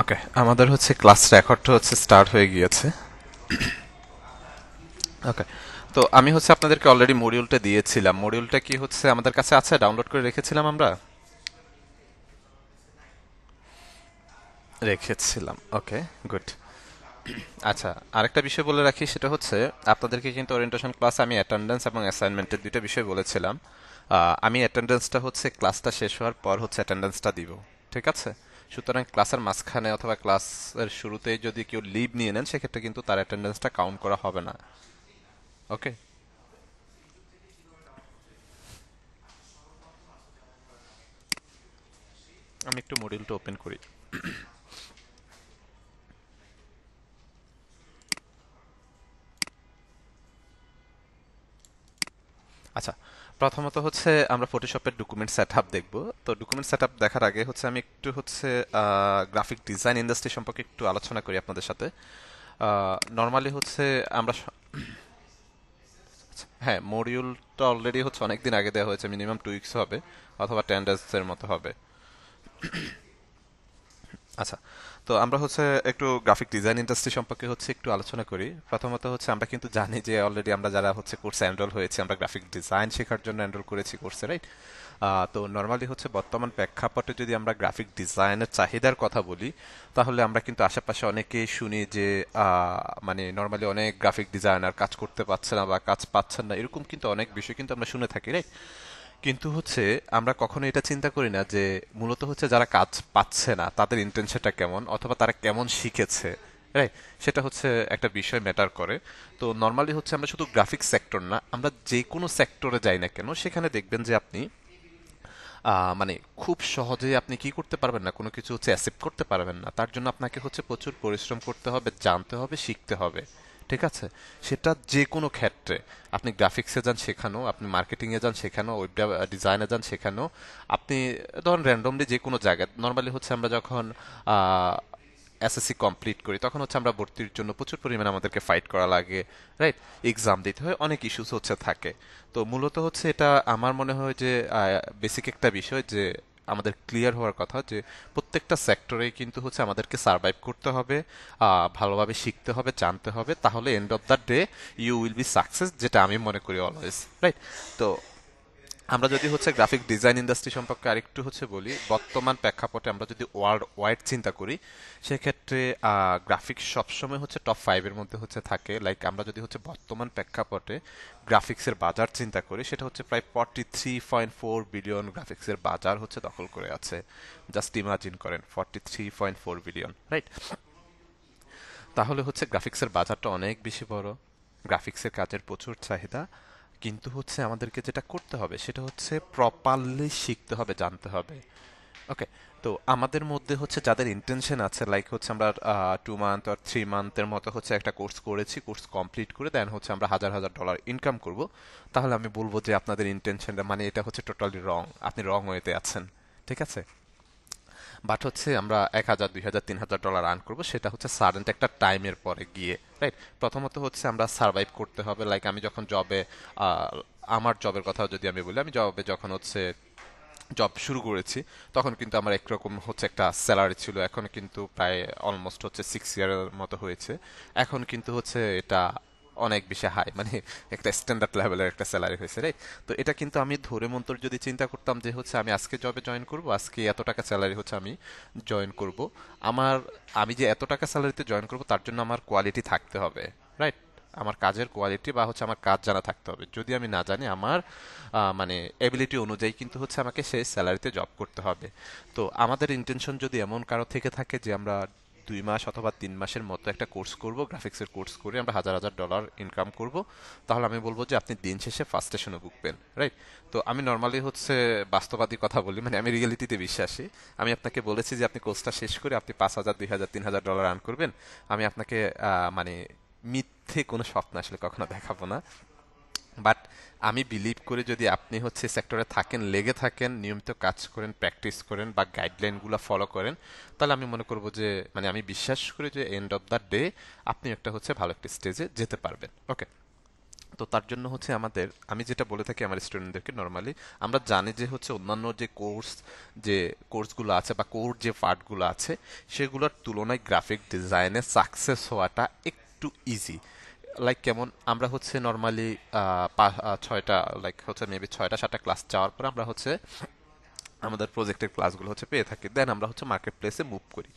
ওকে, আমাদের হচ্ছে ক্লাস রেকর্ডটা হচ্ছে স্টার্ট হয়ে গিয়েছে। ওকে, তো আমি হচ্ছে আপনাদেরকে অলরেডি মডিউলটা দিয়েছিলাম। মডিউলটা কি হচ্ছে আমাদের কাছে আছে, ডাউনলোড করে রেখেছিলাম আমরা। রেখেছিলাম, ওকে, গুড। আচ্ছা, আরেকটা বিষয় বলে রাখি, সেটা হচ্ছে আপনাদেরকে কিন্তু ওরিয়েন্টেশন ক্লাস আমি অ্যাটেন্ডেন্স এবং অ্যাসাইনমেন্টের দুইটা বিষয় বলেছিলাম। আমি অ্যাটেন্ডেন্সটা হচ্ছে ক্লাসটা শেষ হওয়ার পর হচ্ছে অ্যাটেন্ডেন্সটা দিব, ঠিক আছে? সুতরাং ক্লাসের মাঝখানে অথবা ক্লাসের শুরুতেই যদি কেউ লিভ নিয়ে নেন, সেক্ষেত্রে কিন্তু তার অ্যাটেন্ডেন্সটা কাউন্ট করা হবে না। ওকে, আমি একটু মডিউলটা ওপেন করি। আচ্ছা, প্রথমত হচ্ছে আমরা ফটোশপের ডকুমেন্ট সেটআপ দেখব। তো ডকুমেন্ট সেটআপ দেখার আগে হচ্ছে আমি একটু হচ্ছে গ্রাফিক ডিজাইন ইন্ডাস্ট্রি সম্পর্কে একটু আলোচনা করি আপনাদের সাথে। নর্মালি হচ্ছে আমরা হ্যাঁ, মডিউলটা অলরেডি হচ্ছে অনেক দিন আগে দেওয়া হয়েছে, মিনিমাম 2 উইকস হবে অথবা 10 ডেজের মতো হবে। আচ্ছা, তো আমরা হচ্ছে একটু গ্রাফিক ডিজাইন ইন্ডাস্ট্রি সম্পর্কে হচ্ছে একটু আলোচনা করি। প্রথমত হচ্ছে আমরা কিন্তু জানি যে অলরেডি আমরা যারা হচ্ছে কোর্সে এনরোল হয়েছে, আমরা গ্রাফিক ডিজাইন শেখার জন্য এনরোল করেছি কোর্সে, রাইট? তো নর্মালি হচ্ছে বর্তমান প্রেক্ষাপটে যদি আমরা গ্রাফিক ডিজাইনের চাহিদার কথা বলি, তাহলে আমরা কিন্তু আশেপাশে অনেকেই শুনি যে মানে নর্মালি অনেক গ্রাফিক ডিজাইনার কাজ করতে পারছে না বা কাজ পাচ্ছেন না, এরকম কিন্তু অনেক বিষয় কিন্তু আমরা শুনে থাকি, রাইট? কিন্তু হচ্ছে আমরা কখনো এটা চিন্তা করি না যে মূলত হচ্ছে যারা কাজ পাচ্ছে না তাদের ইন্টেনশনটা কেমন অথবা তারা কেমন শিখেছে, রাইট? সেটা হচ্ছে একটা বিষয় ম্যাটার করে। তো নর্মালি হচ্ছে আমরা শুধু গ্রাফিক সেক্টর না, আমরা যে কোনো সেক্টরে যাই না কেন, সেখানে দেখবেন যে আপনি মানে খুব সহজে আপনি কি করতে পারবেন না, কোনো কিছু হচ্ছে অ্যাকসেপ্ট করতে পারবেন না। তার জন্য আপনাকে হচ্ছে প্রচুর পরিশ্রম করতে হবে, জানতে হবে, শিখতে হবে, ঠিক আছে? সেটা যে কোনো ক্ষেত্রে, আপনি গ্রাফিক্সে যান শেখানো, আপনি মার্কেটিংয়ে যান শেখানো, ওয়েব ডিজাইনে যান শেখানো, আপনি ধরুন র্যান্ডমলি যে কোনো জায়গায়। নর্মালি হচ্ছে আমরা যখন এসএসসি কমপ্লিট করি, তখন হচ্ছে আমরা ভর্তির জন্য প্রচুর পরিমাণে আমাদেরকে ফাইট করা লাগে, রাইট? এক্সাম দিতে হয়, অনেক ইস্যুস হচ্ছে থাকে। তো মূলত হচ্ছে এটা আমার মনে হয় যে বেসিক একটা বিষয় যে আমাদের ক্লিয়ার হওয়ার কথা যে প্রত্যেকটা সেক্টরেই কিন্তু হচ্ছে আমাদেরকে সার্ভাইভ করতে হবে, ভালোভাবে শিখতে হবে, জানতে হবে, তাহলে end of the day you will be success, যেটা আমি মনে করি অলওয়েজ, রাইট? তো আমরা যদি হচ্ছে গ্রাফিক ডিজাইন ইন্ডাস্ট্রি সম্পর্কে আরেকটু হচ্ছে বলি, বর্তমান প্রেক্ষাপটে আমরা যদি ওয়ার্ল্ড ওয়াইড চিন্তা করি, সেক্ষেত্রে গ্রাফিক্স সবসময় হচ্ছে টপ 5-এর মধ্যে হচ্ছে থাকে। লাইক আমরা যদি হচ্ছে বর্তমান প্রেক্ষাপটে গ্রাফিক্সের বাজার চিন্তা করি, সেটা হচ্ছে প্রায় 43.4 বিলিয়ন গ্রাফিক্সের বাজার হচ্ছে দখল করে আছে। জাস্ট ইমাজিন করেন, 43.4 বিলিয়ন, রাইট? তাহলে হচ্ছে গ্রাফিক্সের বাজারটা অনেক বেশি বড়, গ্রাফিক্সের কাজের প্রচুর চাহিদা। কিন্তু হচ্ছে আমাদেরকে যেটা করতে হবে সেটা হচ্ছে প্রপারলি শিখতে হবে, জানতে হবে। ওকে, তো আমাদের মধ্যে হচ্ছে যাদের ইন্টেনশন আছে, লাইক হচ্ছে আমরা 2 মান্থ আর 3 মান্থের মতো হচ্ছে একটা কোর্স করেছি, কোর্স কমপ্লিট করে দেন হচ্ছে আমরা হাজার হাজার ডলার ইনকাম করব, তাহলে আমি বলবো যে আপনাদের ইন্টেনশনটা মানে এটা হচ্ছে টোটালি রং, আপনি রং ওয়েতে আছেন, ঠিক আছে? বাট হচ্ছে আমরা 1,000, 2,000, 3,000 ডলার আর্ন করবো, সেটা হচ্ছে সাডেন একটা টাইমের পরে গিয়ে, রাইট? প্রথমত হচ্ছে আমরা সার্ভাইভ করতে হবে। লাইক আমি যখন জবে, আমার জবের কথা যদি আমি বলি, আমি জবে যখন হচ্ছে জব শুরু করেছি, তখন কিন্তু আমার একরকম হচ্ছে একটা স্যালারি ছিল, এখন কিন্তু প্রায় অলমোস্ট হচ্ছে 6 ইয়ারের মতো হয়েছে। এখন কিন্তু হচ্ছে এটা অনেক বেশি হাই, মানে একটা স্ট্যান্ডার্ড লেভেলের একটা স্যালারি হয়েছে, রাইট? তো এটা কিন্তু আমি ধরে মন্তর যদি চিন্তা করতাম যে হচ্ছে আমি আজকে জবে জয়েন করব, আজকে এত টাকা স্যালারি হচ্ছে আমি জয়েন করব, আমার, আমি যে এত টাকা স্যালারিতে জয়েন করব তার জন্য আমার কোয়ালিটি থাকতে হবে, রাইট? আমার কাজের কোয়ালিটি বা হচ্ছে আমার কাজ জানা থাকতে হবে। যদি আমি না জানি, আমার মানে এবিলিটি অনুযায়ী কিন্তু হচ্ছে আমাকে সেই স্যালারিতে জব করতে হবে। তো আমাদের ইন্টেনশন যদি এমন কারো থেকে থাকে যে আমরা 2 মাস অথবা 3 মাসের মতো একটা কোর্স করব, গ্রাফিক্সের কোর্স করে আমরা হাজার হাজার ডলার ইনকাম করব, তাহলে আমি বলবো যে আপনি দিন শেষে ফার্স্ট স্টেশনে বুকবেন, রাইট? তো আমি নর্মালি হচ্ছে বাস্তবাদী কথা বলি, মানে আমি রিয়েলিটিতে বিশ্বাসী। আমি আপনাকে বলেছি যে আপনি কোর্সটা শেষ করে আপনি 5,000, 2,000, 3,000 ডলার আর্ন করবেন। আমি আপনাকে মানে মিথ্যে কোনো স্বপ্ন আসলে কখনো দেখাবো না। বাট আমি বিলিভ করি যদি আপনি হচ্ছে সেক্টরে থাকেন, লেগে থাকেন, নিয়মিত কাজ করেন, প্র্যাকটিস করেন বা গাইডলাইনগুলো ফলো করেন, তাহলে আমি মনে করব যে, মানে আমি বিশ্বাস করি যে এন্ড অফ দ্য ডে আপনি একটা হচ্ছে ভালো একটা স্টেজে যেতে পারবেন। ওকে, তো তার জন্য হচ্ছে আমাদের, আমি যেটা বলে থাকি আমার স্টুডেন্টদেরকে নর্মালি, আমরা জানি যে হচ্ছে অন্যান্য যে যে কোর্সগুলো আছে বা কোর যে পার্টগুলো আছে সেগুলোর তুলনায় গ্রাফিক ডিজাইনে সাকসেস হওয়াটা একটু ইজি। লাইক কেমন, আমরা হচ্ছে নর্মালি ছয়টা, লাইক হচ্ছে মেবি 6টা 7টা ক্লাস যাওয়ার পর আমরা হচ্ছে আমাদের প্রজেক্টের ক্লাসগুলো হচ্ছে পেয়ে থাকি, দেন আমরা হচ্ছে মার্কেট প্লেসে মুভ করি।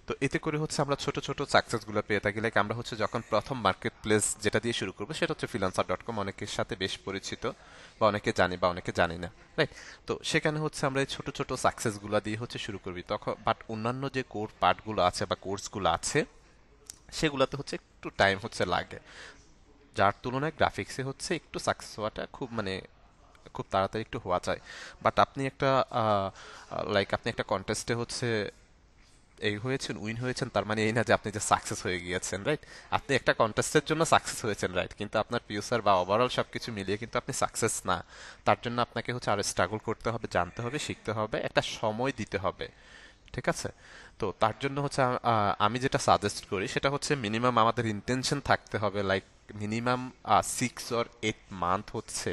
তো এতে করে হচ্ছে আমরা ছোট ছোট সাকসেসগুলো পেয়ে থাকি। লাইক আমরা হচ্ছে যখন প্রথম মার্কেট প্লেস যেটা দিয়ে শুরু করবো সেটা হচ্ছে freelancer.com, অনেকের সাথে বেশ পরিচিত বা অনেকে জানি বা অনেকে জানি না, রাইট? তো সেখানে হচ্ছে আমরা এই ছোট ছোট সাকসেসগুলো দিয়ে হচ্ছে শুরু করবি তখন, বাট অন্যান্য যে কোর পার্টগুলো আছে বা কোর্সগুলো আছে সেগুলোতে হচ্ছে একটু টাইম হচ্ছে লাগে, যার তুলনায় গ্রাফিক্সে হচ্ছে একটু সাকসেস হওয়াটা খুব মানে খুব তাড়াতাড়ি একটু হওয়া যায়। বাট আপনি একটা লাইক আপনি একটা কন্টেস্টে হচ্ছে এই হয়েছেন, উইন হয়েছেন, তার মানে এই না যে আপনি যে সাকসেস হয়ে গিয়েছেন, রাইট? আপনি একটা কন্টেস্টের জন্য সাকসেস হয়েছেন, রাইট, কিন্তু আপনার ফিউচার বা ওভারঅল সবকিছু মিলিয়ে কিন্তু আপনি সাকসেস না। তার জন্য আপনাকে হচ্ছে আরো স্ট্রাগল করতে হবে, জানতে হবে, শিখতে হবে, একটা সময় দিতে হবে, ঠিক আছে? তো তার জন্য হচ্ছে আমি যেটা সাজেস্ট করি সেটা হচ্ছে মিনিমাম আমাদের ইন্টেনশন থাকতে হবে, লাইক মিনিমাম 6 or 8 মান্থ হচ্ছে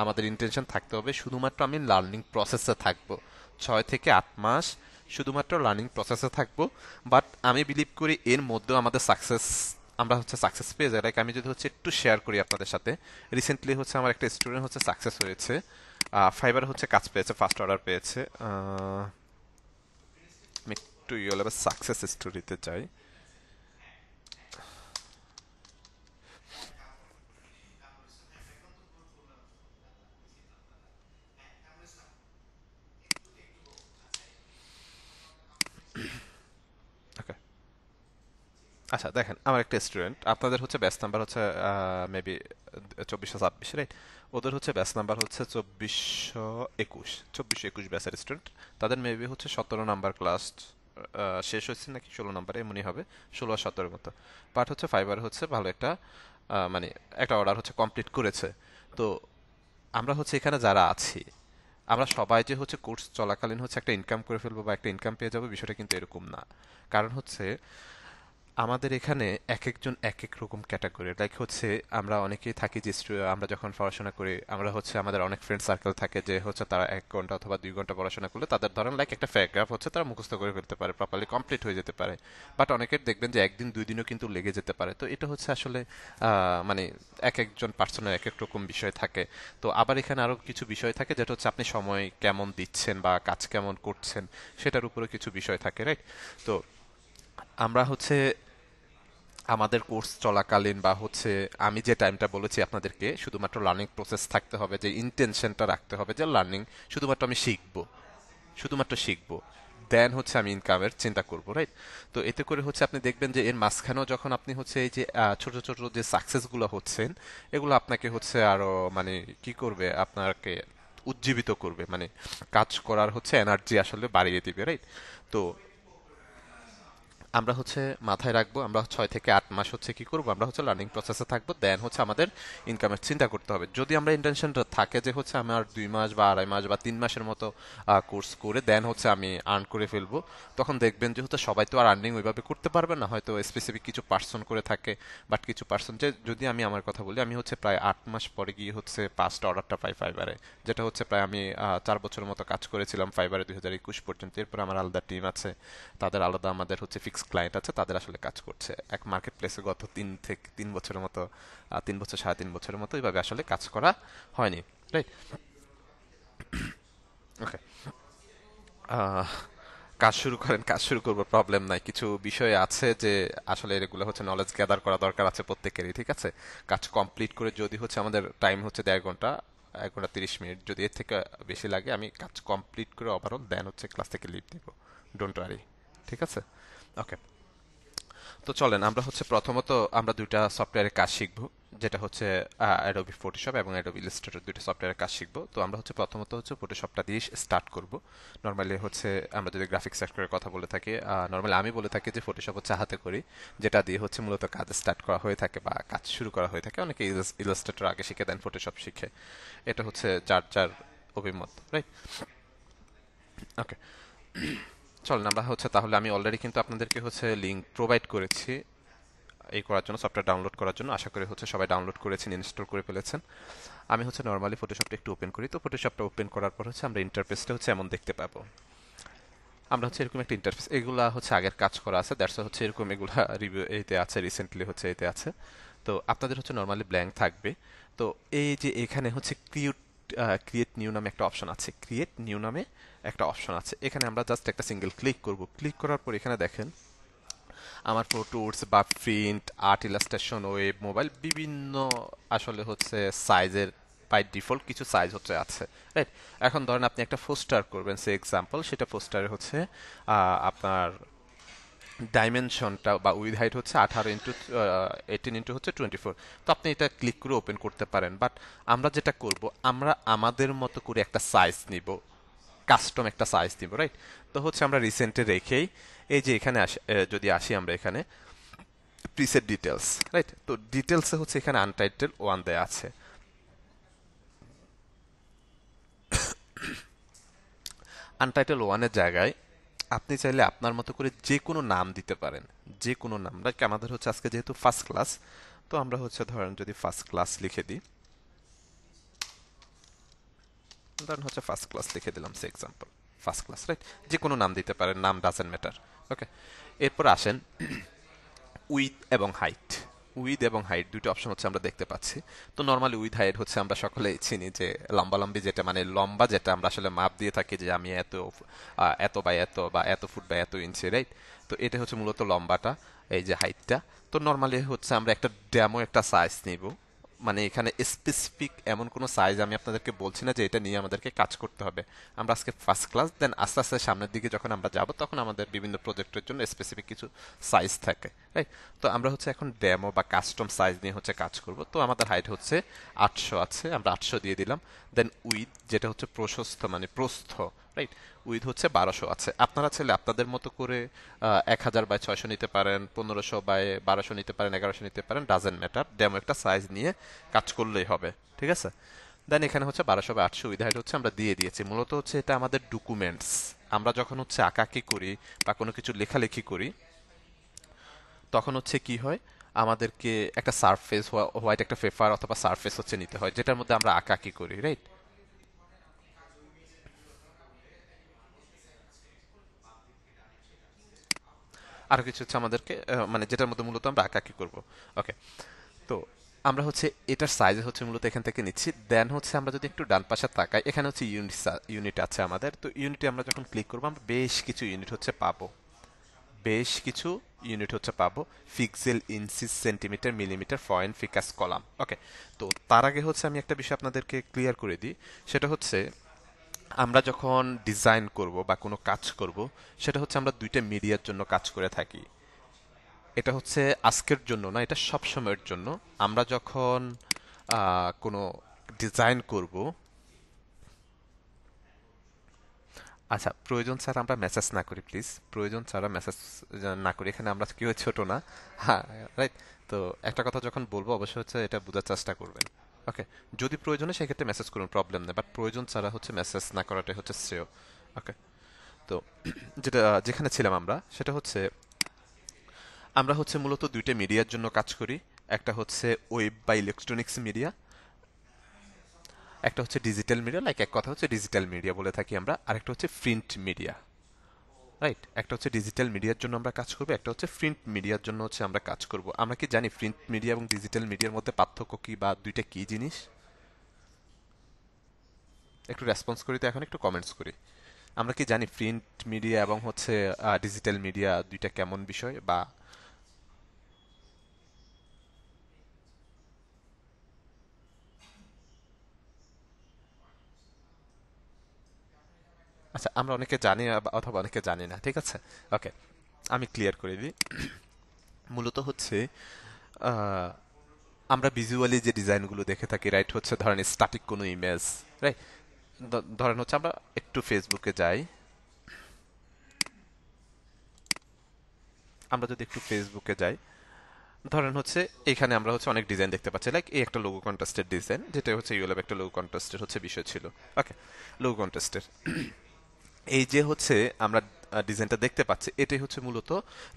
আমাদের ইন্টেনশন থাকতে হবে শুধুমাত্র আমি লার্নিং প্রসেসে থাকবো। 6 থেকে 8 মাস শুধুমাত্র লার্নিং প্রসেসে থাকবো। বাট আমি বিলিভ করি এর মধ্যেও আমাদের সাকসেস, আমরা হচ্ছে সাকসেস পেয়ে যাই। লাইক আমি যদি হচ্ছে একটু শেয়ার করি আপনাদের সাথে, রিসেন্টলি হচ্ছে আমার একটা স্টুডেন্ট হচ্ছে সাকসেস হয়েছে, ফাইবার হচ্ছে কাজ পেয়েছে, ফার্স্ট অর্ডার পেয়েছে। আমি একটু ইয়ে লেভেল সাকসেস স্টোরিতে যাই। ওকে, আচ্ছা দেখেন, আমার একটা স্টুডেন্ট, আপনাদের হচ্ছে ব্যাচ নাম্বার হচ্ছে মেবি 2426, রাইট? ওদের হচ্ছে ব্যাচ নাম্বার হচ্ছে 2421, 2421 ব্যাচের স্টুডেন্ট। তাদের মেবি হচ্ছে 17 নাম্বার ক্লাস শেষ হয়েছে নাকি 16 নাম্বার এমনই হবে, 16 আর 17-এর মতো। বাট হচ্ছে ফাইবার হচ্ছে ভালো একটা মানে একটা অর্ডার হচ্ছে কমপ্লিট করেছে। তো আমরা হচ্ছে এখানে যারা আছি, আমরা সবাই যে হচ্ছে কোর্স চলাকালীন হচ্ছে একটা ইনকাম করে ফেলবো বা একটা ইনকাম পেয়ে যাবো, বিষয়টা কিন্তু এরকম না। কারণ হচ্ছে আমাদের এখানে এক একজন এক এক রকম ক্যাটাগরি, লাইক হচ্ছে আমরা অনেকেই থাকি যে আমরা যখন পড়াশোনা করি আমরা হচ্ছে আমাদের অনেক ফ্রেন্ড সার্কেল থাকে যে হচ্ছে তারা 1 ঘন্টা অথবা 2 ঘন্টা পড়াশোনা করলে তাদের ধরেন লাইক একটা প্যারাগ্রাফ হচ্ছে তারা মুখস্থ করে ফেলতে পারে, প্রপারলি কমপ্লিট হয়ে যেতে পারে। বাট অনেকের দেখবেন যে একদিন 2 দিনও কিন্তু লেগে যেতে পারে। তো এটা হচ্ছে আসলে মানে এক একজন পার্সনের এক এক রকম বিষয় থাকে। তো আবার এখানে আরো কিছু বিষয় থাকে যেটা হচ্ছে আপনি সময় কেমন দিচ্ছেন বা কাজ কেমন করছেন সেটার উপরে কিছু বিষয় থাকে, রাইট? তো আমরা হচ্ছে আমাদের কোর্স চলাকালীন বা হচ্ছে আমি যে টাইমটা বলেছি আপনাদেরকে, শুধুমাত্র লার্নিং প্রসেস থাকতে হবে, যে ইন্টেনশনটা রাখতে হবে যে লার্নিং শুধুমাত্র আমি শিখবো, শুধুমাত্র শিখবো, দেন হচ্ছে আমি ইনকামের চিন্তা করব, রাইট? তো এতে করে হচ্ছে আপনি দেখবেন যে এর মাঝখানেও যখন আপনি হচ্ছে এই যে ছোট ছোট যে সাকসেসগুলো হচ্ছেন এগুলো আপনাকে হচ্ছে আরো মানে কি করবে, আপনাকে উজ্জীবিত করবে, মানে কাজ করার হচ্ছে এনার্জি আসলে বাড়িয়ে দিবে, রাইট? তো আমরা হচ্ছে মাথায় রাখবো আমরা 6 থেকে 8 মাস হচ্ছে কি করবো, আমরা হচ্ছে লার্নিং প্রসেসে থাকবো, দেন হচ্ছে আমাদের ইনকামের চিন্তা করতে হবে। যদি আমরা ইন্টেনশনটা থাকে যে হচ্ছে আমার 2 মাস বা 2.5 মাস বা 3 মাসের মতো কোর্স করে দেন হচ্ছে আমি আর্ন করে ফেলবো, তখন দেখবেন যে হচ্ছে সবাই তো আর আর্নিং ওইভাবে করতে পারবে না, হয়তো স্পেসিফিক কিছু পার্সন করে থাকে। বাট কিছু পার্সন, যে যদি আমি আমার কথা বলি, আমি হচ্ছে প্রায় 8 মাস পরে গিয়ে হচ্ছে ফার্স্ট অর্ডারটা পাই ফাইবারে, যেটা হচ্ছে প্রায় আমি 4 বছরের মতো কাজ করেছিলাম ফাইবারে 2021 পর্যন্ত। এরপর আমার আলাদা টিম আছে, তাদের আলাদা, আমাদের হচ্ছে ফিক্স ক্লায়েন্ট আছে, তাদের আসলে কাজ করছে এক মার্কেট প্লেসে গত 3 বছরের মতো, 3 বছর 3.5 বছরের মতো এইভাবে আসলে কাজ করা হয়নি, রাইট? ওকে, কাজ শুরু করেন, কাজ শুরু করবো, প্রবলেম নাই। কিছু বিষয় আছে যে আসলে এগুলো হচ্ছে নলেজ গ্যাদার করা দরকার আছে প্রত্যেকেরই, ঠিক আছে? কাজ কমপ্লিট করে যদি হচ্ছে আমাদের টাইম হচ্ছে 1.5 ঘন্টা, 1 ঘন্টা 30 মিনিট, যদি এর থেকে বেশি লাগে আমি কাজ কমপ্লিট করে ওভারঅল দেন হচ্ছে ক্লাস থেকে লিভ দিব, ডোন্ট ওয়ারি, ঠিক আছে? ওকে, তো চলেন আমরা হচ্ছে প্রথমত আমরা দুইটা সফটওয়্যারের কাজ শিখবো, যেটা হচ্ছে অ্যাডোবি ফটোশপ এবং অ্যাডোবি ইলাস্ট্রেটর, দুইটা সফটওয়্যারের কাজ শিখবো। তো আমরা হচ্ছে প্রথমত হচ্ছে ফটোশপটা দিয়ে স্টার্ট করব। নর্মালি হচ্ছে আমরা যদি গ্রাফিক্স সেক্টরের কথা বলে থাকি, নর্মালি আমি বলে থাকি যে ফটোশপ হচ্ছে হাতে করি, যেটা দিয়ে হচ্ছে মূলত কাজ স্টার্ট করা হয়ে থাকে বা কাজ শুরু করা হয়ে থাকে। অনেকে ইলাস্ট্রেটর আগে শিখে দেন ফটোশপ শিখে, এটা হচ্ছে যার যার অভিমত, রাইট? ওকে, চলেন আমরা হচ্ছে তাহলে, আমি অলরেডি কিন্তু আপনাদেরকে হচ্ছে লিঙ্ক প্রোভাইড করেছি এই করার জন্য, সফটওয়্যার ডাউনলোড করার জন্য। আশা করি হচ্ছে সবাই ডাউনলোড করেছেন, ইনস্টল করে ফেলেছেন। আমি হচ্ছে নর্মালি ফটোশপটা একটু ওপেন করি। তো ফটোশপটা ওপেন করার পর হচ্ছে আমরা ইন্টারফেসটা হচ্ছে এমন দেখতে পাবো। আমরা হচ্ছে এরকম একটা ইন্টারফেস, এগুলা হচ্ছে আগের কাজ করা আছে, দ্যাটস হচ্ছে এরকম, এগুলা রিভিউ এতে আছে, রিসেন্টলি হচ্ছে এতে আছে। তো আপনাদের হচ্ছে নর্মালি ব্ল্যাঙ্ক থাকবে। তো এই যে এখানে হচ্ছে ক্রিয়েট নিউ নামে একটা অপশন আছে, ক্রিয়েট নিউ নামে একটা অপশন আছে। এখানে আমরা জাস্ট একটা সিঙ্গেল ক্লিক করব। ক্লিক করার পর এখানে দেখেন আমার ফটোস বা print, art, illustration, web, mobile, বিভিন্ন আসলে হচ্ছে সাইজের বাই ডিফল্ট কিছু সাইজ হচ্ছে আছে, রাইট? এখন ধরেন আপনি একটা পোস্টার করবেন, সে এক্সাম্পল, সেটা পোস্টারে হচ্ছে আপনার ডাইমেনশনটা বা উইথ হাইট হচ্ছে 18x18 হচ্ছে 24। তো আপনি এটা ক্লিক করে ওপেন করতে পারেন, বাট আমরা যেটা করব, আমরা আমাদের মতো করে একটা সাইজ নিব, কাস্টম একটা সাইজ দিব, রাইট? তো হচ্ছে আমরা রিসেন্টে রেখেই এই যে এখানে যদি আসি আমরা এখানে প্রিসেট ডিটেলস, রাইট? তো ডিটেলসে হচ্ছে এখানে আনটাইটেল 1 দেয়া আছে। আনটাইটেল 1 এর জায়গায় আপনি চাইলে আপনার মতো করে যে কোনো নাম দিতে পারেন, যে কোনো নাম। লাইক আমাদের হচ্ছে আজকে যেহেতু ফার্স্ট ক্লাস, তো আমরা হচ্ছে ধরেন যদি ফার্স্ট ক্লাস লিখে দিই, ধরেন হচ্ছে ফার্স্ট ক্লাস লিখে দিলাম, সে এক্সাম্পল ফার্স্ট ক্লাস, রাইট? যে কোনো নাম দিতে পারেন, নাম ডাজেন্ট ম্যাটার। ওকে, এরপর আসেন উইথ এবং হাইট। উইথ এবং হাইট দুটো অপশন হচ্ছে আমরা দেখতে পাচ্ছি। তো নর্মালি উইথ হাইট হচ্ছে আমরা সকলেই চিনি যে লম্বালম্বি, যেটা মানে লম্বা, যেটা আমরা আসলে মাপ দিয়ে থাকি যে আমি এত এত বাই এত বা এত ফুট বা এত ইঞ্চি, রাইট? তো এটা হচ্ছে মূলত লম্বাটা, এই যে হাইটটা। তো নর্মালি হচ্ছে আমরা একটা ডেমো একটা সাইজ নিব, মানে এখানে স্পেসিফিক এমন কোনো সাইজ আমি আপনাদেরকে বলছি না যে এটা নিয়ে আমাদেরকে কাজ করতে হবে। আমরা আজকে ফার্স্ট ক্লাস, দেন আস্তে আস্তে সামনের দিকে যখন আমরা যাব তখন আমাদের বিভিন্ন প্রজেক্টের জন্য স্পেসিফিক কিছু সাইজ থাকে, রাইট? তো আমরা হচ্ছে এখন ডেমো বা কাস্টম সাইজ নিয়ে হচ্ছে কাজ করব। তো আমাদের হাইট হচ্ছে 800 আছে, আমরা 800 দিয়ে দিলাম। দেন উইথ, যেটা হচ্ছে প্রশস্ত মানে প্রস্থ, রাইট? উইথ হচ্ছে 1200 আছে। আপনারা চাইলে আপনাদের মতো করে 1000 বাই 600 নিতে পারেন, 1500 বাই 1200 নিতে পারেন, 1100 নিতে পারেন, ডাজেন্ট ম্যাটার। ডেমো একটা সাইজ নিয়ে কাজ করলেই হবে, ঠিক আছে? দেন এখানে হচ্ছে 1200 বাই 800 উইথ হাইট হচ্ছে আমরা দিয়ে দিয়েছি। মূলত হচ্ছে এটা আমাদের ডকুমেন্টস। আমরা যখন হচ্ছে আঁকাকি করি বা কোনো কিছু লেখালেখি করি, তখন হচ্ছে কি হয়, আমাদেরকে একটা সারফেস, হোয়াইট একটা পেপার অথবা সারফেস হচ্ছে নিতে হয়, যেটার মধ্যে আমরা আঁকাকি করি, রাইট? আরো কিছু হচ্ছে আমাদেরকে মানে যেটার মধ্যে মূলত আমরা আঁকাকি করব। ওকে, তো আমরা হচ্ছে এটার সাইজ হচ্ছে মূলত এখান থেকে নিচ্ছি। দেন হচ্ছে আমরা যদি একটু ডান পাশে তাকাই, এখানে হচ্ছে ইউনিট আছে আমাদের। তো ইউনিটে আমরা যখন ক্লিক করবো আমরা বেশ কিছু ইউনিট হচ্ছে পাবো, বেশ কিছু ইউনিট হচ্ছে পাবো। Pixel, inch, centimetre, millimetre, point, picas, column. Okay, তো তার আগে হচ্ছে আমি একটা বিষয় আপনাদেরকে ক্লিয়ার করে দিই। সেটা হচ্ছে আমরা যখন ডিজাইন করব বা কোনো কাজ করব, সেটা হচ্ছে আমরা দুইটা মিডিয়ার জন্য কাজ করে থাকি। এটা হচ্ছে আজকের জন্য না, এটা সব সময়ের জন্য। আমরা যখন কোনো ডিজাইন করব, আচ্ছা প্রয়োজন ছাড়া আমরা মেসেজ না করি প্লিজ, প্রয়োজন ছাড়া মেসেজ না করি। এখানে আমরা কেউ ছোট না, হ্যাঁ, রাইট? তো একটা কথা যখন বলবো অবশ্যই হচ্ছে এটা বোঝার চেষ্টা করবেন। ওকে, যদি প্রয়োজনে সেক্ষেত্রে মেসেজ করুন, প্রবলেম নেই, বাট প্রয়োজন ছাড়া হচ্ছে মেসেজ না করাটাই হচ্ছে শ্রেয়। ওকে, তো যেটা যেখানে ছিলাম আমরা, সেটা হচ্ছে আমরা হচ্ছে মূলত দুইটা মিডিয়ার জন্য কাজ করি। একটা হচ্ছে ওয়েব বা ইলেকট্রনিক্স মিডিয়া, একটা হচ্ছে ডিজিটাল মিডিয়া, লাইক এক কথা হচ্ছে ডিজিটাল মিডিয়া বলে থাকি আমরা। আরেকটা হচ্ছে প্রিন্ট মিডিয়া, রাইট? একটা হচ্ছে ডিজিটাল মিডিয়ার জন্য আমরা কাজ করব, একটা হচ্ছে প্রিন্ট মিডিয়ার জন্য হচ্ছে আমরা কাজ করব। আমরা কি জানি প্রিন্ট মিডিয়া এবং ডিজিটাল মিডিয়ার মধ্যে পার্থক্য কি বা দুইটা কি জিনিস? একটু রেসপন্স করি, তো এখন একটু কমেন্টস করি। আমরা কি জানি প্রিন্ট মিডিয়া এবং হচ্ছে ডিজিটাল মিডিয়া দুইটা কেমন বিষয়? বা আচ্ছা, আমরা অনেকে জানি অথবা অনেকে জানি না, ঠিক আছে? ওকে, আমি ক্লিয়ার করে দিই। মূলত হচ্ছে আহ, আমরা ভিজুয়ালি যে ডিজাইনগুলো দেখে থাকি, রাইট, হচ্ছে ধরেন স্ট্যাটিক কোনো ইমেজ, রাইট? ধরেন হচ্ছে আমরা একটু ফেসবুকে যাই, আমরা যদি একটু ফেসবুকে যাই, ধরেন হচ্ছে এখানে আমরা হচ্ছে অনেক ডিজাইন দেখতে পাচ্ছি, লাইক এই একটা লোগো কন্টেস্টের ডিজাইন, যেটা হচ্ছে ইউলেব একটা লোগো কন্টেস্টের হচ্ছে বিষয় ছিল। ওকে, লোগো কন্টেস্টের এই যে হচ্ছে আমরা ডিজাইনটা দেখতে পাচ্ছি এটাই হচ্ছে মূলত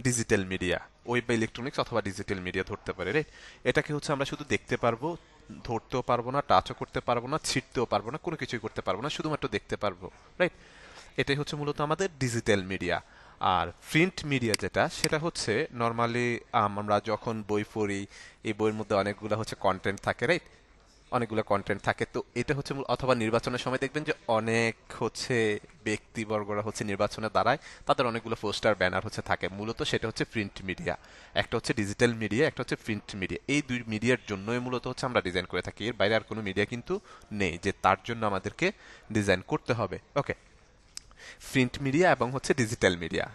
ডিজিটাল মিডিয়া। ওয়েব বা ইলেকট্রনিক্স অথবা ডিজিটাল মিডিয়া ধরতে পারে, রাইট? এটাকে হচ্ছে আমরা শুধু দেখতে পারবো, ধরতেও পারবো না, টাচও করতে পারবো না, ছিঁড়তেও পারবো না, কোনো কিছুই করতে পারবো না, শুধুমাত্র দেখতে পারবো, রাইট? এটাই হচ্ছে মূলত আমাদের ডিজিটাল মিডিয়া। আর প্রিন্ট মিডিয়া যেটা, সেটা হচ্ছে নর্মালি আমরা যখন বই পড়ি, এই বইয়ের মধ্যে অনেকগুলো হচ্ছে কন্টেন্ট থাকে, রাইট? অনেকগুলো কন্টেন্ট থাকে, তো এটা হচ্ছে অথবা নির্বাচনের সময় দেখবেন যে অনেক হচ্ছে ব্যক্তিবর্গরা হচ্ছে নির্বাচনে দাঁড়ায়, তাদের অনেকগুলো পোস্টার ব্যানার হচ্ছে থাকে, মূলত সেটা হচ্ছে প্রিন্ট মিডিয়া। একটা হচ্ছে ডিজিটাল মিডিয়া, একটা হচ্ছে প্রিন্ট মিডিয়া। এই দুই মিডিয়ার জন্যই মূলত হচ্ছে আমরা ডিজাইন করে থাকি, এর বাইরে আর কোনো মিডিয়া কিন্তু নেই যে তার জন্য আমাদেরকে ডিজাইন করতে হবে। ওকে, প্রিন্ট মিডিয়া এবং হচ্ছে ডিজিটাল মিডিয়া,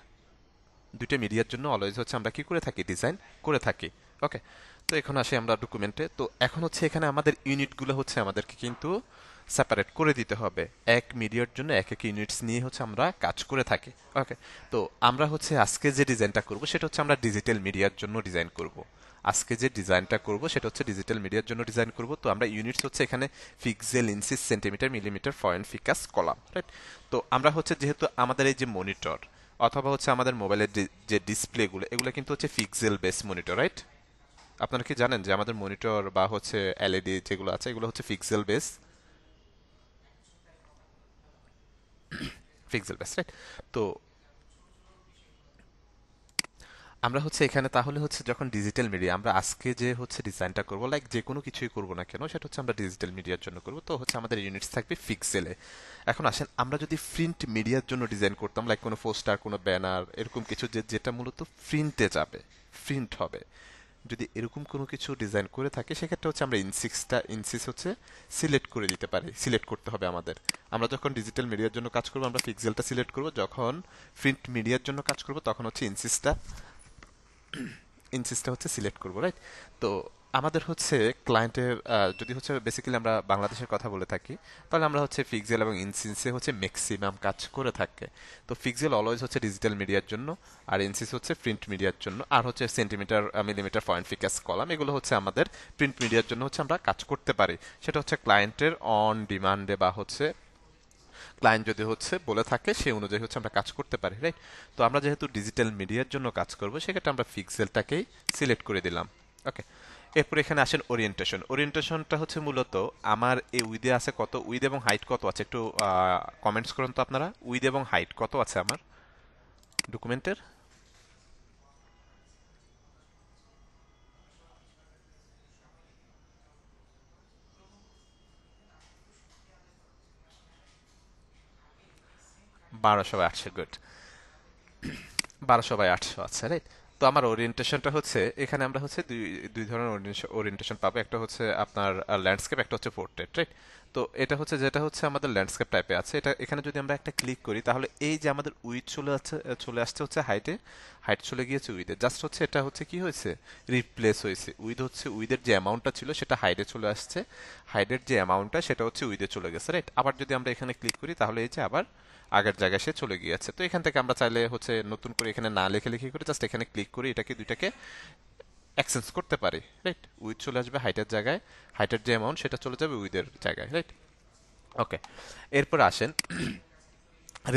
দুইটা মিডিয়ার জন্য অলওয়েজ হচ্ছে আমরা কি করে থাকি, ডিজাইন করে থাকি। ওকে, তো এখন আসি আমরা ডকুমেন্টে। তো এখন হচ্ছে এখানে আমাদের ইউনিটগুলো হচ্ছে আমাদেরকে কিন্তু সেপারেট করে দিতে হবে। এক মিডিয়ার জন্য এক এক ইউনিটস নিয়ে হচ্ছে আমরা কাজ করে থাকি। ওকে, তো আমরা হচ্ছে আজকে যে ডিজাইনটা করব সেটা হচ্ছে আমরা ডিজিটাল মিডিয়ার জন্য ডিজাইন করব। আজকে যে ডিজাইনটা করব সেটা হচ্ছে ডিজিটাল মিডিয়ার জন্য ডিজাইন করব। তো আমরা ইউনিটস হচ্ছে এখানে pixel, inches, centimetre, millimetre, point, picas, column, right? তো আমরা হচ্ছে যেহেতু আমাদের এই যে মনিটর অথবা হচ্ছে আমাদের মোবাইলের যে ডিসপ্লেগুলো, এগুলো কিন্তু হচ্ছে পিক্সেল বেস মনিটর, রাইট? আপনারা কি জানেন যে আমাদের মনিটর বা হচ্ছে এলইডি যেগুলো আছে এগুলো হচ্ছে pixel base, pixel base, right? তো আমরা হচ্ছে এখানে তাহলে হচ্ছে যখন ডিজিটাল মিডিয়া আমরা আজকে যে হচ্ছে ডিজাইনটা করব, লাইক যে কোনো কিছুই করব না কেন, সেটা হচ্ছে আমরা ডিজিটাল মিডিয়ার জন্য করব, তো হচ্ছে আমাদের ইউনিটস থাকবে পিক্সেলে। এখন আসেন আমরা যদি প্রিন্ট মিডিয়ার জন্য ডিজাইন করতাম, লাইক কোনো পোস্টার, কোনো ব্যানার, এরকম কিছু যেটা মূলত প্রিন্টে যাবে, প্রিন্ট হবে, যদি এরকম কোনো কিছু ডিজাইন করে থাকে, সেক্ষেত্রে হচ্ছে আমরা ইনসিস হচ্ছে সিলেক্ট করে দিতে পারি, সিলেক্ট করতে হবে আমাদের। আমরা যখন ডিজিটাল মিডিয়ার জন্য কাজ করব আমরা পিক্সেলটা সিলেক্ট করব, যখন প্রিন্ট মিডিয়ার জন্য কাজ করব তখন হচ্ছে ইনসিসটা হচ্ছে সিলেক্ট করব, রাইট? তো আমাদের হচ্ছে ক্লায়েন্টের যদি হচ্ছে বেসিক্যালি আমরা বাংলাদেশের কথা বলে থাকি, তাহলে আমরা হচ্ছে পিক্সেল এবং ইনসিসে হচ্ছে ম্যাক্সিমাম কাজ করে থাকে। তো পিক্সেল অলওয়েজ হচ্ছে ডিজিটাল মিডিয়ার জন্য, আর ইনসিস হচ্ছে প্রিন্ট মিডিয়ার জন্য, আর হচ্ছে centimetre, millimetre, point, picas, column, এগুলো হচ্ছে আমাদের প্রিন্ট মিডিয়ার জন্য হচ্ছে আমরা কাজ করতে পারি। সেটা হচ্ছে ক্লায়েন্টের অন ডিমান্ডে বা হচ্ছে ক্লায়েন্ট যদি হচ্ছে বলে থাকে সেই অনুযায়ী হচ্ছে আমরা কাজ করতে পারি, রাইট? তো আমরা যেহেতু ডিজিটাল মিডিয়ার জন্য কাজ করব, সেক্ষেত্রে আমরা পিক্সেলটাকেই সিলেক্ট করে দিলাম। ওকে, এরপর এখানে আসেন ওরিয়েন্টেশন। ওরিয়েন্টেশনটা হচ্ছে মূলত আমার এই উইডে আছে কত, উইড এবং হাইট কত আছে, একটু কমেন্টস করুন তো আপনারা, উইড এবং হাইট কত আছে আমার ডকুমেন্টের? 1200 বাই 800, গুড। 1200 বাই 800 আছে, রাইট? তো আমার ওরিয়েন্টেশনটা হচ্ছে এখানে আমরা হচ্ছে দুই দুই ধরনের ওরিয়েন্টেশন পাবো, একটা হচ্ছে আপনার ল্যান্ডস্কেপ, একটা হচ্ছে পোর্ট্রেট, রাইট? তো এটা হচ্ছে যেটা হচ্ছে আমাদের ল্যান্ডস্কেপ টাইপে আছে, এটা এখানে যদি আমরা একটা ক্লিক করি তাহলে এই যে আমাদের উইথ চলে আসছে হচ্ছে হাইটে, হাইট চলে গিয়েছে উইথে, জাস্ট হচ্ছে এটা হচ্ছে কি হয়েছে, রিপ্লেস হয়েছে। উইথ হচ্ছে উইথের যে অ্যামাউন্টটা ছিল সেটা হাইটে চলে আসছে, হাইটের যে অ্যামাউন্টটা সেটা হচ্ছে উইথে চলে গেছে, রাইট? আবার যদি আমরা এখানে ক্লিক করি তাহলে এই যে আবার আগের জায়গায় সে চলে গিয়েছে। তো এখান থেকে আমরা চাইলে হচ্ছে নতুন করে এখানে না লিখে লিখে করে জাস্ট এখানে ক্লিক করে এটাকে দুইটাকে এক্সচেঞ্জ করতে পারি, রাইট? উইথ চলে আসবে হাইটের জায়গায়, হাইটের যে অ্যামাউন্ট সেটা চলে যাবে উইথের জায়গায়, রাইট? ওকে, এরপর আসেন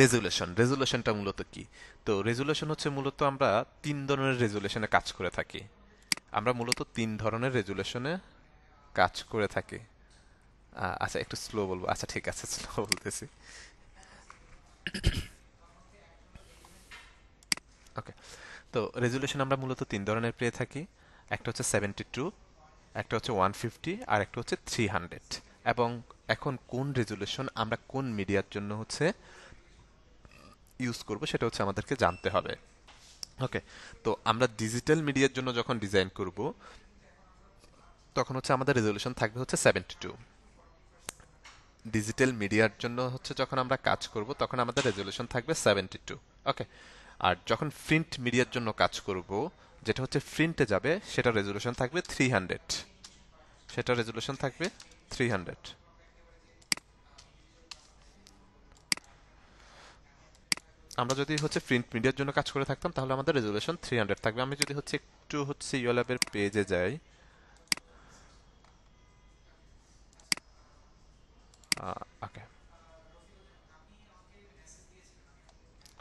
রেজুলেশন। রেজুলেশনটা মূলত কি? তো রেজুলেশন হচ্ছে মূলত আমরা তিন ধরনের রেজুলেশনে কাজ করে থাকি। আমরা মূলত তিন ধরনের রেজুলেশনে কাজ করে থাকি। আচ্ছা, একটু স্লো বলবো, আচ্ছা ঠিক আছে, স্লো বলতেছি। ওকে, তো রেজুলেশন আমরা মূলত তিন ধরনের পেয়ে থাকি। একটা হচ্ছে 72, একটা হচ্ছে 150, আর একটা হচ্ছে 300। এবং এখন কোন রেজুলেশন আমরা কোন মিডিয়ার জন্য হচ্ছে ইউজ করব সেটা হচ্ছে আমাদেরকে জানতে হবে। ওকে, তো আমরা ডিজিটাল মিডিয়ার জন্য যখন ডিজাইন করব তখন হচ্ছে আমাদের রেজুলেশন থাকবে হচ্ছে 72। ডিজিটাল মিডিয়ার জন্য হচ্ছে যখন আমরা কাজ করব তখন আমাদের রেজুলেশন থাকবে 72। ওকে, আর যখন প্রিন্ট মিডিয়ার জন্য কাজ করব, যেটা হচ্ছে প্রিন্টে যাবে, সেটা রেজুলেশন থাকবে 300। সেটা রেজুলেশন থাকবে 300। আমরা যদি হচ্ছে প্রিন্ট মিডিয়ার জন্য কাজ করে থাকতাম তাহলে আমাদের রেজুলেশন 300 থাকবে। আমি যদি হচ্ছে একটু হচ্ছে ইওল্যাবের পেজে যাই, ওকে,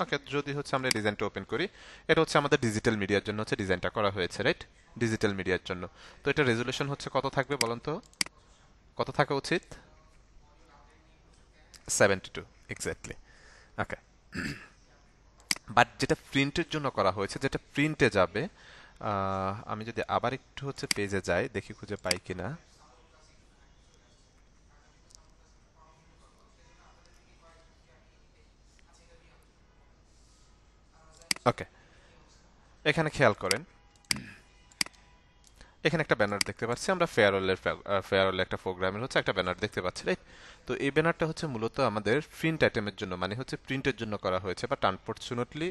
ওকে, যদি হচ্ছে আমরা ডিজাইনটা ওপেন করি, এটা হচ্ছে আমাদের ডিজিটাল মিডিয়ার জন্য হচ্ছে ডিজাইনটা করা হয়েছে, রাইট? ডিজিটাল মিডিয়ার জন্য। তো এটা রেজলিউশন হচ্ছে কত থাকবে বলুন তো, কত থাকা উচিত? 72, এক্স্যাক্টলি। ওকে, বাট যেটা প্রিন্টের জন্য করা হয়েছে, যেটা প্রিন্টে যাবে, আমি যদি আবার একটু হচ্ছে পেজে যাই, দেখি খুঁজে পাই কিনা। ওকে, এখানে খেয়াল করেন, এখানে একটা ব্যানার দেখতে পাচ্ছি আমরা, ফেয়ারওয়েলের একটা প্রোগ্রামের হচ্ছে একটা ব্যানার দেখতে পাচ্ছি, রাইট? তো এই ব্যানারটা হচ্ছে মূলত আমাদের প্রিন্ট আইটেমের জন্য, মানে হচ্ছে প্রিন্টের জন্য করা হয়েছে, বাট আনফরচুনেটলি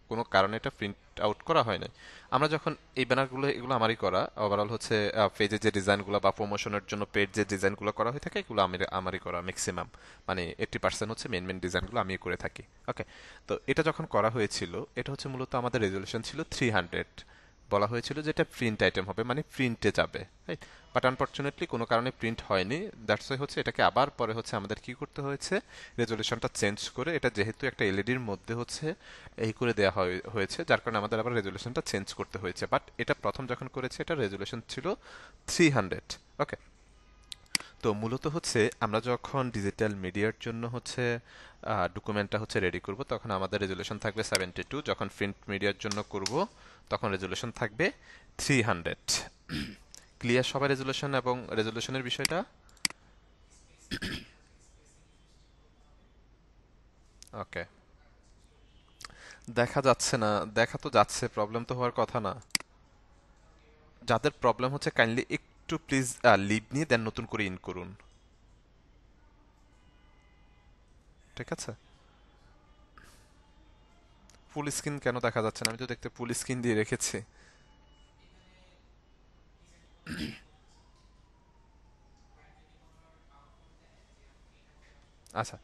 কোনো কারণে এটা প্রিন্ট আউট করা হয় নাই। আমরা যখন এই ব্যানারগুলো, এগুলো আমারই করা, ওভারঅল হচ্ছে পেজে যে ডিজাইনগুলো বা প্রমোশনের জন্য পেজ যে ডিজাইনগুলো করা হয়ে থাকে, এগুলো আমারই করা ম্যাক্সিমাম, মানে 80% হচ্ছে মেন মেন ডিজাইনগুলো আমি করে থাকি। ওকে, তো এটা যখন করা হয়েছিল, এটা হচ্ছে মূলত আমাদের রেজলিউশন ছিল 300, বলা হয়েছিল যে এটা প্রিন্ট আইটেম হবে, মানে প্রিন্টে যাবে, রাইট? বাট আনফরচুনেটলি কোনো কারণে প্রিন্ট হয়নি, দ্যাটস ওয়াই হচ্ছে এটাকে আবার পরে হচ্ছে আমাদের কি করতে হয়েছে, রেজলিউশনটা চেঞ্জ করে, এটা যেহেতু একটা এলইডির মধ্যে হচ্ছে এই করে দেওয়া হয়েছে, যার কারণে আমাদের আবার রেজলিউশনটা চেঞ্জ করতে হয়েছে। বাট এটা প্রথম যখন করেছে, এটা রেজলিউশন ছিল 300। ওকে, তো মূলত হচ্ছে আমরা যখন ডিজিটাল মিডিয়ার জন্য হচ্ছে ডকুমেন্টটা হচ্ছে রেডি করব, তখন আমাদের রেজলিউশন থাকবে 72, যখন প্রিন্ট মিডিয়ার জন্য করব তখন রেজলিউশন থাকবে 300। ক্লিয়ার সবাই রেজলিউশন এবং রেজলিউশনের বিষয়টা? ওকে, দেখা যাচ্ছে না, দেখা তো যাচ্ছে, প্রবলেম তো হওয়ার কথা না। যাদের প্রবলেম হচ্ছে কাইন্ডলি একটু প্লিজ লিভ নিয়ে দেন নতুন করে ইন করুন, ঠিক আছে? ফুল স্ক্রিন কেন দেখা যাচ্ছে না? আমি তো দেখতে ফুল স্ক্রিন দিয়ে রেখেছি। আচ্ছা,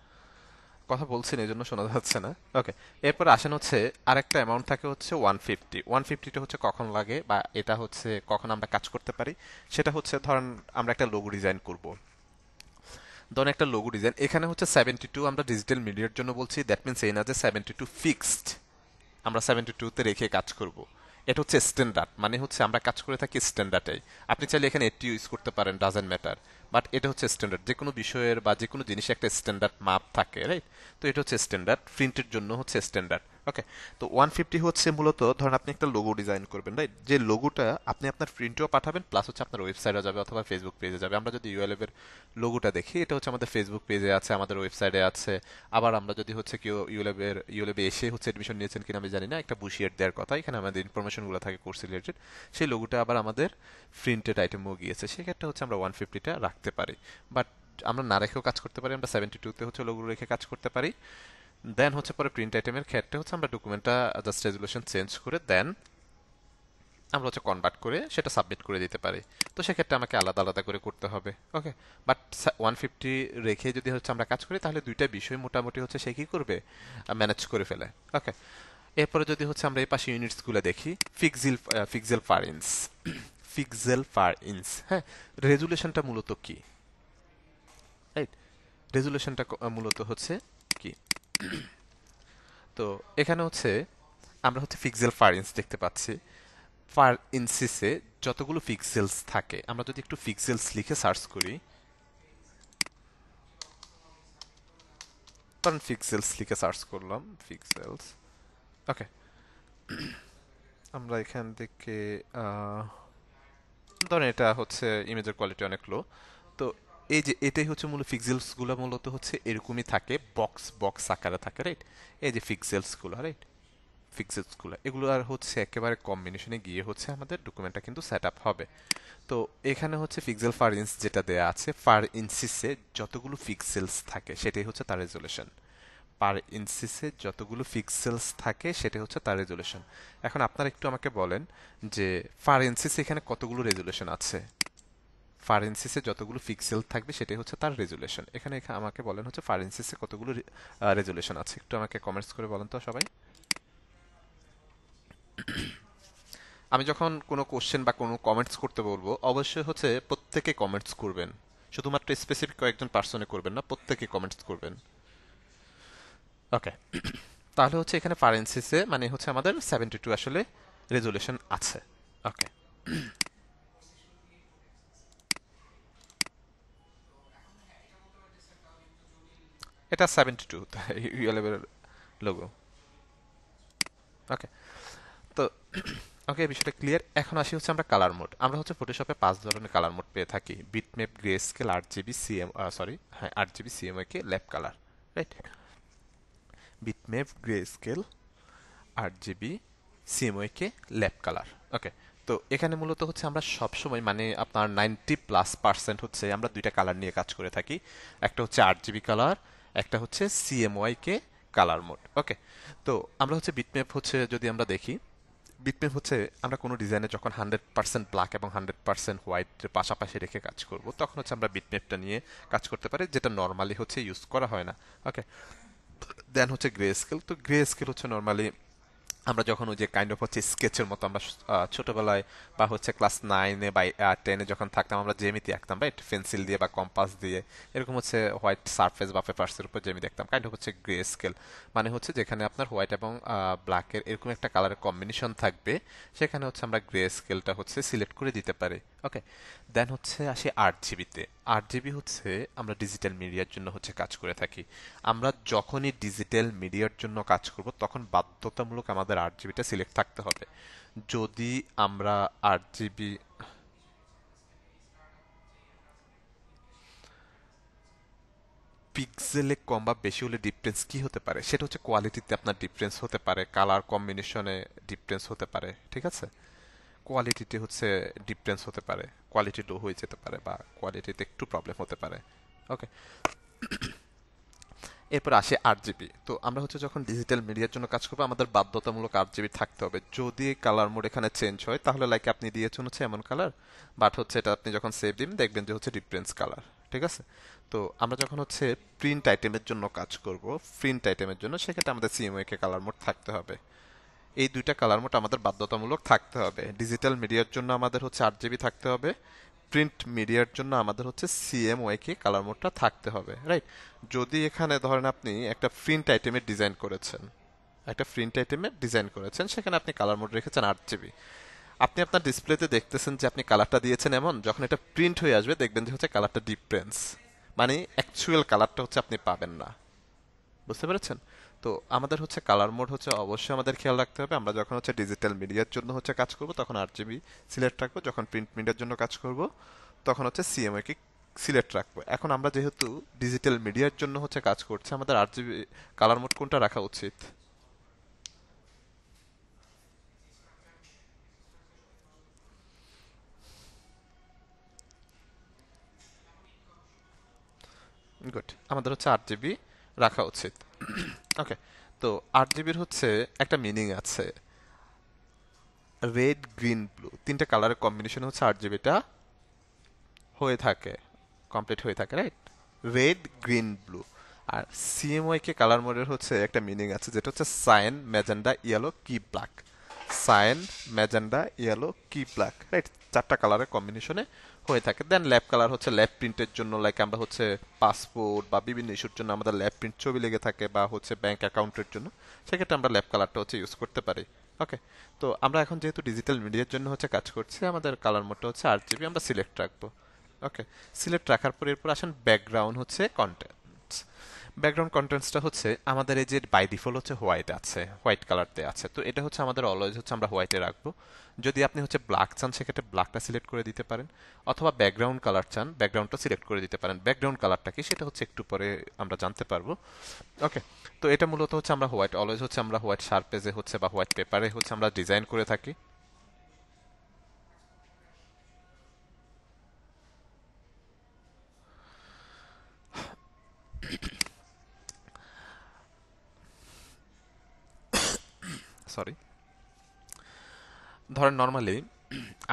কথা বলছি না এই জন্য শোনা যাচ্ছে না। ওকে, এরপর আসেন হচ্ছে আরেকটা অ্যামাউন্ট থাকে হচ্ছে 150। 150টা হচ্ছে কখন লাগে বা এটা হচ্ছে কখন আমরা কাজ করতে পারি, সেটা হচ্ছে ধরেন আমরা একটা লোগো ডিজাইন করব। ধরেন একটা লোগো ডিজাইন, এখানে হচ্ছে 72 আমরা ডিজিটাল মিডিয়ার জন্য বলছি, দ্যাট মিনস এই না যে 72 ফিক্সড আমরা 72-তে রেখে কাজ করব। এটা হচ্ছে স্ট্যান্ডার্ড, মানে হচ্ছে আমরা কাজ করে থাকি স্ট্যান্ডার্ডে। আপনি চাইলে এখানে 80 ইউজ করতে পারেন, ডাজেন্ট ম্যাটার, বাট এটা হচ্ছে স্ট্যান্ডার্ড। যে কোনো বিষয়ের বা যে কোনো জিনিসের একটা স্ট্যান্ডার্ড মাপ থাকে, রাইট? তো এটা হচ্ছে স্ট্যান্ডার্ড, প্রিন্টের জন্য হচ্ছে স্ট্যান্ডার্ড। ওকে, তো 150 হচ্ছে মূলত ধরেন আপনি একটা লোগো ডিজাইন করবেন, রাইট? যে লোগোটা আপনি আপনার প্রিন্টেও পাঠাবেন, প্লাস হচ্ছে আপনার ওয়েবসাইটে যাবে অথবা ফেসবুক পেজে যাবে। আমরা যদি ইউএলএফ এর লোগোটা দেখি, এটা হচ্ছে আমাদের ফেসবুক পেজে আছে, আমাদের ওয়েবসাইটে আছে। আবার আমরা যদি হচ্ছে কেউ ইউলেবে এসে হচ্ছে এডমিশন নিয়েছেন কিনা আমি জানি না, একটা বুশিয়ার দেওয়ার কথা, এখানে আমাদের ইনফরমেশনগুলো থাকে কোর্স রিলেটেড, সেই লোগোটা আবার আমাদের প্রিন্টেড আইটেমও গিয়েছে, সেক্ষেত্রে হচ্ছে আমরা 150টা রাখতে পারি। বাট আমরা না রেখেও কাজ করতে পারি, আমরা 72-তে হচ্ছে লোগো রেখে কাজ করতে পারি। দেন হচ্ছে পরে প্রিন্ট আইটেমের ক্ষেত্রে হচ্ছে আমরা ডকুমেন্টটা জাস্ট রেজুলেশন চেঞ্জ করে দেন আমরা হচ্ছে কনভার্ট করে সেটা সাবমিট করে দিতে পারি। তো সেক্ষেত্রে আমাকে আলাদা আলাদা করে করতে হবে। ওকে, বাট 150 রেখে যদি হচ্ছে আমরা কাজ করি, তাহলে দুইটা বিষয় মোটামুটি হচ্ছে সে কি করবে, ম্যানেজ করে ফেলে। ওকে, এরপরে যদি হচ্ছে আমরা এই পাশে ইউনিটসগুলো দেখি, পিক্সেল পার ইঞ্চ, পিক্সেল পার ইঞ্চ, হ্যাঁ, রেজুলেশনটা মূলত কি, রাইট? রেজুলেশনটা মূলত হচ্ছে কি? তো এখানে হচ্ছে আমরা হচ্ছে পিক্সেল পার ইঞ্চ দেখতে পাচ্ছি। পার ইঞ্চিসে যতগুলো পিক্সেলস থাকে, আমরা যদি একটু পিক্সেলস লিখে সার্চ করি, কারণ পিক্সেলস লিখে সার্চ করলাম, পিক্সেলস। ওকে, আমরা এখান থেকে ধরেন এটা হচ্ছে ইমেজের কোয়ালিটি অনেক লো। তো এই যে এটাই হচ্ছে মূল পিক্সেলস গুলো মূলত হচ্ছে এরকমই থাকে, বক্স বক্স আকারে থাকে, রাইট? এই যে পিক্সেলস গুলো, রাইট? পিক্সেলস গুলো এগুলো আর হচ্ছে একেবারে কম্বিনেশনে গিয়ে হচ্ছে আমাদের ডকুমেন্টটা কিন্তু সেট আপ হবে। তো এখানে হচ্ছে পিক্সেল পার ইঞ্চ যেটা দেয়া আছে, পার ইঞ্চিসে যতগুলো পিক্সেলস থাকে সেটাই হচ্ছে তার রেজলিউশন। পার ইঞ্চিসে যতগুলো পিক্সেলস থাকে সেটাই হচ্ছে তার রেজলিউশন। এখন আপনারা একটু আমাকে বলেন যে পার ইঞ্চিসে এখানে কতগুলো রেজলিউশন আছে? পার ইঞ্চিসে যতগুলো পিক্সেল থাকবে সেটাই হচ্ছে তার রেজলিউশন। এখানে আমাকে বলেন হচ্ছে পার ইঞ্চিসে কতগুলো রেজলিউশন আছে, একটু আমাকে কমেন্টস করে বলেন তো সবাই। আমি যখন কোনো কোশ্চেন বা কোনো কমেন্টস করতে বলবো, অবশ্যই হচ্ছে প্রত্যেকে কমেন্টস করবেন, শুধুমাত্র স্পেসিফিক কয়েকজন পার্সনে করবেন না, প্রত্যেকে কমেন্টস করবেন। ওকে, তো তাহলে হচ্ছে এখানে পারেন্সিসে মানে হচ্ছে আমাদের 72 আসলে রেজুলেশন আছে। ওকে, এটা 72 ইউএলএর লোগো। ওকে, তো ওকে, এই বিষয়টা ক্লিয়ার। এখন আসি হচ্ছে আমরা কালার মোড। আমরা হচ্ছে ফটোশপে 5 ধরনের কালার মোড পেয়ে থাকি: bitmap, grey scale, 8 GB CM, sorry, হ্যাঁ 8 GB CMY K lab colour, right? Bitmap, grey scale, 8 GB CMY K lab colour. Okay, তো এখানে মূলত হচ্ছে আমরা সবসময় মানে আপনার 90+% হচ্ছে আমরা দুইটা কালার নিয়ে কাজ করে থাকি। একটা হচ্ছে 8 জিবি কালার, একটা হচ্ছে সিএমওয়াই কে কালার মোড। ওকে, তো আমরা হচ্ছে বিটম্যাপ হচ্ছে যদি আমরা দেখি, বিটম্যাপ হচ্ছে আমরা কোনো ডিজাইনে যখন 100% ব্ল্যাক এবং 100% হোয়াইট পাশাপাশি রেখে কাজ করব, তখন হচ্ছে আমরা বিটম্যাপটা নিয়ে কাজ করতে পারি, যেটা নর্মালি হচ্ছে ইউজ করা হয় না। ওকে, দেন হচ্ছে গ্রে স্কেল। তো গ্রে স্কেল হচ্ছে নর্মালি আমরা যখন ওই যে কাইন্ড অফ হচ্ছে স্কেচের মতো আমরা ছোটবেলায় বা হচ্ছে ক্লাস 9-এ বা 10-এ যখন থাকতাম আমরা জ্যামিতি আঁকতাম, রাইট? পেন্সিল দিয়ে বা কম্পাস দিয়ে, এরকম হচ্ছে হোয়াইট সারফেস বা পেপারসের উপর জ্যামিতি আঁকতাম, কাইন্ড অফ হচ্ছে গ্রে স্কেল। মানে হচ্ছে যেখানে আপনার হোয়াইট এবং ব্ল্যাকের এরকম একটা কালারের কম্বিনেশন থাকবে, সেখানে হচ্ছে আমরা গ্রে স্কেলটা হচ্ছে সিলেক্ট করে দিতে পারি। ওকে, দেন হচ্ছে আসি 8 জিবিতে। 8 জিবি হচ্ছে আমরা ডিজিটাল মিডিয়ার জন্য হচ্ছে কাজ করে থাকি। আমরা যখনই ডিজিটাল মিডিয়ার জন্য কাজ করব তখন বাধ্যতামূলক আমাদের 8 জিবিটা সিলেক্ট থাকতে হবে। যদি আমরা 8 জিবি, পিক্সেলে কম বা বেশি হলে ডিফারেন্স কি হতে পারে? সেটা হচ্ছে কোয়ালিটিতে আপনার ডিফারেন্স হতে পারে, কালার কম্বিনেশনে ডিফারেন্স হতে পারে, ঠিক আছে? কোয়ালিটিতে হচ্ছে ডিফারেন্স হতে পারে, কোয়ালিটি লো হয়ে যেতে পারে বা কোয়ালিটিতে একটু প্রবলেম হতে পারে। ওকে, এরপর আসে 8 জিবি। তো আমরা হচ্ছে যখন ডিজিটাল মিডিয়ার জন্য কাজ করবো আমাদের বাধ্যতামূলক 8 জিবি থাকতে হবে। যদি কালার মোড এখানে চেঞ্জ হয় তাহলে লাইক আপনি দিয়েছেন হচ্ছে এমন কালার, বাট হচ্ছে এটা আপনি যখন সেভ দিন দেখবেন যে হচ্ছে ডিফারেন্স কালার, ঠিক আছে? তো আমরা যখন হচ্ছে প্রিন্ট আইটেমের জন্য কাজ করব, প্রিন্ট আইটেমের জন্য সেক্ষেত্রে আমাদের সিএমওয়াই কে কালার মোড থাকতে হবে। এই দুইটা কালার মোড আমাদের বাধ্যতামূলক থাকতে হবে। ডিজিটাল মিডিয়ার জন্য আমাদের হচ্ছে 8 জিবি থাকতে হবে, প্রিন্ট মিডিয়ার জন্য আমাদের হচ্ছে সিএমওয়াই কে কালার মোডটা থাকতে হবে, রাইট? যদি এখানে ধরেন আপনি একটা প্রিন্ট আইটেমের ডিজাইন করেছেন, একটা প্রিন্ট আইটেমের ডিজাইন করেছেন, সেখানে আপনি কালার মোড রেখেছেন 8 জিবি, আপনি আপনার ডিসপ্লেতে দেখতেছেন যে আপনি কালারটা দিয়েছেন এমন, যখন এটা প্রিন্ট হয়ে আসবে দেখবেন যে হচ্ছে কালারটা ডিফারেন্স, মানে অ্যাকচুয়াল কালারটা হচ্ছে আপনি পাবেন না। বুঝতে পেরেছেন? তো আমাদের হচ্ছে কালার মোড হচ্ছে অবশ্যই আমাদের খেয়াল রাখতে হবে। আমরা যখন হচ্ছে ডিজিটাল মিডিয়ার জন্য হচ্ছে কাজ করব তখন 8 জিবি সিলেক্ট রাখবো, যখন প্রিন্ট মিডিয়ার জন্য কাজ করব তখন হচ্ছে সিএমওয়াই কে সিলেক্ট রাখবো। এখন আমরা যেহেতু ডিজিটাল মিডিয়ার জন্য হচ্ছে কাজ করছি, আমাদের 8 জিবি কালার মোড কোনটা রাখা উচিত? গুড, আমাদের হচ্ছে 8 জিবি রাখা উচিত। ওকে, তো 8 জিবির হচ্ছে একটা মিনিং আছে, রেড, গ্রিন, ব্লু, তিনটা কালারের কম্বিনেশন হচ্ছে 8 জিবিটা হয়ে থাকে, কমপ্লিট হয়ে থাকে, রাইট? Red, green, blue. আর সিএমওয়াই কে কালার মোডের হচ্ছে একটা মিনিং আছে যেটা হচ্ছে cyan, magenta, yellow, key black. Cyan, magenta, yellow, key black, right? চারটা কালারের কম্বিনেশনে হয়ে থাকে। দেন ল্যাব কালার হচ্ছে ল্যাব প্রিন্টের জন্য, লাইক আমরা হচ্ছে পাসপোর্ট বা বিভিন্ন ইস্যুর জন্য আমাদের ল্যাব প্রিন্ট ছবি লেগে থাকে, বা হচ্ছে ব্যাংক অ্যাকাউন্টের জন্য, সেক্ষেত্রে আমরা ল্যাব কালারটা হচ্ছে ইউজ করতে পারি। ওকে, তো আমরা এখন যেহেতু ডিজিটাল মিডিয়ার জন্য হচ্ছে কাজ করছি, আমাদের কালার মোডটা হচ্ছে 8 জিবি, আমরা সিলেক্ট রাখবো। ওকে, সিলেক্ট রাখার পর এরপর আসেন ব্যাকগ্রাউন্ড হচ্ছে কন্টেন্টস। ব্যাকগ্রাউন্ড কন্টেন্টসটা হচ্ছে আমাদের এই যে বাই ডিফল্ট হচ্ছে হোয়াইট আছে, হোয়াইট কালারতে আছে, তো এটা হচ্ছে আমাদের অলওয়েজ হচ্ছে আমরা হোয়াইটে রাখবো। যদি আপনি হচ্ছে ব্ল্যাক চান সেক্ষেত্রে ব্ল্যাকটা সিলেক্ট করে দিতে পারেন, অথবা ব্যাকগ্রাউন্ড কালার চান ব্যাকগ্রাউন্ডটা সিলেক্ট করে দিতে পারেন। ব্যাকগ্রাউন্ড কালারটা কি সেটা হচ্ছে একটু পরে আমরা জানতে পারবো। ওকে, তো এটা মূলত হচ্ছে আমরা হোয়াইট অলওয়েজ হচ্ছে আমরা হোয়াইট শার্পেজে হচ্ছে বা হোয়াইট পেপারে হচ্ছে আমরা ডিজাইন করে থাকি। সরি, ধরেন নর্মালি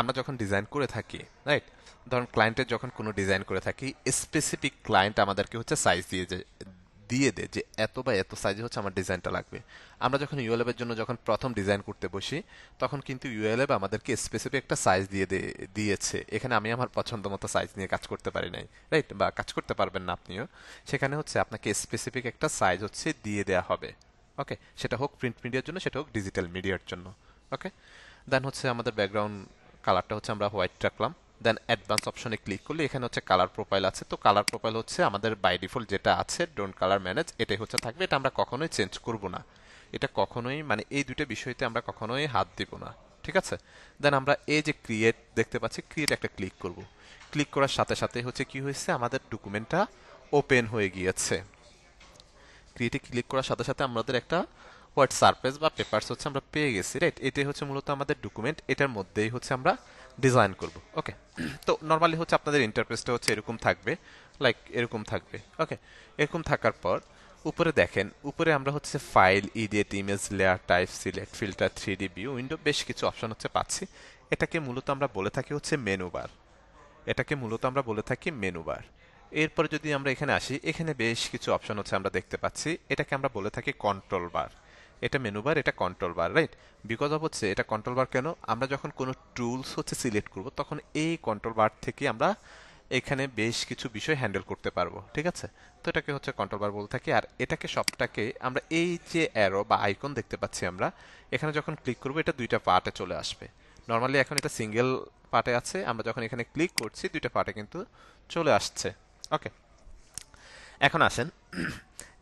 আমরা যখন ডিজাইন করে থাকি, রাইট? ধরুন ক্লায়েন্টের যখন কোনো ডিজাইন করে থাকি, স্পেসিফিক ক্লায়েন্ট আমাদেরকে হচ্ছে সাইজ দিয়ে দেয় যে এত বা এত সাইজে হচ্ছে আমার ডিজাইনটা লাগবে। আমরা যখন ইউএলএব এর জন্য যখন প্রথম ডিজাইন করতে বসি, তখন কিন্তু ইউএলএব আমাদেরকে স্পেসিফিক একটা সাইজ দিয়েছে। এখানে আমি আমার পছন্দ মতো সাইজ নিয়ে কাজ করতে পারি নাই, রাইট? বা কাজ করতে পারবেন না আপনিও। সেখানে হচ্ছে আপনাকে স্পেসিফিক একটা সাইজ হচ্ছে দিয়ে দেয়া হবে। ওকে, সেটা হোক প্রিন্ট মিডিয়ার জন্য, সেটা হোক ডিজিটাল মিডিয়ার জন্য। ওকে, দেন হচ্ছে আমাদের ব্যাকগ্রাউন্ড কালারটা হচ্ছে আমরা হোয়াইট রাখলাম। দেন অ্যাডভান্স অপশনে ক্লিক করলে এখানে হচ্ছে কালার প্রোফাইল আছে। তো কালার প্রোফাইল হচ্ছে আমাদের বাই ডিফল্ট যেটা আছে, ডোন্ট কালার ম্যানেজ, এটাই হচ্ছে থাকবে। এটা আমরা কখনোই চেঞ্জ করব না। এটা কখনোই মানে এই দুইটা বিষয়তে আমরা কখনোই হাত দিব না। ঠিক আছে, দেন আমরা এই যে ক্রিয়েট দেখতে পাচ্ছি, ক্রিয়েট একটা ক্লিক করব। ক্লিক করার সাথে সাথে হচ্ছে কি হয়েছে, আমাদের ডকুমেন্টটা ওপেন হয়ে গিয়েছে। ক্রিয়েটে ক্লিক করার সাথে সাথে আমাদের একটা হোয়াইট সারফেস বা পেপারস হচ্ছে আমরা পেয়ে গেছি, রাইট? এটাই হচ্ছে মূলত আমাদের ডকুমেন্ট, এটার মধ্যেই হচ্ছে আমরা ডিজাইন করব। ওকে, তো নর্মালি হচ্ছে আপনাদের ইন্টারফেসটা হচ্ছে এরকম থাকবে, লাইক এরকম থাকবে। ওকে, এরকম থাকার পর উপরে দেখেন, উপরে আমরা হচ্ছে file, edit, image, layer, type, select, filter, 3D view, window, বেশ কিছু অপশন হচ্ছে পাচ্ছি। এটাকে মূলত আমরা বলে থাকি হচ্ছে মেনু বার। এটাকে মূলত আমরা বলে থাকি মেনু বার। এরপরে যদি আমরা এখানে আসি, এখানে বেশ কিছু অপশন হচ্ছে আমরা দেখতে পাচ্ছি, এটাকে আমরা বলে থাকি কন্ট্রোল বার। এটা মেনু বার, এটা control bar, right? Because of হচ্ছে এটা কন্ট্রোল বার কেন, আমরা যখন কোনো টুলস হচ্ছে সিলেক্ট করব তখন এই কন্ট্রোল বার থেকে আমরা এখানে বেশ কিছু বিষয় হ্যান্ডেল করতে পারবো। ঠিক আছে, তো এটাকে হচ্ছে কন্ট্রোল বার বলে থাকি। আর এটাকে সবটাকে আমরা এই যে অ্যারো বা আইকন দেখতে পাচ্ছি আমরা, এখানে যখন ক্লিক করবো এটা দুইটা পার্টে চলে আসবে। নর্মালি এখন এটা সিঙ্গেল পার্টে আছে, আমরা যখন এখানে ক্লিক করছি দুইটা পার্টে কিন্তু চলে আসছে। ওকে, এখন আসেন,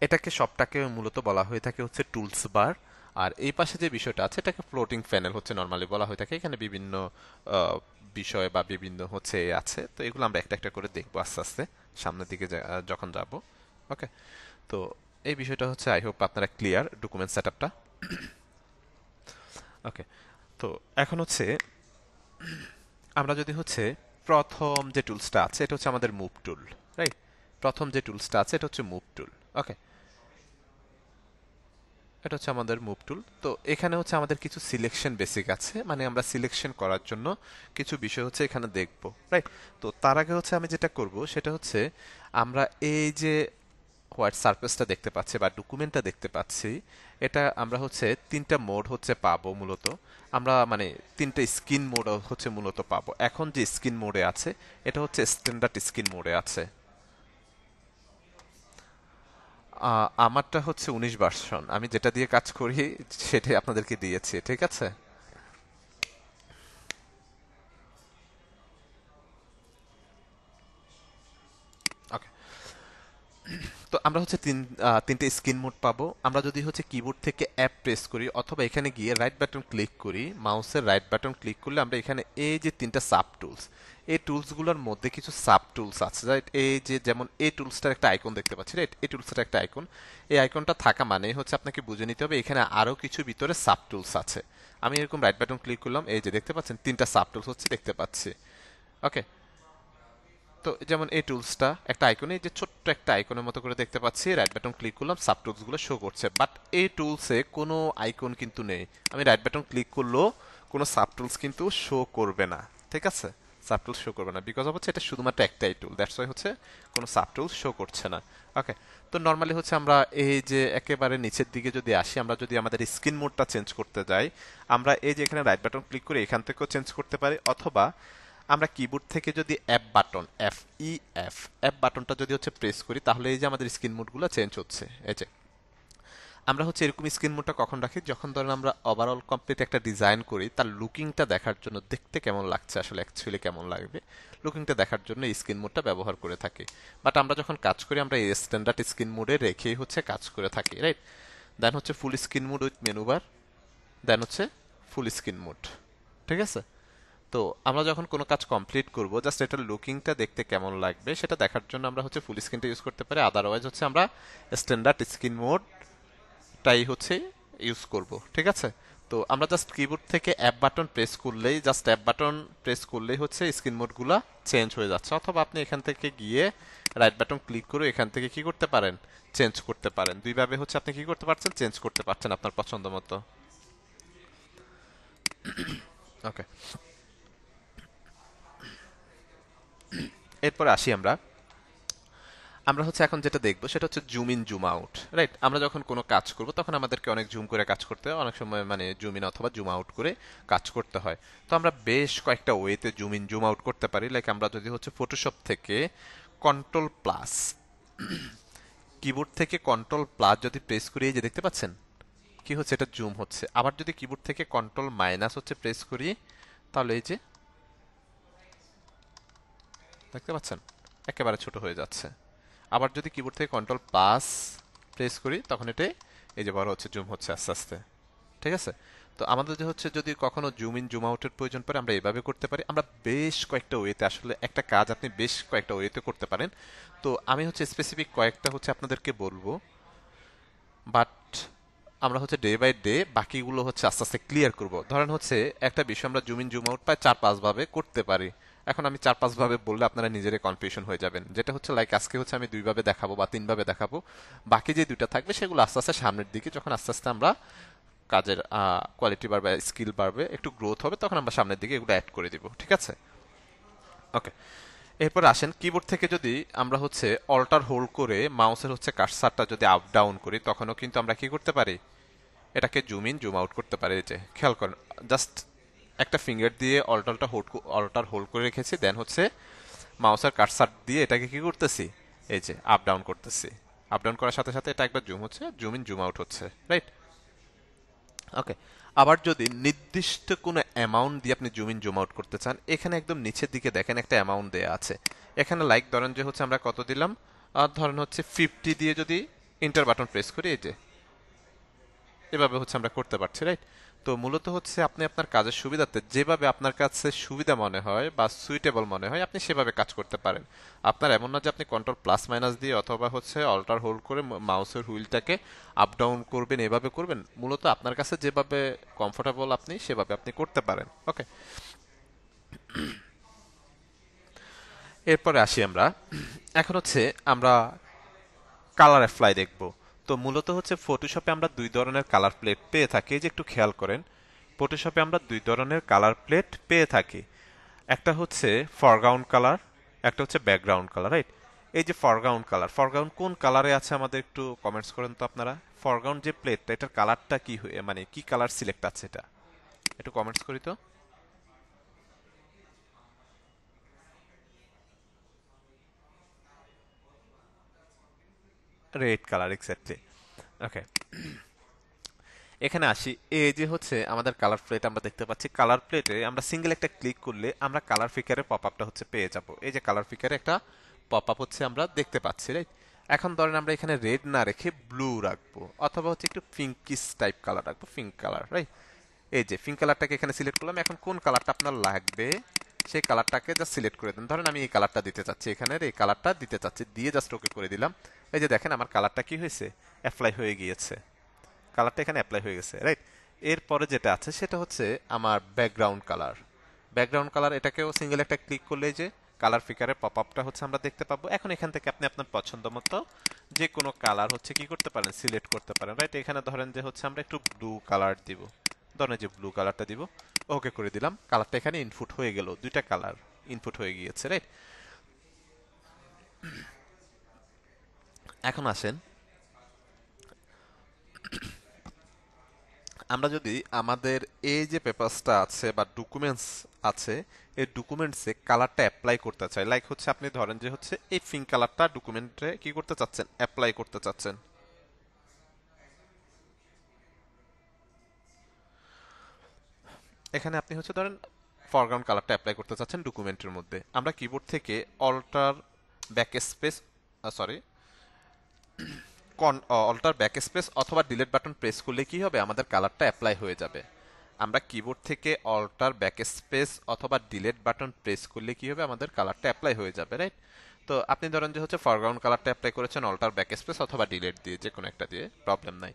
এটাকে সবটাকে মূলত বলা হয়ে থাকে হচ্ছে টুলস বার। আর এই পাশে যে বিষয়টা আছে এটাকে ফ্লোটিং প্যানেল হচ্ছে নর্মালি বলা হয়ে থাকে। এখানে বিভিন্ন বিষয় বা বিভিন্ন হচ্ছে আছে, তো এগুলো আমরা একটা একটা করে দেখবো আস্তে আস্তে সামনের দিকে যখন যাব। ওকে, তো এই বিষয়টা হচ্ছে আই হোপ আপনারা ক্লিয়ার ডকুমেন্ট সেটআপটা। ওকে, তো এখন হচ্ছে আমরা যদি হচ্ছে প্রথম যে টুলসটা আছে এটা হচ্ছে আমাদের মুভ টুল, রাইট? প্রথম যে টুলসটা আছে এটা হচ্ছে মুভ টুল। ওকে, এটা হচ্ছে আমাদের মুভ টুল। তো এখানে হচ্ছে আমাদের কিছু সিলেকশন বেসিক আছে, মানে আমরা সিলেকশন করার জন্য কিছু বিষয় হচ্ছে এখানে দেখব, রাইট? তো তার আগে হচ্ছে আমি যেটা করব সেটা হচ্ছে আমরা এই যে হোয়াইট সারফেসটা দেখতে পাচ্ছি বা ডকুমেন্টটা দেখতে পাচ্ছি, এটা আমরা হচ্ছে তিনটা মোড হচ্ছে পাবো মূলত। আমরা মানে তিনটা স্ক্রিন মোড হচ্ছে মূলত পাবো। এখন যে স্ক্রিন মোডে আছে এটা হচ্ছে স্ট্যান্ডার্ড স্ক্রিন মোডে আছে। আমারটা হচ্ছে 19 ভার্সন, আমি যেটা দিয়ে কাজ করি সেটাই আপনাদেরকে দিয়েছি, ঠিক আছে? ওকে, তো আমরা হচ্ছে তিনটে স্ক্রিন মোড পাবো। আমরা যদি হচ্ছে কিবোর্ড থেকে অ্যাপ প্রেস করি অথবা এখানে গিয়ে রাইট বাটন ক্লিক করি, মাউসের রাইট বাটন ক্লিক করলে আমরা এখানে এই যে তিনটা সাব টুলস, এই টুলসগুলোর মধ্যে কিছু সাব টুলস আছে, রাইট? এই যে যেমন এই টুলসটার একটা আইকন দেখতে পাচ্ছি, রাইট? এই টুলসটার একটা আইকন, এই আইকনটা থাকা মানে হচ্ছে আপনাকে বুঝে নিতে হবে এখানে আরো কিছু ভিতরে সাব টুলস আছে। আমি এরকম রাইট বাটন ক্লিক করলাম, এই যে দেখতে পাচ্ছেন তিনটা সাব টুলস হচ্ছে দেখতে পাচ্ছি। ওকে, তো যেমন এই টুলসটা একটা আইকনে, যে ছোট্ট একটা আইকনের মতো করে দেখতে পাচ্ছি, রাইট বাটন ক্লিক করলাম, সাব টুলস গুলো শো করছে, বাট এই টুলসে কোনো আইকন কিন্তু নেই। আমি রাইট বাটন ক্লিক করলেও কোনো সাব টুলস কিন্তু শো করবে না, ঠিক আছে? সাব টুলস শো করবে না বিকজ অফ হচ্ছে এটা শুধুমাত্র একটাই টুল, দ্যাটস ওয়াই হচ্ছে কোনো সাব টুলস শো করছে না। ওকে, তো নর্মালি হচ্ছে আমরা এই যে একেবারে নিচের দিকে যদি আসি, আমরা যদি আমাদের স্ক্রিন মোডটা চেঞ্জ করতে যাই, আমরা এই যে এখানে রাইট বাটন ক্লিক করে এখান থেকেও চেঞ্জ করতে পারি, অথবা আমরা কিবোর্ড থেকে যদি অ্যাপ বাটন, অ্যাপ বাটনটা যদি হচ্ছে প্রেস করি তাহলে এই যে আমাদের স্ক্রিন মোডগুলো চেঞ্জ হচ্ছে। এই যে আমরা হচ্ছে এরকম স্ক্রিন মোডটা কখন রাখি, যখন ধরেন আমরা ওভারঅল কমপ্লিট একটা ডিজাইন করি তার লুকিংটা দেখার জন্য, দেখতে কেমন লাগছে আসলে অ্যাকচুয়ালি কেমন লাগবে, লুকিংটা দেখার জন্য এই স্ক্রিন মোডটা ব্যবহার করে থাকি। বাট আমরা যখন কাজ করি আমরা এই স্ট্যান্ডার্ড স্ক্রিন মোডে রেখেই হচ্ছে কাজ করে থাকি, রাইট? দেন হচ্ছে full screen mode with menu bar, then হচ্ছে ফুল স্ক্রিন মোড, ঠিক আছে? তো আমরা যখন কোনো কাজ কমপ্লিট করব, জাস্ট এটার লুকিংটা দেখতে কেমন লাগবে সেটা দেখার জন্য আমরা হচ্ছে ফুল স্ক্রিনটা ইউজ করতে পারি, আদারওয়াইজ হচ্ছে আমরা স্ট্যান্ডার্ড স্ক্রিন মোডটাই হচ্ছে ইউজ করব, ঠিক আছে? তো আমরা জাস্ট কিবোর্ড থেকে অ্যাপ বাটন প্রেস করলেই, জাস্ট অ্যাপ বাটন প্রেস করলেই হচ্ছে স্ক্রিন মোডগুলো চেঞ্জ হয়ে যাচ্ছে, অথবা আপনি এখান থেকে গিয়ে রাইট বাটন ক্লিক করে এখান থেকে কি করতে পারেন, চেঞ্জ করতে পারেন। দুইভাবে হচ্ছে আপনি কি করতে পারছেন, চেঞ্জ করতে পারছেন আপনার পছন্দ মতো। ওকে, এরপরে আসি আমরা, আমরা হচ্ছে এখন যেটা দেখবো সেটা হচ্ছে zoom in zoom out, right? আমরা যখন কোনো কাজ করব তখন আমাদেরকে অনেক জুম করে কাজ করতে হয়, অনেক সময় মানে জুম ইন অথবা জুম আউট করে কাজ করতে হয়। তো আমরা বেশ কয়েকটা ওয়েতে জুম ইন জুম আউট করতে পারি। লাইক আমরা যদি হচ্ছে ফটোশপ থেকে কন্ট্রোল প্লাস, কিবোর্ড থেকে কন্ট্রোল প্লাস যদি প্রেস করি, এই যে দেখতে পাচ্ছেন কি হচ্ছে, এটা জুম হচ্ছে। আবার যদি কিবোর্ড থেকে কন্ট্রোল মাইনাস হচ্ছে প্রেস করি, তাহলে এই যে দেখতে পাচ্ছেন একেবারে ছোট হয়ে যাচ্ছে। আবার যদি কিবোর্ড থেকে কন্ট্রোল প্লাস প্রেস করি, তখন এটা এই যে বড় হচ্ছে, জুম হচ্ছে আস্তে আস্তে। ঠিক আছে? তো আমাদের যে হচ্ছে যদি কখনো জুম ইন জুম আউটের প্রয়োজন পড়ে, আমরা এভাবে করতে পারি। আমরা বেশ কয়েকটা ওয়েতে, আসলে একটা কাজ আপনি বেশ কয়েকটা ওয়েতে করতে পারেন। তো আমি হচ্ছে স্পেসিফিক কয়েকটা হচ্ছে আপনাদেরকে বলবো, বাট আমরা হচ্ছে ডে বাই ডে বাকিগুলো হচ্ছে আস্তে আস্তে ক্লিয়ার করব। ধরেন হচ্ছে একটা বিষয় আমরা জুম ইন জুম আউট প্রায় 4-5 ভাবে করতে পারি। এখন আমি 4-5 ভাবে বললে আপনারা নিজেরাই কনফিউশন হয়ে যাবেন, যেটা হচ্ছে লাইক আজকে হচ্ছে আমি 2 ভাবে দেখাবো বা 3 ভাবে দেখাবো। বাকি যে দুইটা থাকবে সেগুলো আস্তে আস্তে সামনের দিকে, যখন আস্তে আস্তে আমরা কাজের কোয়ালিটি বাড়বে, স্কিল বাড়বে, একটু গ্রোথ হবে, তখন আমরা সামনের দিকে এগুলো অ্যাড করে দিব। ঠিক আছে? ওকে। এরপর আসেন কিবোর্ড থেকে যদি আমরা হচ্ছে অল্টার হোল্ড করে মাউসের হচ্ছে কার্সারটা যদি আপ ডাউন করি, তখনও কিন্তু আমরা কি করতে পারি, এটাকে জুম ইন জুম আউট করতে পারি। এই যে খেয়াল করেন, জাস্ট একটা ফিঙ্গার দিয়ে অল্টার হোল্ড করে রেখেছি, দেন হচ্ছে মাউসের কার্সার দিয়ে এটাকে কি করতেছি, এই যে আপ ডাউন করতেছি। আপ ডাউন করার সাথে সাথে এটা একবার জুম হচ্ছে, জুম ইন জুম আউট হচ্ছে, রাইট? ওকে। আবার যদি নির্দিষ্ট কোনো অ্যামাউন্ট দিয়ে আপনি জুম ইন জুম আউট করতে চান, এখানে একদম নিচের দিকে দেখেন একটা অ্যামাউন্ট দেয়া আছে। এখানে লাইক ধরেন যে হচ্ছে আমরা কত দিলাম, আর ধরেন হচ্ছে 50 দিয়ে যদি ইন্টার বাটন প্রেস করি, এই যে এভাবে হচ্ছে আমরা করতে পারছি, রাইট? তো মূলত হচ্ছে আপনি আপনার কাজের সুবিধাতে যেভাবে আপনার কাছে সুবিধা মনে হয় বা সুইটেবল মনে হয়, আপনি সেভাবে কাজ করতে পারেন। আপনার এমন না যে আপনি কন্ট্রোল প্লাস মাইনাস দিয়ে অথবা হচ্ছে অল্টার হোল্ড করে মাউসের হুইলটাকে আপ ডাউন করবেন, এভাবে করবেন। মূলত আপনার কাছে যেভাবে কমফোর্টেবল আপনি সেভাবে আপনি করতে পারেন। ওকে। এরপরে আসি আমরা, এখন হচ্ছে আমরা কালার অ্যাপ্লাই দেখব। তো মূলত হচ্ছে ফটোশপে আমরা 2 ধরনের কালার প্লেট পেয়ে থাকি, এই যে একটু খেয়াল করেন। ফটোশপে আমরা 2 ধরনের কালার প্লেট পেয়ে থাকি, একটা হচ্ছে ফরগ্রাউন্ড কালার, একটা হচ্ছে ব্যাকগ্রাউন্ড কালার, রাইট? এই যে ফরগ্রাউন্ড কালার, ফরগ্রাউন্ড কোন কালারে আছে আমাদের একটু কমেন্টস করেন তো আপনারা। ফরগ্রাউন্ড যে প্লেটটা, এটার কালারটা কি হয়ে, মানে কি কালার সিলেক্ট আছে, এটা একটু কমেন্টস করি তো। Red colour, exactly. ওকে। এখানে আসি, এই যে হচ্ছে আমাদের কালার প্লেট আমরা দেখতে পাচ্ছি। কালার প্লেটে আমরা সিঙ্গেল একটা ক্লিক করলে আমরা কালার ফিকারের পপ আপটা হচ্ছে পেয়ে যাব। এই যে কালার ফিকারে একটা পপ আপ হচ্ছে আমরা দেখতে পাচ্ছি, রাইট? এখন ধরেন আমরা এখানে রেড না রেখে ব্লু রাখবো, অথবা হচ্ছে একটু পিঙ্কিশ টাইপ কালার রাখবো, পিঙ্ক কালার, রাইট? এই যে পিঙ্ক কালারটাকে এখানে সিলেক্ট করলাম। এখন কোন কালারটা আপনার লাগবে সেই কালারটাকে জাস্ট সিলেক্ট করে দেন। ধরেন আমি এই কালারটা দিতে চাচ্ছি, এখানের এই কালারটা দিতে চাচ্ছি, দিয়ে জাস্ট ওকে করে দিলাম। এই যে দেখেন আমার কালারটা কি হয়েছে, অ্যাপ্লাই হয়ে গিয়েছে। কালারটা এখানে অ্যাপ্লাই হয়ে গেছে, রাইট? এরপরে যেটা আছে সেটা হচ্ছে আমার ব্যাকগ্রাউন্ড কালার। ব্যাকগ্রাউন্ড কালার, এটাকেও সিঙ্গেল একটা ক্লিক করলে যে কালার ফিকারের পপ আপটা হচ্ছে আমরা দেখতে পাবো। এখন এখান থেকে আপনি আপনার পছন্দ মতো যে কোনো কালার হচ্ছে কি করতে পারেন, সিলেক্ট করতে পারেন, রাইট? এখানে ধরেন যে হচ্ছে আমরা একটু ব্লু কালার দিব, ধরেন যে ব্লু কালারটা দিব, ওকে করে দিলাম। কালারটা এখানে ইনপুট হয়ে গেল, দুইটা কালার ইনপুট হয়ে গিয়েছে, রাইট? এখন আসেন, আমরা যদি আমাদের এই যে পেপারসটা আছে বা ডকুমেন্টস আছে, এই ডকুমেন্টসে কালারটা অ্যাপ্লাই করতে চাই, লাইক হচ্ছে আপনি ধরেন যে হচ্ছে এই পিঙ্ক কালারটা ডকুমেন্টে কি করতে চাচ্ছেন, অ্যাপ্লাই করতে চাচ্ছেন। এখানে আপনি হচ্ছে ধরেন ফরগ্রাউন্ড কালারটা অ্যাপ্লাই করতে চাচ্ছেন ডকুমেন্টের মধ্যে। আমরা কিবোর্ড থেকে alter back space, sorry, alter back space অথবা ডিলিট বাটন প্রেস করলে কি হবে, আমাদের কালারটা অ্যাপ্লাই হয়ে যাবে। আমরা কিবোর্ড থেকে অল্টার ব্যাক স্পেস অথবা ডিলিট বাটন প্রেস করলে কি হবে, আমাদের কালারটা অ্যাপ্লাই হয়ে যাবে, রাইট? তো আপনি ধরেন যে হচ্ছে ফরগ্রাউন্ড কালারটা অ্যাপ্লাই করেছেন অল্টার ব্যাক স্পেস অথবা ডিলিট দিয়ে, যে কোনো একটা দিয়ে, প্রবলেম নাই।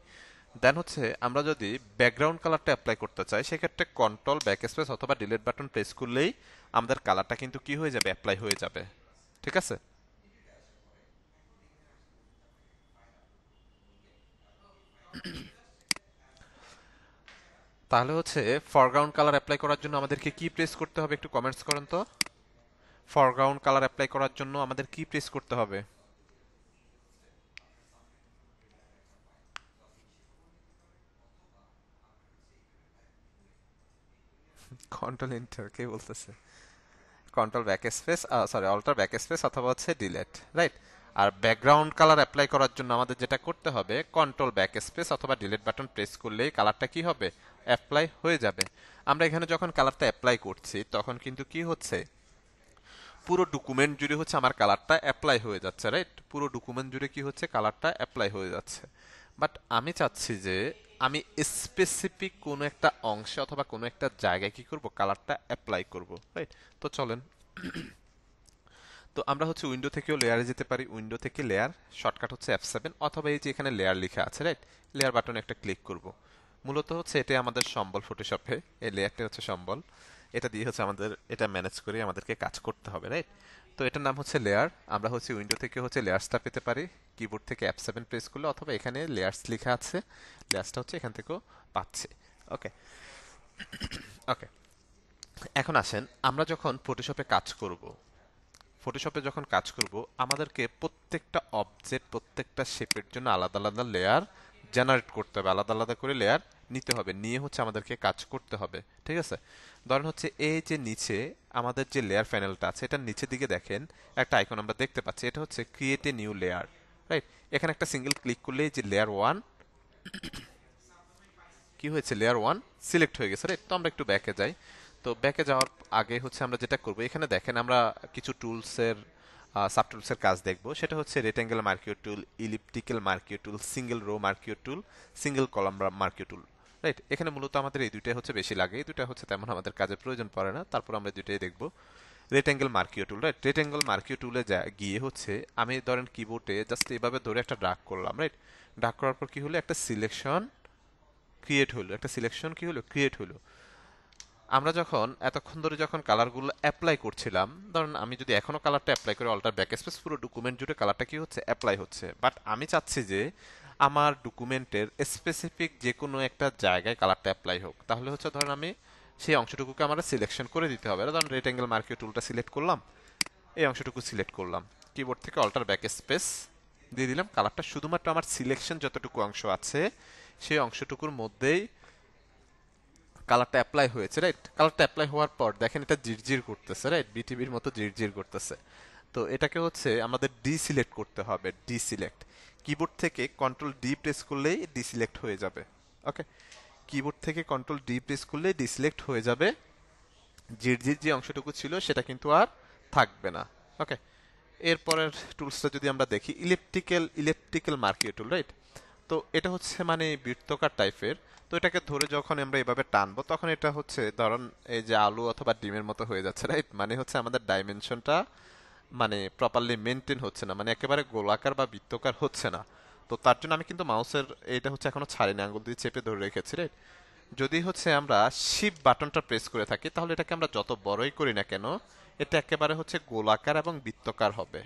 দেন হচ্ছে আমরা যদি ব্যাকগ্রাউন্ড কালারটা অ্যাপ্লাই করতে চাই, সেক্ষেত্রে কন্ট্রোল ব্যাক স্পেস অথবা ডিলিট বাটন প্রেস করলেই আমাদের কালারটা কিন্তু কি হয়ে যাবে, অ্যাপ্লাই হয়ে যাবে। ঠিক আছে? তাহলে হচ্ছে ফরগ্রাউন্ড কালার অ্যাপ্লাই করার জন্য আমাদেরকে কি প্রেস করতে হবে, একটু কমেন্টস করেন তো। ফরগ্রাউন্ড কালার অ্যাপ্লাই করার জন্য আমাদের কি প্রেস করতে হবে? কন্ট্রোল এন্টার, কে বলতেছে? Control back space, sorry, alter back space অথবা হচ্ছে ডিলেট, রাইট? আর ব্যাকগ্রাউন্ড কালার অ্যাপ্লাই করার জন্য আমাদের যেটা করতে হবে, কন্ট্রোল ব্যাক স্পেস অথবা ডিলিট বাটন প্রেস করলেই কালারটা কি হবে, অ্যাপ্লাই হয়ে যাবে। আমরা এখানে যখন কালারটা অ্যাপ্লাই করছি তখন কিন্তু কি হচ্ছে, পুরো ডকুমেন্ট জুড়ে হচ্ছে আমার কালারটা অ্যাপ্লাই হয়ে যাচ্ছে, রাইট? পুরো ডকুমেন্ট জুড়ে কি হচ্ছে, কালারটা অ্যাপ্লাই হয়ে যাচ্ছে। বাট আমি চাচ্ছি যে আমি স্পেসিফিক কোনো একটা অংশে অথবা কোনো একটা জায়গায় কি করব, কালারটা অ্যাপ্লাই করব, রাইট? তো চলেন, তো আমরা হচ্ছে উইন্ডো থেকেও লেয়ারে যেতে পারি। উইন্ডো থেকে লেয়ার, শর্টকাট হচ্ছে F7, অথবা এই যে এখানে লেয়ার লেখা আছে, রাইট? লেয়ার বাটনে একটা ক্লিক করব। মূলত হচ্ছে এটা আমাদের সম্বল ফটোশপে, এই লেয়ারটা হচ্ছে সম্বল। এটা দিয়ে হচ্ছে আমাদের এটা ম্যানেজ করে আমাদেরকে কাজ করতে হবে, রাইট? তো এটার নাম হচ্ছে লেয়ার। আমরা হচ্ছে উইন্ডো থেকে হচ্ছে লেয়ার্সটা পেতে পারি কিবোর্ড থেকে F7 প্রেস করলে, অথবা এখানে লেয়ার্স লেখা আছে, লেয়ার্সটা হচ্ছে এখান থেকেও পাচ্ছি। ওকে, ওকে। এখন আসেন, আমরা যখন ফটোশপে কাজ করব, ফটোশপে যখন কাজ করব আমাদেরকে প্রত্যেকটা অবজেক্ট, প্রত্যেকটা শেপের জন্য আলাদা আলাদা লেয়ার জেনারেট করতে হবে, আলাদা আলাদা করে লেয়ার নিতে হবে, নিয়ে হচ্ছে আমাদেরকে কাজ করতে হবে, ঠিক আছে? ধরেন হচ্ছে এই যে নিচে আমাদের যে লেয়ার প্যানেলটা আছে, এটার নিচের দিকে দেখেন একটা আইকন আমরা দেখতে পাচ্ছি, এটা হচ্ছে create a new layer, right? এখানে একটা সিঙ্গেল ক্লিক করলেই যে লেয়ার ওয়ান কি হয়েছে, লেয়ার ওয়ান সিলেক্ট হয়ে গেছে, রাইট? তো আমরা একটু ব্যাকে যাই। তো ব্যাকে যাওয়ার আগে হচ্ছে আমরা যেটা করব, এখানে দেখেন আমরা কিছু টুলসের, সাব টুলসের কাজ দেখব। সেটা হচ্ছে রেক্টেঙ্গেল মার্কিও টুল, ইলিপ্টিক্যাল মার্কিও টুল, সিঙ্গেল রো মার্কিও টুল, সিঙ্গেল কলাম মার্কিও টুল, রাইট? এখানে মূলত আমাদের এই দুইটাই হচ্ছে বেশি লাগে, এই দুইটা হচ্ছে তেমন আমাদের কাজের প্রয়োজন পড়ে না, তারপর আমরা দুইটাই দেখব। রেক্টেঙ্গেল মার্কিও টুল, রাইট? রেক্টেঙ্গেল মার্কিও টুলে গিয়ে হচ্ছে আমি ধরেন কিবোর্ডে জাস্ট এভাবে ধরে একটা ড্রাগ করলাম, রাইট? ড্রাগ করার পর কি হলো, একটা সিলেকশন ক্রিয়েট হলো, একটা সিলেকশন কি হলো, ক্রিয়েট হলো। আমরা যখন এতক্ষণ ধরে যখন কালারগুলো অ্যাপ্লাই করছিলাম, ধরুন আমি যদি এখনো কালারটা অ্যাপ্লাই করি, অল্টার ব্যাকস্পেস, পুরো ডকুমেন্ট জুড়ে কালারটা কি হচ্ছে, অ্যাপ্লাই হচ্ছে। বাট আমি চাচ্ছি যে আমার ডকুমেন্টের স্পেসিফিক যে কোনো একটা জায়গায় কালারটা অ্যাপ্লাই হোক, তাহলে হচ্ছে ধরুন আমি সেই অংশটুকুকে আমার সিলেকশন করে দিতে হবে। ধরুন রেক্টেঙ্গেল মার্কিও টুলটা সিলেক্ট করলাম, এই অংশটুকু সিলেক্ট করলাম, কিবোর্ড থেকে অল্টার ব্যাকস্পেস দিয়ে দিলাম, কালারটা শুধুমাত্র আমার সিলেকশন যতটুকু অংশ আছে সেই অংশটুকুর মধ্যেই কালারটা অ্যাপ্লাই হয়েছে, রাইট? কালারটা অ্যাপ্লাই হওয়ার পর দেখেন এটা জিরজির করতেছে, রাইট? বিটিভির মতো জিরজির করতেছে। তো এটাকে হচ্ছে আমাদের ডিসিলেক্ট করতে হবে, ডিসিলেক্ট। কিবোর্ড থেকে কন্ট্রোল ডি প্রেস করলেই ডিসিলেক্ট হয়ে যাবে। ওকে, কিবোর্ড থেকে কন্ট্রোল ডি প্রেস করলেই ডিসিলেক্ট হয়ে যাবে, জিরজির যে অংশটুকু ছিল সেটা কিন্তু আর থাকবে না। ওকে, এরপরের টুলসটা যদি আমরা দেখি, ইলেকট্রিক্যাল মার্কিও টুল, রাইট? তো এটা হচ্ছে মানে বৃত্তকার টাইপের। তো এটাকে ধরে যখন আমরা এভাবে টানবো তখন এটা হচ্ছে ধরুন এই যে আলু অথবা ডিমের মতো হয়ে যাচ্ছে, রাইট? মানে হচ্ছে আমাদের ডাইমেনশনটা মানে প্রপারলি মেনটেন হচ্ছে না, মানে একেবারে গোলাকার বা বৃত্তকার হচ্ছে না। তো তার জন্য আমি কিন্তু মাউসের এটা হচ্ছে এখনো ছাড়িনি, আঙুল দিয়ে চেপে ধরে রেখেছি, রাইট? যদি হচ্ছে আমরা শিফট বাটনটা প্রেস করে থাকি তাহলে এটাকে আমরা যত বড়ই করি না কেন, এটা একেবারে হচ্ছে গোলাকার এবং বৃত্তকার হবে,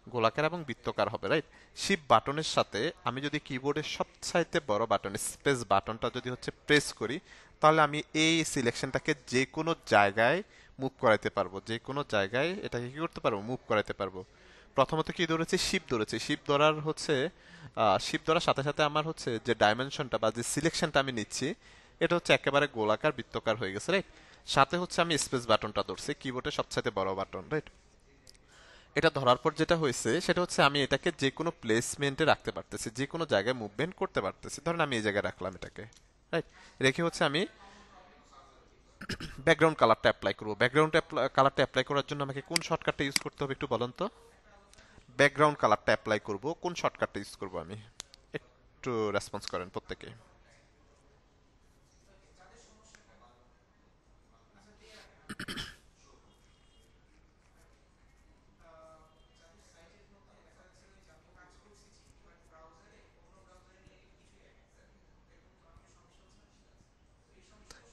গোলাকার এবং বৃত্তকার হবে, রাইট? শিফট বাটনের সাথে আমি যদি কিবোর্ডের সবচাইতে বড় বাটন স্পেস বাটনটা যদি হচ্ছে প্রেস করি, তাহলে আমি এই সিলেকশনটাকে যে কোনো জায়গায় মুভ করাইতে পারবো, যে কোনো জায়গায় এটাকে কি করতে পারবো, মুভ করাইতে পারবো। প্রথমত কি ধরেছি, শিফট ধরেছি, শিফট ধরার হচ্ছে শিফট ধরার সাথে সাথে আমার হচ্ছে যে ডাইমেনশনটা বা যে সিলেকশনটা আমি নিচ্ছি এটা হচ্ছে একেবারে গোলাকার বৃত্তকার হয়ে গেছে, রাইট? সাথে হচ্ছে আমি স্পেস বাটনটা ধরছি, কিবোর্ডের সবচাইতে বড় বাটন, রাইট? এটা ধরার পর যেটা হয়েছে সেটা হচ্ছে আমি এটাকে যে কোনো প্লেসমেন্টে রাখতে পারতেছি, যে কোনো জায়গায় মুভমেন্ট করতে পারতেছি। ধরেন আমি এই জায়গায় রাখলাম এটাকে, রাইট? রেখে হচ্ছে আমি ব্যাকগ্রাউন্ড কালারটা অ্যাপ্লাই করবো। ব্যাকগ্রাউন্ড কালারটা অ্যাপ্লাই করার জন্য আমাকে কোন শর্টকাটটা ইউজ করতে হবে একটু বলুন তো? ব্যাকগ্রাউন্ড কালারটা অ্যাপ্লাই করব, কোন শর্টকাটটা ইউজ করব আমি? একটু রেসপন্স করেন প্রত্যেকে।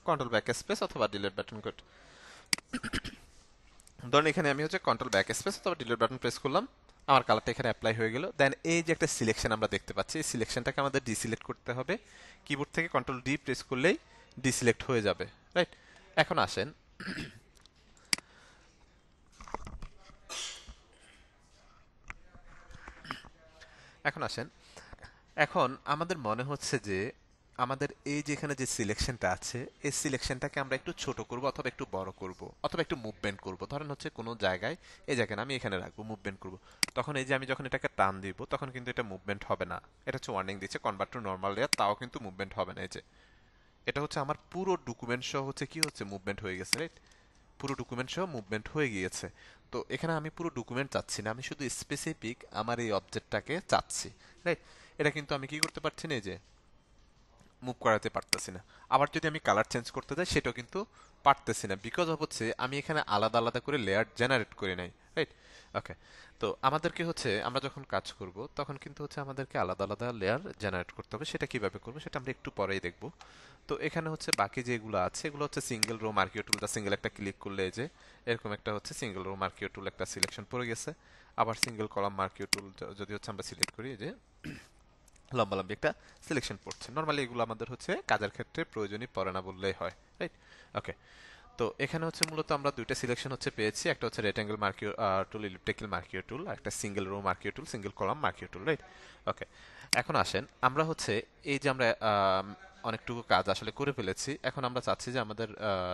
কন্ট্রোল ব্যাক স্পেস অথবা ডিলিট বাটন কোড। ধরুন এখানে আমি হচ্ছে কন্ট্রোল ব্যাক স্পেস অথবা ডিলিট বাটন প্রেস করলাম, আমার কালারটা এখানে অ্যাপ্লাই হয়ে গেল। দেন এই যে একটা সিলেকশন আমরা দেখতে পাচ্ছি, এই সিলেকশনটাকে আমাদের ডিসিলেক্ট করতে হবে। কিবোর্ড থেকে কন্ট্রোল ডি প্রেস করলেই ডিসিলেক্ট হয়ে যাবে, রাইট? এখন আসেন, এখন আসেন, এখন আমাদের মনে হচ্ছে যে আমাদের এই যে এখানে যে সিলেকশনটা আছে, এই সিলেকশনটাকে আমরা একটু ছোট করব অথবা একটু বড় করব অথবা একটু মুভমেন্ট করব। ধরেন হচ্ছে কোনো জায়গায়, এই জায়গায় না, আমি এখানে রাখবো, মুভমেন্ট করব। তখন এই যে আমি যখন এটাকে টান দিব তখন কিন্তু এটা মুভমেন্ট হবে না। এটা হচ্ছে ওয়ার্নিং দিচ্ছে কনভার্ট টু নর্মাল লেয়ার, তাও কিন্তু মুভমেন্ট হবে না। এই যে এটা হচ্ছে আমার পুরো ডকুমেন্ট সহ হচ্ছে কি হচ্ছে, মুভমেন্ট হয়ে গেছে, রাইট? পুরো ডকুমেন্ট সহ মুভমেন্ট হয়ে গিয়েছে। তো এখানে আমি পুরো ডকুমেন্ট চাচ্ছি না, আমি শুধু স্পেসিফিক আমার এই অবজেক্টটাকে চাচ্ছি, রাইট? এটা কিন্তু আমি কি করতে পারছি না, এই যে মুভ করাতে পারতেছি না। আবার যদি আমি কালার চেঞ্জ করতে যাই সেটাও কিন্তু পারতেছি না, বিকজ অফ হচ্ছে আমি এখানে আলাদা আলাদা করে লেয়ার জেনারেট করি নাই, রাইট? ওকে। তো আমাদেরকে হচ্ছে আমরা যখন কাজ করব তখন কিন্তু হচ্ছে আমাদেরকে আলাদা আলাদা লেয়ার জেনারেট করতে হবে। সেটা কিভাবে করবো সেটা আমরা একটু পরেই দেখব। তো এখানে হচ্ছে বাকি যেগুলো আছে এগুলো হচ্ছে সিঙ্গেল রো মার্কিও টুলটা সিঙ্গেল একটা ক্লিক করলে এই যে এরকম একটা হচ্ছে সিঙ্গেল রো মার্কিও টুল একটা সিলেকশন পড়ে গেছে। আবার সিঙ্গেল কলাম মার্কিও টুল যদি হচ্ছে আমরা সিলেক্ট করি, এই যে লম্বা লম্বি একটা সিলেকশন পড়ছে। নর্মালি এগুলো আমাদের হচ্ছে কাজের ক্ষেত্রে প্রয়োজনই পড়ে না বললেই হয়, রাইট? ওকে। তো এখানে হচ্ছে মূলত আমরা দুইটা সিলেকশন হচ্ছে পেয়েছি, একটা হচ্ছে রেক্টাঙ্গেল মার্কিও টুল, ইলিপ্টিক্যাল মার্কিও টুল, আর একটা সিঙ্গেল রো মার্কিও টুল, সিঙ্গেল কলাম মার্কিও টুল, রাইট? ওকে। এখন আসেন আমরা হচ্ছে এই যে আমরা অনেকটুকু কাজ আসলে করে ফেলেছি। এখন আমরা চাচ্ছি যে আমাদের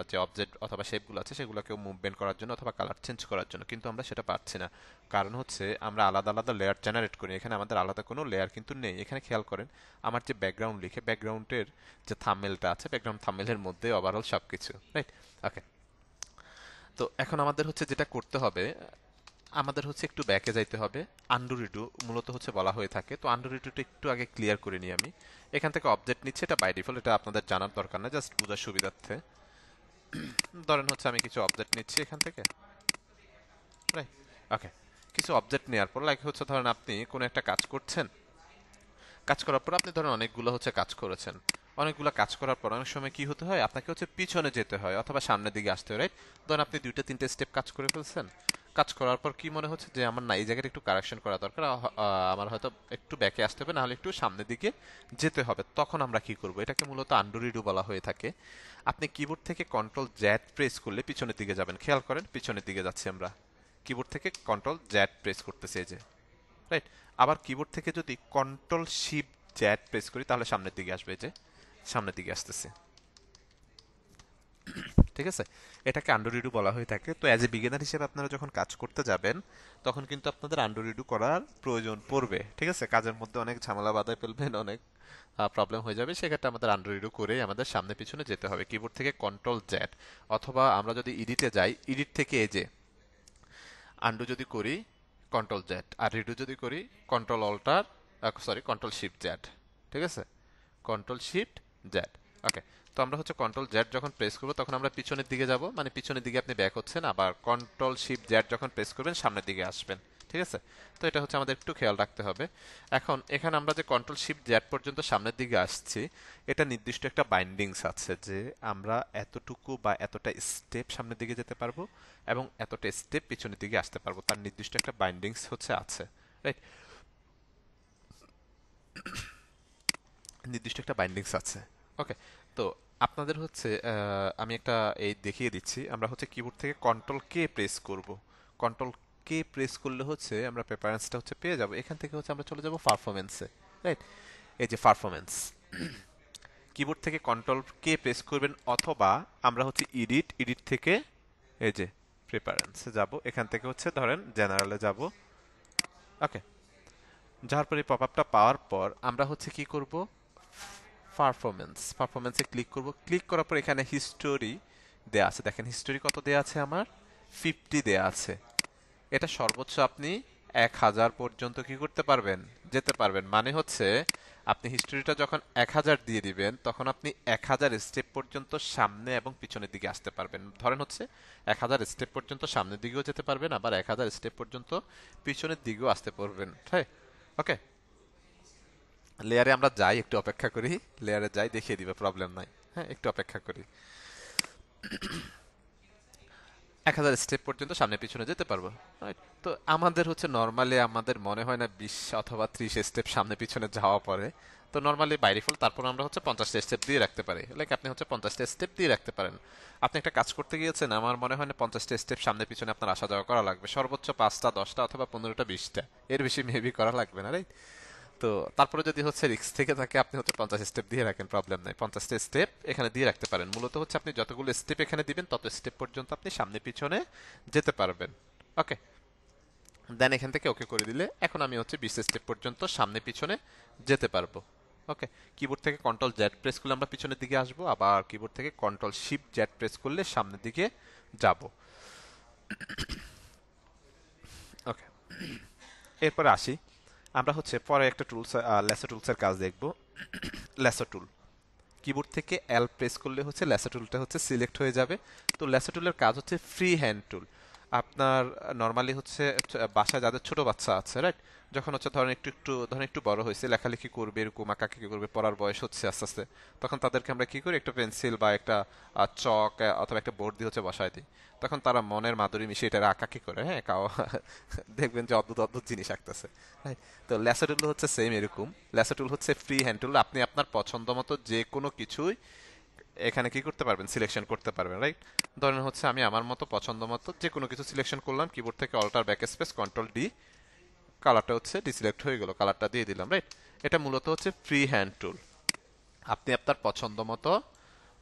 যে অবজেক্ট অথবা শেপগুলো আছে সেগুলোকে মুভমেন্ট করার জন্য অথবা কালার চেঞ্জ করার জন্য, কিন্তু আমরা সেটা পারছি না। কারণ হচ্ছে আমরা আলাদা আলাদা লেয়ার জেনারেট করি, এখানে আমাদের আলাদা কোনো লেয়ার কিন্তু নেই। এখানে খেয়াল করেন আমার যে ব্যাকগ্রাউন্ড লিখে ব্যাকগ্রাউন্ডের যে থাম্বনেলটা আছে, ব্যাকগ্রাউন্ড থাম্বনেলের মধ্যে ওভারঅল সবকিছু, রাইট? ওকে। তো এখন আমাদের হচ্ছে যেটা করতে হবে, আমাদের হচ্ছে একটু ব্যাকে যাইতে হবে। আন্ডু রিডু মূলত হচ্ছে বলা হয়ে থাকে। তো আন্ডু রিডুটা একটু আগে ক্লিয়ার করে নিই আমি। এখান থেকে অবজেক্ট নিচ্ছে, এটা বাই ডিফল্ট, এটা আপনাদের জানার দরকার না, জাস্ট বোঝার সুবিধার্থে। ধরেন হচ্ছে আমি কিছু অবজেক্ট নিচ্ছি এখান থেকে, রাইট? ওকে। কিছু অবজেক্ট নেওয়ার পর লাইক হচ্ছে ধরেন আপনি কোনো একটা কাজ করছেন, কাজ করার পর আপনি ধরেন অনেকগুলো হচ্ছে কাজ করেছেন। অনেকগুলো কাজ করার পর অনেক সময় কি হতে হয়, আপনাকে হচ্ছে পিছনে যেতে হয় অথবা সামনের দিকে আসতে হয়, রাইট? ধরেন আপনি দুইটা তিনটে স্টেপ কাজ করে ফেলছেন। কাজ করার পর কি মনে হচ্ছে যে আমার না এই জায়গাটা একটু কারেকশন করা দরকার, আমার হয়তো একটু ব্যাকে আসতে হবে, নাহলে একটু সামনের দিকে যেতে হবে। তখন আমরা কি করব, এটাকে মূলত আন্ডু রিডু বলা হয়ে থাকে। আপনি কিবোর্ড থেকে কন্ট্রোল জেড প্রেস করলে পিছনের দিকে যাবেন, খেয়াল করেন পিছনের দিকে যাচ্ছি আমরা। কিবোর্ড থেকে কন্ট্রোল জেড প্রেস করতেছি, এই যে, রাইট? আবার কিবোর্ড থেকে যদি কন্ট্রোল শিফট জ্যাড প্রেস করি তাহলে সামনের দিকে আসবে, যে সামনের দিকে আসতেছে, ঠিক আছে? এটাকে আন্ডু রিডু বলা হয়ে থাকে। তো অ্যাজ এ বিগিনার হিসেবে আপনারা যখন কাজ করতে যাবেন তখন কিন্তু আপনাদের আন্ডু রিডু করার প্রয়োজন পড়বে, ঠিক আছে? কাজের মধ্যে অনেক ঝামেলা বাধায় ফেলবেন, অনেক প্রবলেম হয়ে যাবে, সেক্ষেত্রে আমাদের আন্ডু রিডু করে আমাদের সামনে পিছনে যেতে হবে। কিবোর্ড থেকে কন্ট্রোল জ্যাড, অথবা আমরা যদি এডিটে যাই, এডিট থেকে এই যে আন্ডু যদি করি কন্ট্রোল জেড, আর রিডু যদি করি control alter, sorry control shift Z, ঠিক আছে? Control shift Z. ওকে। তো আমরা হচ্ছে কন্ট্রোল জেড যখন প্রেস করবো তখন আমরা পিছনের দিকে যাব, মানে পিছনের দিকে আপনি ব্যাক হচ্ছেন। আবার কন্ট্রোল শিফট জেড যখন প্রেস করবেন সামনের দিকে আসবেন, ঠিক আছে? তো এটা হচ্ছে আমাদের একটু খেয়াল রাখতে হবে। এখন এখানে আমরা যে কন্ট্রোল শিফট জেড পর্যন্ত সামনের দিকে আসছি, এটা নির্দিষ্ট একটা বাইন্ডিংস আছে যে আমরা এতটুকু বা এতটা স্টেপ সামনের দিকে যেতে পারবো এবং এতটা স্টেপ পিছনের দিকে আসতে পারবো, তার নির্দিষ্ট একটা বাইন্ডিংস হচ্ছে আছে, রাইট? নির্দিষ্ট একটা বাইন্ডিংস আছে। ওকে। তো আপনাদের হচ্ছে আমি একটা এই দেখিয়ে দিচ্ছি। আমরা হচ্ছে কিবোর্ড থেকে কন্ট্রোল কে প্রেস করব। কন্ট্রোল কে প্রেস করলে হচ্ছে আমরা প্রেফারেন্সটা হচ্ছে পেয়ে যাব। এখান থেকে হচ্ছে আমরা চলে যাব পারফরমেন্সে, রাইট? এই যে পারফরমেন্স, কিবোর্ড থেকে কন্ট্রোল কে প্রেস করবেন, অথবা আমরা হচ্ছে এডিট, এডিট থেকে এই যে প্রেফারেন্সে যাব। এখান থেকে হচ্ছে ধরেন জেনারেলে যাব। ওকে। যাওয়ার পরে পপ আপটা পাওয়ার পর আমরা হচ্ছে কি করব, পারফরমেন্সে ক্লিক করব। ক্লিক করার পর এখানে হিস্টোরি দেয়া আছে, দেখেন হিস্টোরি কত দেয়া আছে আমার, 50 দেয়া আছে। এটা সর্বোচ্চ আপনি 1000 পর্যন্ত কি করতে পারবেন, যেতে পারবেন। মানে হচ্ছে আপনি হিস্টোরিটা যখন 1000 দিয়ে দিবেন তখন আপনি 1000 স্টেপ পর্যন্ত সামনে এবং পিছনের দিকে আসতে পারবেন। ধরেন হচ্ছে 1000 স্টেপ পর্যন্ত সামনের দিকেও যেতে পারবেন, আবার 1000 স্টেপ পর্যন্ত পিছনের দিকেও আসতে পারবেন, ঠিক? ওকে। লেয়ারে আমরা যাই, একটু অপেক্ষা করি। লেয়ারে যাই, দেখিয়ে দিবে, প্রবলেম নাই। হ্যাঁ, একটু অপেক্ষা করি। 1000 স্টেপ পর্যন্ত সামনে পিছনে যেতে পারবো, রাইট? তো আমাদের হচ্ছে নর্মালি আমাদের মনে হয় না 20 অথবা 30 স্টেপ সামনে পিছনে যাওয়া পরে। তো নর্মালি বাই ডিফল্ট তারপর আমরা হচ্ছে 50টা স্টেপ দিয়ে রাখতে পারি। লাইক আপনি হচ্ছে 50টা স্টেপ দিয়ে রাখতে পারেন। আপনি একটা কাজ করতে গিয়েছেন, আমার মনে হয় না 50টা স্টেপ সামনে পিছনে আপনার আসা যাওয়া করা লাগবে। সর্বোচ্চ 5টা, 10টা অথবা 15টা, 20টা, এর বেশি মেবি করা লাগবে না, রাইট? তো তারপরে যদি হচ্ছে রিস্ক থেকে থাকে আপনি হচ্ছে 50 স্টেপ দিয়ে রাখেন, প্রবলেম নাই, 50টা স্টেপ এখানে দিয়ে রাখতে পারেন। মূলত হচ্ছে আপনি যতগুলো স্টেপ এখানে দিবেন তত স্টেপ পর্যন্ত আপনি সামনে পিছনে যেতে পারবেন। ওকে, দেন এখান থেকে ওকে করে দিলে এখন আমি হচ্ছে 20 স্টেপ পর্যন্ত সামনে পিছনে যেতে পারবো। ওকে, কিবোর্ড থেকে কন্ট্রোল জেড প্রেস করলে আমরা পিছনের দিকে আসবো, আবার কিবোর্ড থেকে কন্ট্রোল শিফট জেড প্রেস করলে সামনের দিকে যাব। ওকে, এরপরে আসি, আমরা হচ্ছে পরে একটা টুলস, ল্যাসো টুলসের কাজ দেখব। ল্যাসো টুল, কিবোর্ড থেকে এল প্রেস করলে হচ্ছে ল্যাসো টুলটা হচ্ছে সিলেক্ট হয়ে যাবে। তো ল্যাসো টুলের কাজ হচ্ছে ফ্রি হ্যান্ড টুল। আপনার নর্মালি হচ্ছে বাসায় যাদের ছোট বাচ্চা আছে, রাইট, যখন হচ্ছে ধরেন একটু বড় হয়েছে, লেখালেখি করবে, এরকম আঁকাআঁকি করবে, পড়ার বয়স হচ্ছে আস্তে আস্তে, তখন তাদেরকে আমরা কি করি, একটা পেন্সিল বা একটা চক অথবা একটা বোর্ড দিয়ে হচ্ছে বসায় দিই। তখন তারা মনের মাধুরী মিশিয়ে এটা আঁকাআঁকি করে, হ্যাঁ, দেখবেন যে অদ্ভুত অদ্ভুত জিনিস আঁকতেছে। তো ল্যাসো টুল হচ্ছে সেম এরকম। ল্যাসো টুল হচ্ছে ফ্রি হ্যান্ড টুল, আপনি আপনার পছন্দ মতো যে কোনো কিছুই এখানে কি করতে পারবেন, সিলেকশন করতে পারবেন, রাইট। ধরেন হচ্ছে আমি আমার মতো পছন্দ মতো যে কোনো কিছু সিলেকশন করলাম, কিবোর্ড থেকে alter back space control D, কালারটা হচ্ছে ডিসিলেক্ট হয়ে গেল, কালারটা দিয়ে দিলাম, রাইট। এটা মূলত হচ্ছে ফ্রি হ্যান্ড টুল, আপনি আপনার পছন্দ মতো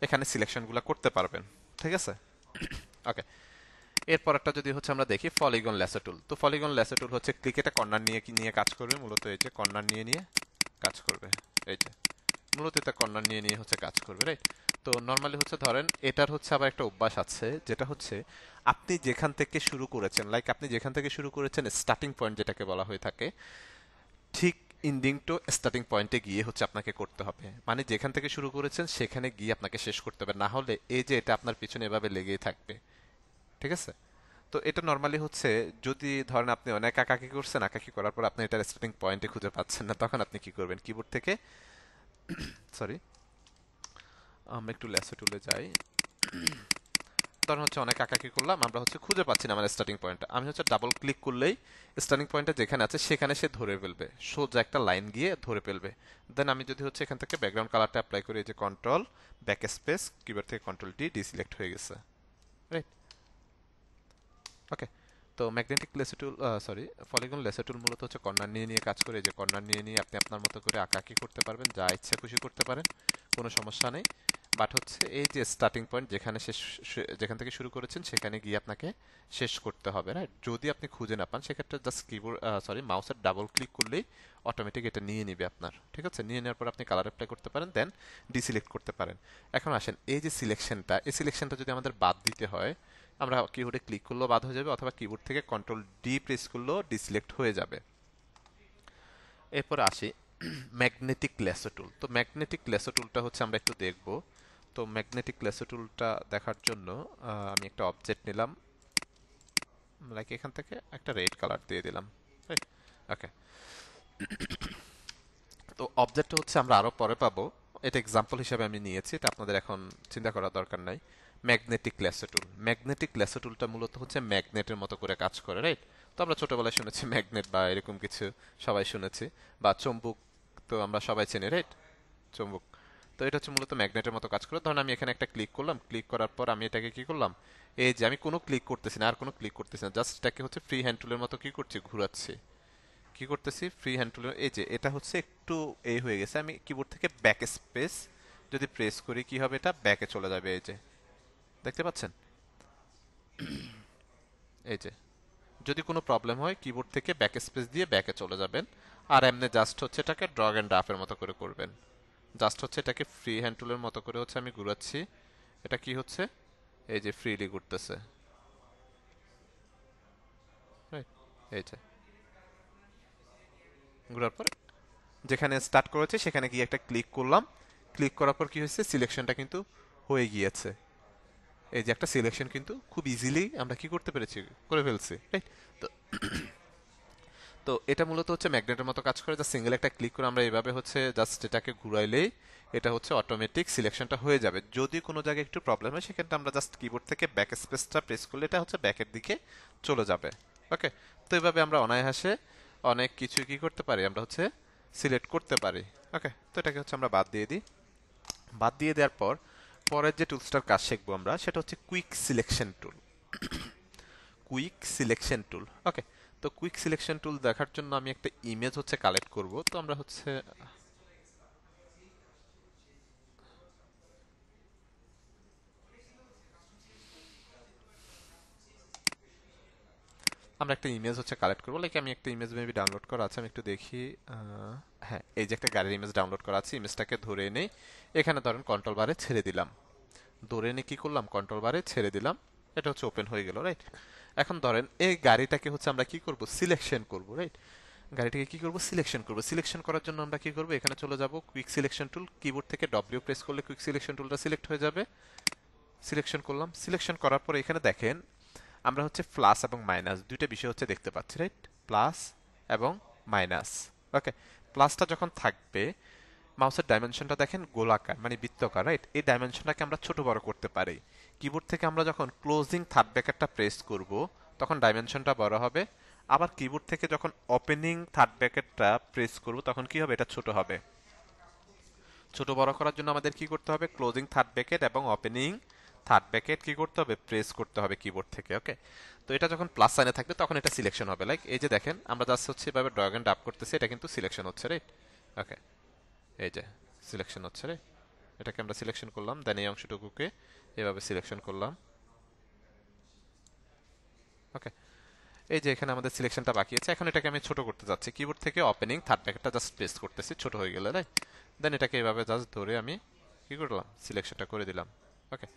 এখানে সিলেকশনগুলো করতে পারবেন, ঠিক আছে। ওকে, এরপর একটা যদি হচ্ছে আমরা দেখি পলিগন ল্যাসো টুল। তো পলিগন ল্যাসো টুল হচ্ছে ক্লিক, এটা কর্নার নিয়ে কি নিয়ে কাজ করবে, মূলত এই যে কর্নার নিয়ে নিয়ে কাজ করবে, এই যে মূলত এটা কর্নার নিয়ে নিয়ে হচ্ছে কাজ করবে, রাইট। তো নর্মালি হচ্ছে ধরেন এটার হচ্ছে আবার একটা অভ্যাস আছে, যেটা হচ্ছে আপনি যেখান থেকে শুরু করেছেন, লাইক আপনি যেখান থেকে শুরু করেছেন স্টার্টিং পয়েন্ট যেটাকে বলা হয়ে থাকে, ঠিক ইন্ডিং টু স্টার্টিং পয়েন্টে গিয়ে হচ্ছে আপনাকে করতে হবে। মানে যেখান থেকে শুরু করেছেন সেখানে গিয়ে আপনাকে শেষ করতে হবে, না হলে এই যে এটা আপনার পিছনে এভাবে লেগেই থাকবে, ঠিক আছে। তো এটা নর্মালি হচ্ছে যদি ধরেন আপনি অনেক আঁকাকি করছেন, আঁকাকি করার পর আপনি এটার স্টার্টিং পয়েন্টে খুঁজে পাচ্ছেন না, তখন আপনি কি করবেন, কিবোর্ড থেকে, সরি, আমরা একটু ল্যাসো টুলে যাই। ধরেন হচ্ছে অনেক আঁকাকি করলাম, আমরা হচ্ছে খুঁজে পাচ্ছি না আমার স্টার্টিং পয়েন্টটা, আমি হচ্ছে ডাবল ক্লিক করলেই স্টার্টিং পয়েন্টটা যেখানে আছে সেখানে সে ধরে ফেলবে, সোজা একটা লাইন গিয়ে ধরে ফেলবে। দেন আমি যদি হচ্ছে এখান থেকে ব্যাকগ্রাউন্ড কালারটা অ্যাপ্লাই করি, এই যে কন্ট্রোল ব্যাক স্পেস, কিবোর্ড থেকে কন্ট্রোল ডি, ডিসিলেক্ট হয়ে গেছে, রাইট। ওকে, তো ম্যাগনেটিক লেসো টুল, সরি, পলিগন লেসো টুল মূলত হচ্ছে কর্নার নিয়ে নিয়ে কাজ করে, যে কর্নার নিয়ে নিয়ে আপনি আপনার মতো করে আঁকাআঁকি করতে পারবেন, যা ইচ্ছা খুশি করতে পারেন, কোনো সমস্যা নেই। বাট হচ্ছে এই যে স্টার্টিং পয়েন্ট যেখানে যেখান থেকে শুরু করেছেন সেখানে গিয়ে আপনাকে শেষ করতে হবে, রাইট। যদি আপনি খুঁজে না পান সেক্ষেত্রে জাস্ট কিবোর্ড, সরি, মাউসের ডাবল ক্লিক করলেই অটোমেটিক এটা নিয়ে নিবে আপনার, ঠিক আছে। নিয়ে নেওয়ার পর আপনি কালার অ্যাপ্লাই করতে পারেন, দেন ডিসিলেক্ট করতে পারেন। এখন আসেন এই যে সিলেকশনটা, এই সিলেকশনটা যদি আমাদের বাদ দিতে হয়, আমরা কিবোর্ডে ক্লিক করলেও বাদ হয়ে যাবে, অথবা কিবোর্ড থেকে কন্ট্রোল ডি প্রেস করলেও ডিসিলেক্ট হয়ে যাবে। এরপর আসি ম্যাগনেটিক ল্যাসো টুল। তো ম্যাগনেটিক ল্যাসো টুলটা হচ্ছে আমরা একটু দেখব। তো ম্যাগনেটিক ল্যাসো টুলটা দেখার জন্য আমি একটা অবজেক্ট নিলাম, লাইক এখান থেকে একটা রেড কালার দিয়ে দিলাম, রাইট। ওকে, তো অবজেক্টটা হচ্ছে আমরা আরো পরে পাবো, এটা এক্সাম্পল হিসেবে আমি নিয়েছি, এটা আপনাদের এখন চিন্তা করার দরকার নাই। ম্যাগনেটিক ল্যাসো টুল, ম্যাগনেটিক ল্যাসো টুলটা মূলত হচ্ছে ম্যাগনেটের মতো করে কাজ করে, রাইট। তো আমরা ছোটবেলায় শুনেছি ম্যাগনেট বা এরকম কিছু, সবাই শুনেছি, বা চুম্বক, তো আমরা সবাই চিনি, রাইট, চুম্বক। তো এটা হচ্ছে মূলত ম্যাগনেটের মতো কাজ করে। ধরুন আমি এখানে একটা ক্লিক করলাম, ক্লিক করার পর আমি এটাকে কি করলাম, এই যে আমি কোনো ক্লিক করতেছি না, আর কোনো ক্লিক করতেছি না, জাস্ট এটাকে হচ্ছে ফ্রি হ্যান্ড টুলের মতো কি করছি, ঘুরাচ্ছি। কি করতেছি, ফ্রি হ্যান্ড টুলের, এই যে এটা হচ্ছে একটু এই হয়ে গেছে, আমি কিবোর্ড থেকে ব্যাক স্পেস যদি প্রেস করি কি হবে, এটা ব্যাকে চলে যাবে, এই যে দেখতে পাচ্ছেন, এই যে যদি কোনো প্রবলেম হয় কিবোর্ড থেকে ব্যাক স্পেস দিয়ে ব্যাকে চলে যাবেন। আর এমনি জাস্ট হচ্ছে এটাকে ড্র্যাগ এন্ড ড্রপের মতো করে করবেন, জাস্ট হচ্ছে এটাকে ফ্রি হ্যান্ড টুলের মতো করে হচ্ছে আমি ঘুরাচ্ছি, এটা কি হচ্ছে, এই যে ফ্রিলি ঘুরতেছে, রাইট। এই যে ঘোরার পর যেখানে স্টার্ট করেছে সেখানে গিয়ে একটা ক্লিক করলাম, ক্লিক করার পর কি হয়েছে, সিলেকশনটা কিন্তু হয়ে গিয়েছে। এই যে একটা সিলেকশন কিন্তু খুব ইজিলি আমরা কি করতে পেরেছি, করে ফেলছি, রাইট। তো তো এটা মূলত হচ্ছে ম্যাগনেটের মতো কাজ করে, যা সিঙ্গেল একটা ক্লিক করে আমরা এইভাবে হচ্ছে জাস্ট এটাকে ঘুরাইলেই এটা হচ্ছে অটোমেটিক সিলেকশনটা হয়ে যাবে। যদি কোনো জায়গায় একটু প্রবলেম হয় সেক্ষেত্রে আমরা জাস্ট কিবোর্ড থেকে ব্যাক স্পেসটা প্রেস করলে এটা হচ্ছে ব্যাকের দিকে চলে যাবে। ওকে, তো এইভাবে আমরা অনায়াসে অনেক কিছু কি করতে পারি, আমরা হচ্ছে সিলেক্ট করতে পারি। ওকে, তো এটাকে হচ্ছে আমরা বাদ দিয়ে দিই। বাদ দিয়ে দেওয়ার পর পরের যে টুলসটার কাজ শিখবো আমরা, সেটা হচ্ছে quick selection tool. Quick selection tool, okay. তো কুইক সিলেকশন টুল দেখার জন্য আমি একটা ইমেজ হচ্ছে কালেক্ট করব। তো আমরা হচ্ছে আমরা একটা ইমেজ হচ্ছে কালেক্ট করবো, লাইক আমি একটা ইমেজ মেবি ডাউনলোড করা আছে, আমি একটু দেখি। হ্যাঁ, এই যে একটা গাড়ির ইমেজ ডাউনলোড করা আছে, ইমেজটাকে ধরে এনে এখানে ধরেন কন্ট্রোল বারে ছেড়ে দিলাম। ধরে এনে কি করলাম, কন্ট্রোল বারে ছেড়ে দিলাম। এটা হচ্ছে ওপেন হয়ে গেল, রাইট? এখন ধরেন এই গাড়িটাকে হচ্ছে আমরা কি করব, সিলেকশন করব, রাইট? গাড়িটাকে কি করব, সিলেকশন করব। সিলেকশন করার জন্য আমরা কি করব, এখানে চলে যাব কুইক সিলেকশন টুল, কিবোর্ড থেকে ডব্লিউ প্রেস করলে কুইক সিলেকশন টুলটা সিলেক্ট হয়ে যাবে। সিলেকশন করলাম। সিলেকশন করার পরে এখানে দেখেন আমরা হচ্ছে প্লাস এবং মাইনাস দুইটা বিষয় হচ্ছে দেখতে পাচ্ছি, রাইট? প্লাস এবং মাইনাস। ওকে, প্লাসটা যখন থাকবে, মাউসের ডাইমেনশনটা দেখেন গোলাকার মানে বৃত্তাকার, রাইট? এই ডাইমেনশনটাকে আমরা ছোট বড় করতে পারি। কিবোর্ড থেকে আমরা যখন ক্লোজিং থার্ড ব্র্যাকেটটা প্রেস করব তখন ডাইমেনশনটা বড় হবে। আবার কিবোর্ড থেকে যখন ওপেনিং থার্ড ব্র্যাকেটটা প্রেস করব তখন কি হবে, এটা ছোট হবে। ছোট বড় করার জন্য আমাদের কি করতে হবে, ক্লোজিং থার্ড ব্র্যাকেট এবং ওপেনিং থার্ড ব্র্যাকেট কি করতে হবে, প্রেস করতে হবে কিবোর্ড থেকে। ওকে, তো এটা যখন প্লাস সাইনে থাকবে তখন এটা সিলেকশন হবে। লাইক এই যে দেখেন আমরা জাস্ট হচ্ছে এভাবে ড্র্যাগ এন্ড ড্রপ করতেছি, এটা কিন্তু সিলেকশন হচ্ছে, রাইট? ওকে, এই যে সিলেকশন হচ্ছে, রাইট? এটাকে আমরা সিলেকশন করলাম, দেন এই অংশটুকুকে এভাবে সিলেকশন করলাম। ওকে, এই যে এখানে আমাদের সিলেকশনটা বাকি আছে। এখন এটাকে আমি ছোট করতে যাচ্ছি, কিবোর্ড থেকে ওপেনিং থার্ড ব্র্যাকেটটা জাস্ট প্রেস করতেছি, ছোট হয়ে গেলে, রাইট? দেন এটাকে এভাবে জাস্ট ধরে আমি কি করলাম, সিলেকশনটা করে দিলাম। ওকে,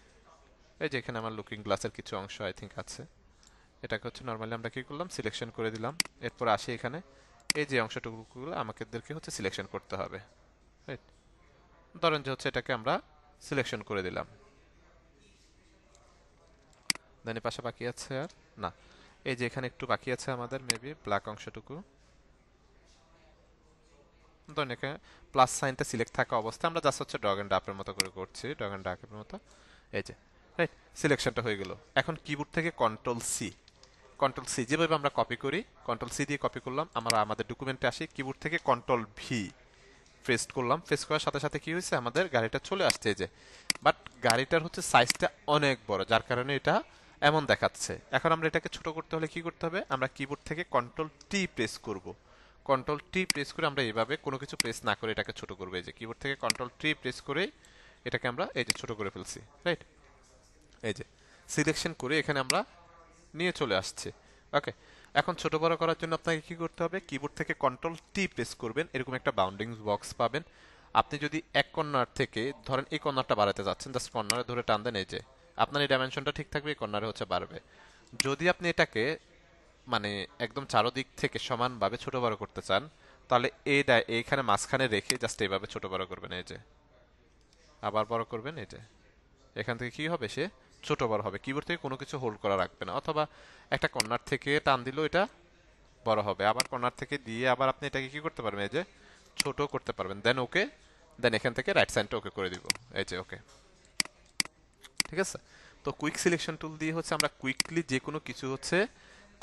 এই যে এখানে আমার লুকিং গ্লাসের কিছু অংশ আই থিঙ্ক আছে, এটাকে হচ্ছে নর্মালি আমরা কি করলাম, সিলেকশন করে দিলাম। এরপর আসি এখানে এই যে অংশটুকুগুলো আমাদেরকে হচ্ছে সিলেকশন করতে হবে, রাইট? ধরেন যে হচ্ছে এটাকে আমরা সিলেকশন করে দিলাম। দেন এর পাশে বাকি আছে আর না, এই যে এখানে একটু বাকি আছে আমাদের মেবি ব্ল্যাক অংশটুকু। ধরেন এখানে প্লাস সাইনটা সিলেক্ট থাকা অবস্থায় আমরা জাস্ট হচ্ছে ডগ এন্ড ড্রপের মতো করে করছি, ডগ এন্ড ড্রপের মতো। এই যে, রাইট? সিলেকশনটা হয়ে গেল। এখন কিবোর্ড থেকে কন্ট্রোল সি যেভাবে আমরা কপি করি, কন্ট্রোল সি দিয়ে কপি করলাম। আমরা আমাদের ডকুমেন্টে আসি, কিবোর্ড থেকে কন্ট্রোল ভি প্রেস করলাম। প্রেস করার সাথে সাথে কি হয়েছে, আমাদের গাড়িটা চলে আসছে, এই যে। বাট গাড়িটার হচ্ছে সাইজটা অনেক বড়, যার কারণে এটা এমন দেখাচ্ছে। এখন আমরা এটাকে ছোট করতে হলে কি করতে হবে, আমরা কিবোর্ড থেকে কন্ট্রোল টি প্রেস করব। কন্ট্রোল টি প্রেস করে আমরা এইভাবে কোনো কিছু প্রেস না করে এটাকে ছোট করবো। এই যে কিবোর্ড থেকে কন্ট্রোল টি প্রেস করে এটাকে আমরা এই যে ছোট করে ফেলছি, রাইট? এই যে সিলেকশন করে এখানে আমরা নিয়ে চলে আসছে। ওকে, এখন ছোট বড় করার জন্য আপনাকে কি করতে হবে, কিবোর্ড থেকে কন্ট্রোল টি প্রেস করবেন, এরকম একটা বাউন্ডিং বক্স পাবেন। আপনি যদি এক কর্নার থেকে ধরেন এই কর্নারটা বাড়াতে যাচ্ছেন, জাস্ট কর্নারে ধরে টান দেন, এই যে আপনার এই ডাইমেনশনটা ঠিক থাকবে, এই কর্নারে হচ্ছে বাড়বে। যদি আপনি এটাকে মানে একদম চারোদিক থেকে সমানভাবে ছোট বড় করতে চান, তাহলে এইখানে মাঝখানে রেখে জাস্ট এইভাবে ছোট বড় করবেন, এই যে আবার বড় করবেন, এই যে এখান থেকে কি হবে, সে ছোট বড় হবে। কিবোর্ড থেকে কোনো কিছু হোল্ড করা রাখবে না, অথবা একটা কর্নার থেকে টান দিলেও এটা বড় হবে। আবার কর্নার থেকে দিয়ে আবার আপনি এটাকে কি করতে পারবেন, এই যে ছোট করতে পারবেন। দেন ওকে, দেন এখান থেকে রাইট সাইডটা ওকে করে দিব, এই যে ওকে। ঠিক আছে, তো কুইক সিলেকশন টুল দিয়ে হচ্ছে আমরা কুইকলি যে কোনো কিছু হচ্ছে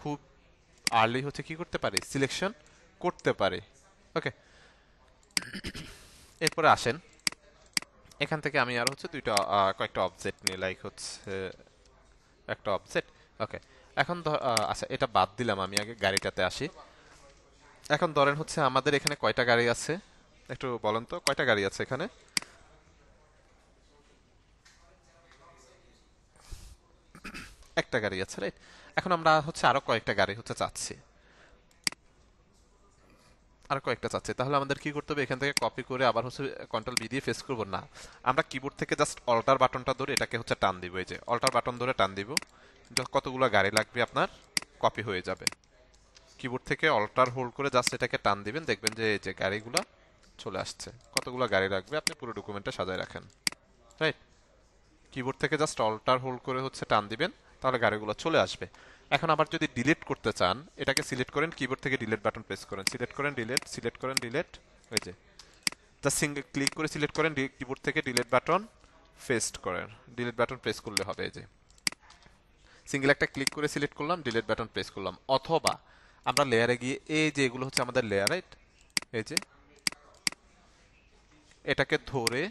খুব আর্লি হচ্ছে কি করতে পারি, সিলেকশন করতে পারি। ওকে, এরপরে আসেন এখান থেকে আমি আর হচ্ছে কয়েকটা অবজেক্ট নিই, লাইক হচ্ছে একটা অবজেক্ট। ওকে, এখন আচ্ছা এটা বাদ দিলাম, আমি আগে গাড়িটাতে আসি। এখন ধরেন হচ্ছে আমাদের এখানে কয়টা গাড়ি আছে, একটু বলেন তো কয়টা গাড়ি আছে এখানে? একটা গাড়ি আছে, রাইট? এখন আমরা হচ্ছে আরো কয়েকটা গাড়ি হচ্ছে চাচ্ছি, আর কয়েকটা চাচ্ছি। তাহলে আমাদের কি করতে হবে, এখান থেকে কপি করে আবার হচ্ছে কন্ট্রোল বি দিয়ে ফেস করব না, আমরা কিবোর্ড থেকে জাস্ট অল্টার বাটনটা ধরে এটাকে হচ্ছে টান দিব। এই যে অল্টার বাটন ধরে টান দিব, কতগুলো গাড়ি লাগবে আপনার কপি হয়ে যাবে। কিবোর্ড থেকে অল্টার হোল্ড করে জাস্ট এটাকে টান দিবেন, দেখবেন যে এই যে গাড়িগুলো চলে আসছে। কতগুলো গাড়ি লাগবে আপনি পুরো ডকুমেন্টে সাজায় রাখেন, রাইট? কিবোর্ড থেকে জাস্ট অল্টার হোল্ড করে হচ্ছে টান দিবেন, তাহলে গাড়িগুলো চলে আসবে। এখন আবার যদি ডিলিট করতে চান, এটাকে সিলেক্ট করেন, কিবোর্ড থেকে ডিলিট বাটন প্রেস করেন, সিলেক্ট করেন ডিলিট, সিলেক্ট করেন ডিলিট। ওই যে জাস্ট সিঙ্গেল ক্লিক করে সিলেক্ট করেন, কিবোর্ড থেকে ডিলিট বাটন পেস্ট করেন, ডিলিট বাটন প্রেস করলে হবে। এই যে সিঙ্গেল একটা ক্লিক করে সিলেক্ট করলাম, ডিলিট বাটন প্রেস করলাম। অথবা আমরা লেয়ারে গিয়ে এই যে এগুলো হচ্ছে আমাদের লেয়ার, রাইট? এই যে এটাকে ধরে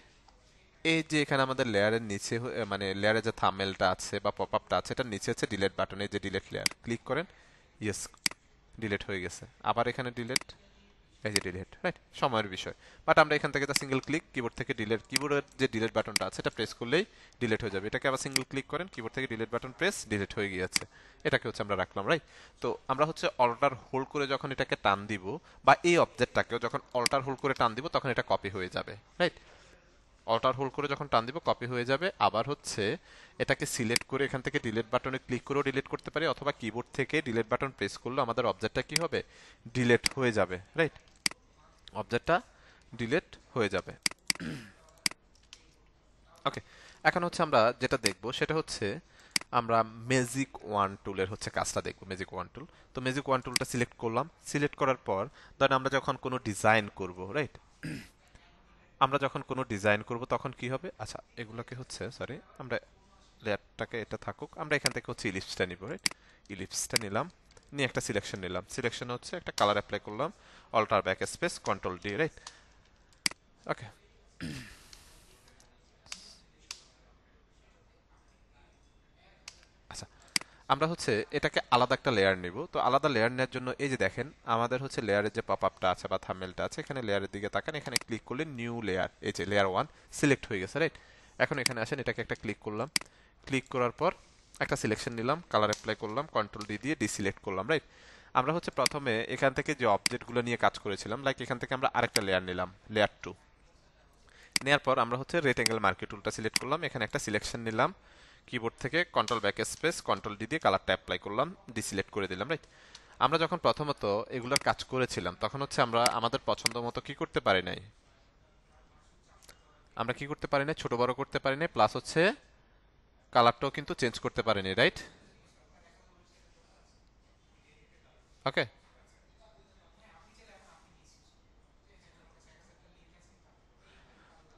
এই যে এখানে আমাদের লেয়ারের নিচে মানে লেয়ারে যে থাম্বনেলটা আছে বা পপআপটা আছে, এটার নিচে হচ্ছে ডিলিট বাটন, এই যে ডিলিট লেয়ার ক্লিক করেন, ইয়েস ডিলিট হয়ে গেছে, আবার এখানে ডিলিট, এই যে ডিলিট, রাইট? সময়ের বিষয়। বাট আমরা এখান থেকে সিঙ্গেল ক্লিক কিবোর্ড থেকে ডিলিট, কিবোর্ডের যে ডিলিট বাটনটা আছে এটা প্রেস করলেই ডিলিট হয়ে যাবে। এটাকে আবার সিঙ্গেল ক্লিক করেন, কিবোর্ড থেকে ডিলিট বাটন প্রেস, ডিলিট হয়ে গিয়েছে। এটাকে হচ্ছে আমরা রাখলাম, রাইট? তো আমরা হচ্ছে অল্টার হোল্ড করে যখন এটাকে টান দিব, বা এই অবজেক্টটাকেও যখন অল্টার হোল্ড করে টান দিব, তখন এটা কপি হয়ে যাবে, রাইট? অল্টার হোল্ড করে যখন টান দিব কপি হয়ে যাবে। আবার হচ্ছে এটাকে সিলেক্ট করে এখান থেকে ডিলিট বাটনে ক্লিক করেও ডিলিট করতে পারি, অথবা কিবোর্ড থেকে ডিলিট বাটন প্রেস করলে আমাদের অবজেক্টটা কি হবে, ডিলিট হয়ে যাবে, রাইট? অবজেক্টটা ডিলিট হয়ে যাবে। ওকে, এখন হচ্ছে আমরা যেটা দেখব সেটা হচ্ছে আমরা ম্যাজিক ওয়ান টুলের হচ্ছে কাজটা দেখব। ম্যাজিক ওয়ান টুল, তো ম্যাজিক ওয়ান টুলটা সিলেক্ট করলাম। সিলেক্ট করার পর ধরেন আমরা যখন কোনো ডিজাইন করব, রাইট? আমরা যখন কোনো ডিজাইন করব তখন কি হবে, আচ্ছা এগুলোকে হচ্ছে সরি, আমরা লেয়ারটাকে এটা থাকুক, আমরা এখান থেকে হচ্ছে ইলিপসটা নিব, রাইট? ইলিপসটা নিলাম, নিয়ে একটা সিলেকশন নিলাম। সিলেকশন হচ্ছে একটা কালার অ্যাপ্লাই করলাম, alter back space control D, right? Okay, আচ্ছা আমরা হচ্ছে এটাকে আলাদা একটা লেয়ার নিব। তো আলাদা লেয়ার নেওয়ার জন্য এই যে দেখেন আমাদের হচ্ছে লেয়ারের যে পপ আপটা আছে বা থাম্বনেলটা আছে, এখানে লেয়ারের দিকে তাকান, এখানে ক্লিক করলে নিউ লেয়ার, এই যে লেয়ার ওয়ান সিলেক্ট হয়ে গেছে, রাইট? এখন এখানে আসেন, এটাকে একটা ক্লিক করলাম। ক্লিক করার পর একটা সিলেকশন নিলাম, কালার অ্যাপ্লাই করলাম, কন্ট্রোল ডি দিয়ে ডিসিলেক্ট করলাম, রাইট? আমরা হচ্ছে প্রথমে এখান থেকে যে অবজেক্টগুলো নিয়ে কাজ করেছিলাম, লাইক এখান থেকে আমরা আরেকটা লেয়ার নিলাম, লেয়ার টু। নেওয়ার পর আমরা হচ্ছে রেক্টেঙ্গেল মার্কেট টুলটা সিলেক্ট করলাম, এখানে একটা সিলেকশন নিলাম, কিবোর্ড থেকে control back space control D দিয়ে কালারটা অ্যাপ্লাই করলাম, ডিসিলেক্ট করে দিলাম, রাইট? আমরা যখন প্রথমত এগুলোর কাজ করেছিলাম তখন হচ্ছে আমরা আমাদের পছন্দ মতো কি করতে পারি নাই, আমরা কি করতে পারি নাই, ছোট বড় করতে পারি নাই, প্লাস হচ্ছে কালারটাও কিন্তু চেঞ্জ করতে পারিনি, রাইট? ওকে,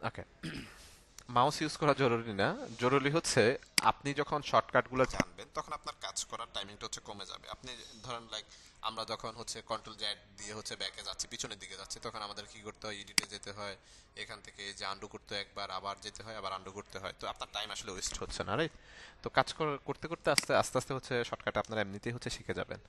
ওকে, মাউস ইউজ করা জরুরি না, জরুরি হচ্ছে আপনি যখন শর্টকাটগুলো জানবেন তখন আপনার কাজ করার টাইমিংটা হচ্ছে কমে যাবে। আপনি ধরেন লাইক আমরা যখন হচ্ছে কন্ট্রোল জেড দিয়ে হচ্ছে ব্যাকে যাচ্ছি, পিছনের দিকে যাচ্ছি, তখন আমাদের কি করতে হয়, এডিটে যেতে হয়, এখান থেকে যে আন্ডু করতে হয় একবার, আবার যেতে হয়, আবার আন্ডু করতে হয়। তো আপনার টাইম আসলে ওয়েস্ট হচ্ছে না, রাইট? তো কাজ করতে করতে আস্তে আস্তে আস্তে হচ্ছে শর্টকাট আপনারা এমনিতেই হচ্ছে শিখে যাবেন।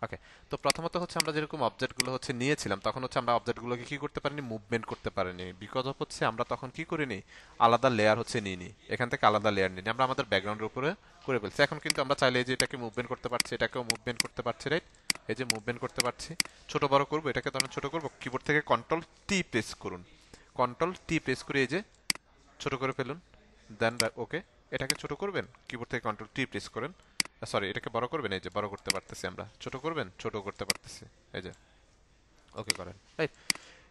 ওকে, তো প্রথমত হচ্ছে আমরা যেরকম অবজেক্টগুলো হচ্ছে নিয়েছিলাম তখন হচ্ছে আমরা অবজেক্টগুলোকে কি করতে পারিনি, মুভমেন্ট করতে পারিনি, বিকজ অফ হচ্ছে আমরা তখন কি করিনি, আলাদা লেয়ার হচ্ছে নিইনি, এখান থেকে আলাদা লেয়ার নিইনি, আমরা আমাদের ব্যাকগ্রাউন্ডের উপরে করে ফেলছি। এখন কিন্তু আমরা চাইলে এই যে এটাকে মুভমেন্ট করতে পারছি, এটাকেও মুভমেন্ট করতে পারছি, রাইট? এই যে মুভমেন্ট করতে পারছি, ছোট বড় করবো, এটাকে ধরেন ছোট করবো, কিবোর্ড থেকে কন্ট্রোল টি প্রেস করুন, কন্ট্রোল টি প্রেস করে এই যে ছোট করে ফেলুন, দেন ওকে। এটাকে ছোট করবেন, কিবোর্ড থেকে কন্ট্রোল টি প্রেস করেন, সরি এটাকে বড় করবেন, এই যে বড় করতে পারতেছি আমরা, ছোট করবেন, ছোট করতে পারতেছি, এই যে ওকে করেন, রাইট?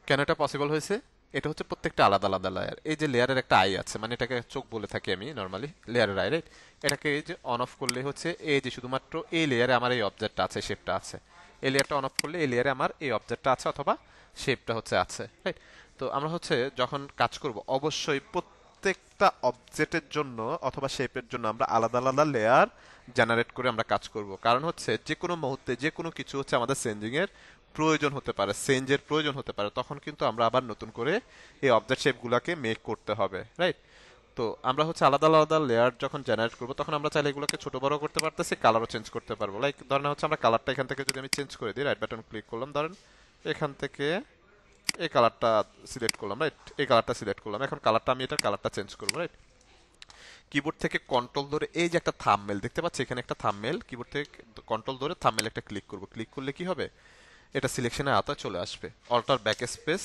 কেন এটা পসিবল হয়েছে, এটা হচ্ছে প্রত্যেকটা আলাদা আলাদা লেয়ার। এই যে লেয়ারের একটা আই আছে, মানে এটাকে চোখ বলে থাকি আমি নর্মালি, লেয়ারের আই, রাইট? এটাকে এই যে অন অফ করলে হচ্ছে এই যে শুধুমাত্র এই লেয়ারে আমার এই অবজেক্টটা আছে, শেপটা আছে, এই লেয়ারটা অন অফ করলে এই লেয়ারে আমার এই অবজেক্টটা আছে অথবা শেপটা হচ্ছে আছে, রাইট? তো আমরা হচ্ছে যখন কাজ করব অবশ্যই প্রত্যেকটা অবজেক্টের জন্য অথবা শেপের জন্য আমরা আলাদা আলাদা লেয়ার জেনারেট করে আমরা কাজ করব। কারণ হচ্ছে যে কোনো মুহূর্তে যে কোনো কিছু হচ্ছে আমাদের চেঞ্জিং এর প্রয়োজন হতে পারে, চেঞ্জের প্রয়োজন হতে পারে, তখন কিন্তু আমরা আবার নতুন করে এই অবজেক্ট শেপগুলোকে মেক করতে হবে, রাইট? তো আমরা হচ্ছে আলাদা আলাদা লেয়ার যখন জেনারেট করব তখন আমরা চাইলে এগুলোকে ছোট বড় করতে পারতেছি, কালারও চেঞ্জ করতে পারবো। লাইক ধরেন হচ্ছে আমরা কালারটা এখান থেকে যদি আমি চেঞ্জ করে দিই, রাইট বাটন ক্লিক করলাম, ধরেন এখান থেকে এই কালারটা সিলেক্ট করলাম, রাইট? এই কালারটা সিলেক্ট করলাম, এখন কালারটা আমি এটার কালারটা চেঞ্জ করবো, রাইট? কিবোর্ড থেকে কন্ট্রোল ধরে এই যে একটা থাম্বনেল দেখতে পাচ্ছি, এখানে একটা থাম্বনেল, কিবোর্ড থেকে কন্ট্রোল ধরে থাম্বনেল একটা ক্লিক করব, ক্লিক করলে কি হবে, এটা সিলেকশনের আওতায় চলে আসবে, alter back space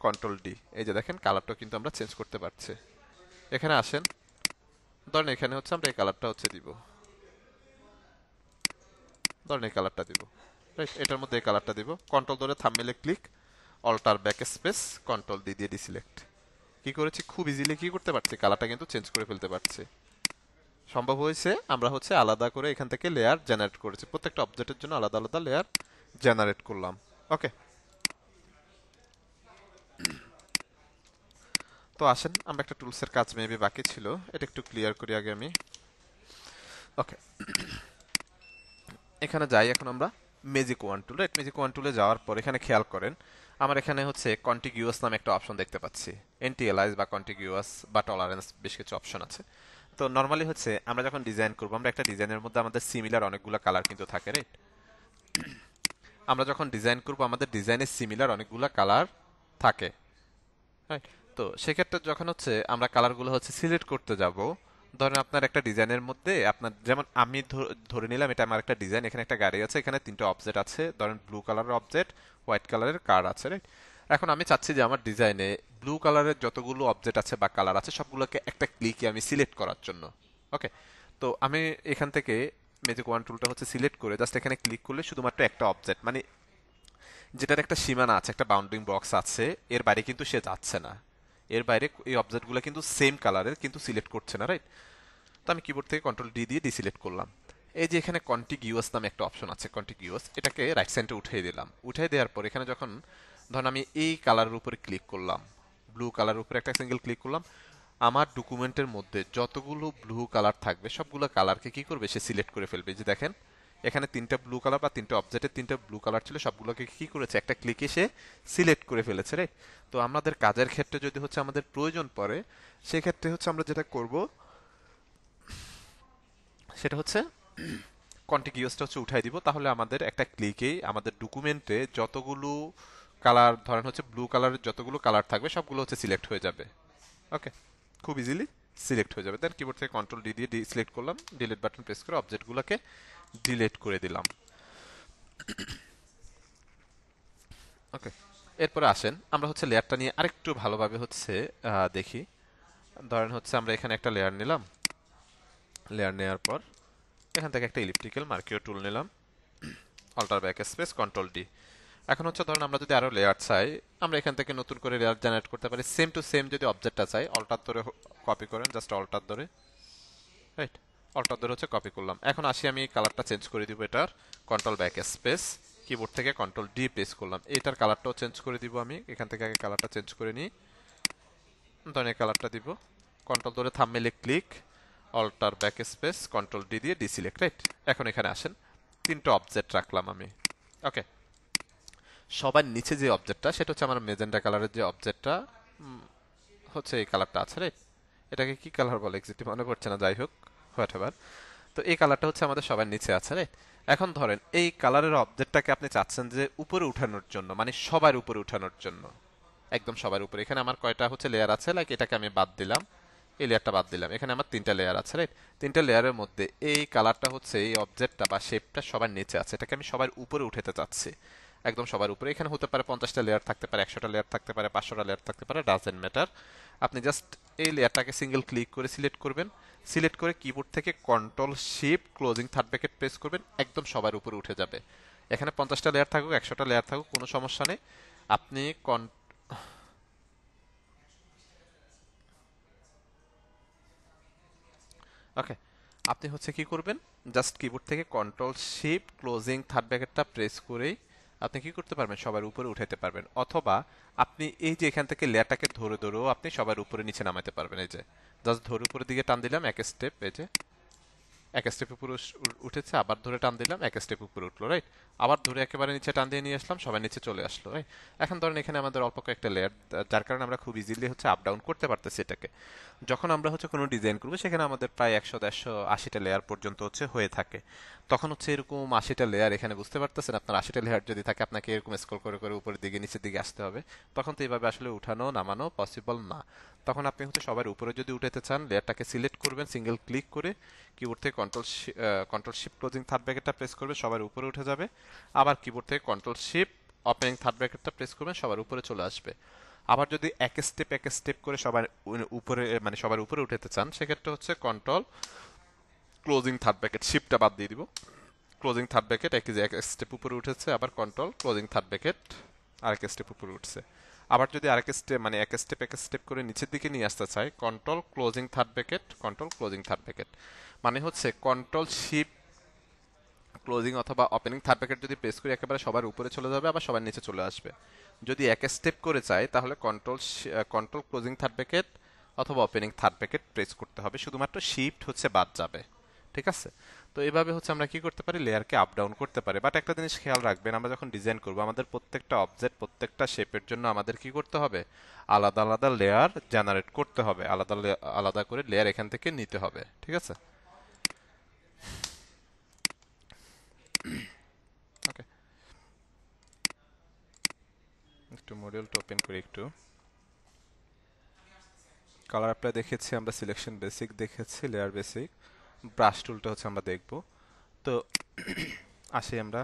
control D, এই যে দেখেন কালারটা কিন্তু আমরা চেঞ্জ করতে পারছি। এখানে আসেন, ধরেন এখানে হচ্ছে আমরা এই কালারটা হচ্ছে দিব, ধরেন এই কালারটা দিব, রাইট? এটার মধ্যে এই কালারটা দিব, কন্ট্রোল ধরে থাম্বনেলে click, alter back space control D দিয়ে ডিসিলেক্ট। কি করেছি, খুব ইজিলি কি করতে পারছি, কালারটা কিন্তু চেঞ্জ করে ফেলতে পারছি। সম্ভব হয়েছে আমরা হচ্ছে আলাদা করে এখান থেকে লেয়ার জেনারেট করেছি, প্রত্যেকটা অবজেক্টের জন্য আলাদা আলাদা লেয়ার জেনারেট করলাম। ওকে, তো আসেন আমরা একটা টুলসের কাজ মেবি বাকি ছিল, এটা একটু ক্লিয়ার করি আগে আমি। ওকে, এখানে যাই এখন আমরা ম্যাজিক ওয়ান টুল, রাইট? ম্যাজিক ওয়ান টুলে যাওয়ার পর এখানে খেয়াল করেন আমার এখানে হচ্ছে কন্টিগিউয়াস নামে একটা অপশন দেখতে পাচ্ছি, এনটিএলআইজ বা কন্টিগিউয়াস বা টলারেন্স, বেশ কিছু অপশন আছে। তো নর্মালি হচ্ছে আমরা যখন ডিজাইন করবো, আমরা একটা ডিজাইনের মধ্যে আমাদের সিমিলার অনেকগুলো কালার কিন্তু থাকে, রাইট? আমরা যখন ডিজাইন করব আমাদের ডিজাইনের সিমিলার অনেকগুলো কালার থাকে, রাইট? তো সেক্ষেত্রে যখন হচ্ছে আমরা কালারগুলো হচ্ছে সিলেক্ট করতে যাব, ধরেন আপনার একটা ডিজাইনের মধ্যে আপনার যেমন আমি ধরে নিলাম এটা আমার একটা ডিজাইন, এখানে একটা গাড়ি আছে, এখানে তিনটা অবজেক্ট আছে, ধরেন ব্লু কালারের অবজেক্ট, হোয়াইট কালারের কার আছে, রাইট? এখন আমি চাচ্ছি যে আমার ডিজাইনে ব্লু কালারের যতগুলো অবজেক্ট আছে বা কালার আছে সবগুলোকে একটা ক্লিকে আমি সিলেক্ট করার জন্য, ওকে? তো আমি এখান থেকে ম্যাজিক ওয়ান টুলটা হচ্ছে সিলেক্ট করে জাস্ট এখানে ক্লিক করলে শুধুমাত্র একটা অবজেক্ট, মানে যেটার একটা সীমানা আছে, একটা বাউন্ডিং বক্স আছে, এর বাইরে কিন্তু সে যাচ্ছে না, এর বাইরে এই অবজেক্টগুলো কিন্তু সেম কালারের কিন্তু সিলেক্ট করছে না, রাইট? তো আমি কিবোর্ড থেকে কন্ট্রোল ডি দিয়ে ডিসিলেক্ট করলাম। এই যে এখানে কন্টিগিউয়াস নামে একটা অপশন আছে, কন্টিগিউয়াস, এটাকে রাইট সাইডে উঠিয়ে দিলাম। উঠিয়ে দেওয়ার পর এখানে যখন ধরুন আমি এই কালারের উপরে ক্লিক করলাম, ব্লু কালারের উপরে একটা সিঙ্গেল ক্লিক করলাম, আমার ডকুমেন্টের মধ্যে যতগুলো ব্লু কালার থাকবে সবগুলো কালারকে কি করবে, সে সিলেক্ট করে ফেলবে। যে দেখেন এখানে তিনটা ব্লু কালার বা তিনটা অবজেক্টের তিনটা ব্লু কালার ছিল, সবগুলোকে কি করেছে, একটা ক্লিকে সে সিলেক্ট করে ফেলেছে, রাইট? তো আমাদের কাজের ক্ষেত্রে যদি হচ্ছে আমাদের প্রয়োজন পড়ে, সেক্ষেত্রে হচ্ছে আমরা যেটা করব সেটা হচ্ছে কন্টিগিউসটা হচ্ছে উঠাই দিব, তাহলে আমাদের একটা ক্লিকেই আমাদের ডকুমেন্টে যতগুলো কালার, ধরেন হচ্ছে ব্লু কালারের যতগুলো কালার থাকবে সবগুলো হচ্ছে সিলেক্ট হয়ে যাবে, ওকে? খুব ইজিলি সিলেক্ট হয়ে যাবে। দেন কিবোর্ড থেকে কন্ট্রোল ডি দিয়ে সিলেক্ট করলাম, ডিলিট বাটন প্রেস করে অবজেক্টগুলোকে ডিলিট করে দিলাম, ওকে? এরপরে আসেন আমরা হচ্ছে লেয়ারটা নিয়ে আরেকটু ভালোভাবে হচ্ছে দেখি। ধরেন হচ্ছে আমরা এখানে একটা লেয়ার নিলাম, লেয়ার নেওয়ার পর এখান থেকে একটা ইলিপ্টিক্যাল মার্কিও টুল নিলাম, alter back space control D. এখন হচ্ছে ধরুন আমরা যদি আরো লেয়ার চাই, আমরা এখান থেকে নতুন করে লেয়ার জেনারেট করতে পারি। সেম টু সেম যদি অবজেক্টটা চাই, অল্টার ধরে কপি করেন, জাস্ট অল্টার ধরে, রাইট? অল্টার ধরে হচ্ছে কপি করলাম। এখন আসি আমি কালারটা চেঞ্জ করে দিব এটার, কন্ট্রোল ব্যাক স্পেস, কিবোর্ড থেকে কন্ট্রোল ডি প্রেস করলাম, এটার কালারটাও চেঞ্জ করে দিব। আমি এখান থেকে আগে কালারটা চেঞ্জ করে নিই, ধরেন এই কালারটা দিব, কন্ট্রোল ধরে থাম্বনেইলে click, alter back space control D দিয়ে ডিসিলেক্ট, রাইট? এখন এখানে আসেন, তিনটা অবজেক্ট রাখলাম আমি, ওকে? সবার নিচে যে অবজেক্টটা সেটা হচ্ছে আমার মেজেন্টা কালারের যে অবজেক্টটা হচ্ছে এই কালারটা আছে, রাইট? এটাকে কি কালার বলে এক্স্যাক্টলি মনে পড়ছে না, যাই হোক, হোয়াট এভার। তো এই কালারটা হচ্ছে আমাদের সবার নিচে আছে, রাইট? এখন ধরেন এই কালারের অবজেক্টটাকে আপনি চাচ্ছেন যে উপরে উঠানোর জন্য, মানে সবার উপরে উঠানোর জন্য, একদম সবার উপরে। এখানে আমার কয়টা হচ্ছে লেয়ার আছে, লাইক এটাকে আমি বাদ দিলাম, এই লেয়ারটা বাদ দিলাম, এখানে আমার তিনটা লেয়ার আছে, রাইট? তিনটা লেয়ারের মধ্যে এই কালারটা হচ্ছে, এই অবজেক্টটা বা শেপটা সবার নিচে আছে, এটাকে আমি সবার উপরে উঠাতে চাচ্ছি, একদম সবার উপরে। এখানে হতে পারে 50টা লেয়ার থাকতে পারে, 100টা লেয়ার থাকতে পারে, 500টা লেয়ার থাকতে পারে, ডাজেন্ট ম্যাটার। আপনি জাস্ট এই লেয়ারটাকে সিঙ্গেল ক্লিক করে সিলেক্ট করবেন, সিলেক্ট করে কিবোর্ড থেকে control shift closing third bracket press করবেন, একদম সবার উপরে উঠে যাবে। এখানে 50টা লেয়ার থাকুক, 100টা লেয়ার থাকুক, কোনো সমস্যা নেই। আপনি ওকে, আপনি হচ্ছে কি করবেন, জাস্ট কিবোর্ড থেকে কন্ট্রোল শিফট ক্লোজিং থার্ড ব্র্যাকেটটা প্রেস করেই আপনি কি করতে পারবেন, সবার উপরে উঠাইতে পারবেন। অথবা আপনি এই যে এখান থেকে লেয়ারটাকে ধরে ধরেও আপনি সবার উপরে নিচে নামাতে পারবেন। এই যে জাস্ট ধরে উপরের দিকে টান দিলাম, এক স্টেপ, এই যে এক স্টেপ উপরে উঠেছে, আবার ধরে টান দিলাম, এক স্টেপ উপরে উঠলো, রাইট? আবার ধরে একেবারে নিচে টান দিয়ে নিয়ে আসলাম, সবাই নিচে চলে আসলো, রাইট? এখন ধরেন এখানে আমাদের অল্প কয়েকটা লেয়ার, যার কারণে আমরা খুব ইজিলি হচ্ছে আপ ডাউন করতে পারতেছি এটাকে। যখন আমরা হচ্ছে কোনো ডিজাইন করবো সেখানে আমাদের প্রায় 100, 150, 80টা লেয়ার পর্যন্ত হচ্ছে হয়ে থাকে। তখন হচ্ছে এরকম 80টা লেয়ার, এখানে বুঝতে পারতেছেন আপনার 80টা লেয়ার যদি থাকে, আপনাকে এরকম স্ক্রল করে করে উপরের দিকে নিচের দিকে আসতে হবে। তখন তো এইভাবে আসলে উঠানো নামানো পসিবল না। তখন আপনি হচ্ছে সবার উপরে যদি উঠাতে চান, লেয়ারটাকে সিলেক্ট করবেন সিঙ্গেল ক্লিক করে, কিবোর্ড থেকে কন্ট্রোল শিফট ক্লোজিং থার্ড ব্র্যাকেটটা প্রেস করবে, সবার উপরে উঠে যাবে। আবার কিবোর্ড থেকে কন্ট্রোল শিফট ওপেনিং থার্ড ব্র্যাকেটটা প্রেস করবেন, সবার উপরে চলে আসবে। আবার যদি এক স্টেপ করে সবার উপরে, মানে সবার উপরে উঠাতে চান, সেক্ষেত্রে হচ্ছে কন্ট্রোল ক্লোজিং থার্ড ব্র্যাকেট, শিফটটা বাদ দিয়ে দিব, ক্লোজিং থার্ড ব্র্যাকেট, এক স্টেপ উপরে উঠেছে, আবার কন্ট্রোল ক্লোজিং থার্ড ব্র্যাকেট আরেক স্টেপ উপরে উঠছে। আবার যদি আরেক স্টেপ, মানে এক স্টেপ করে নিচের দিকে নিয়ে আসতে চাই, control closing third bracket, control closing third bracket, মানে হচ্ছে কন্ট্রোল শিফট ক্লোজিং অথবা ওপেনিং থার্ড ব্র্যাকেট যদি প্রেস করি একেবারে সবার উপরে চলে যাবে, আবার সবার নিচে চলে আসবে। যদি এক স্টেপ করে চাই তাহলে কন্ট্রোল ক্লোজিং থার্ড ব্র্যাকেট অথবা ওপেনিং থার্ড ব্র্যাকেট প্রেস করতে হবে, শুধুমাত্র শিফট হচ্ছে বাদ যাবে, ঠিক আছে? তো এভাবে হচ্ছে আমরা কি করতে পারি, লেয়ারকে আপ ডাউন করতে পারি। বাট একটা জিনিস খেয়াল রাখবেন, আমরা যখন ডিজাইন করব আমাদের প্রত্যেকটা অবজেক্ট, প্রত্যেকটা শেপের জন্য আমাদের কি করতে হবে, আলাদা আলাদা লেয়ার জেনারেট করতে হবে, আলাদা আলাদা করে লেয়ার এখান থেকে নিতে হবে, ঠিক আছে? ওকে, একটু মডিউলটা ওপেন করি একটু। কালার অ্যাপ্লাই দেখেছি আমরা, সিলেকশন বেসিক দেখেছি, লেয়ার বেসিক, ব্রাশ টুলটা হচ্ছে আমরা দেখব। তো আসি আমরা,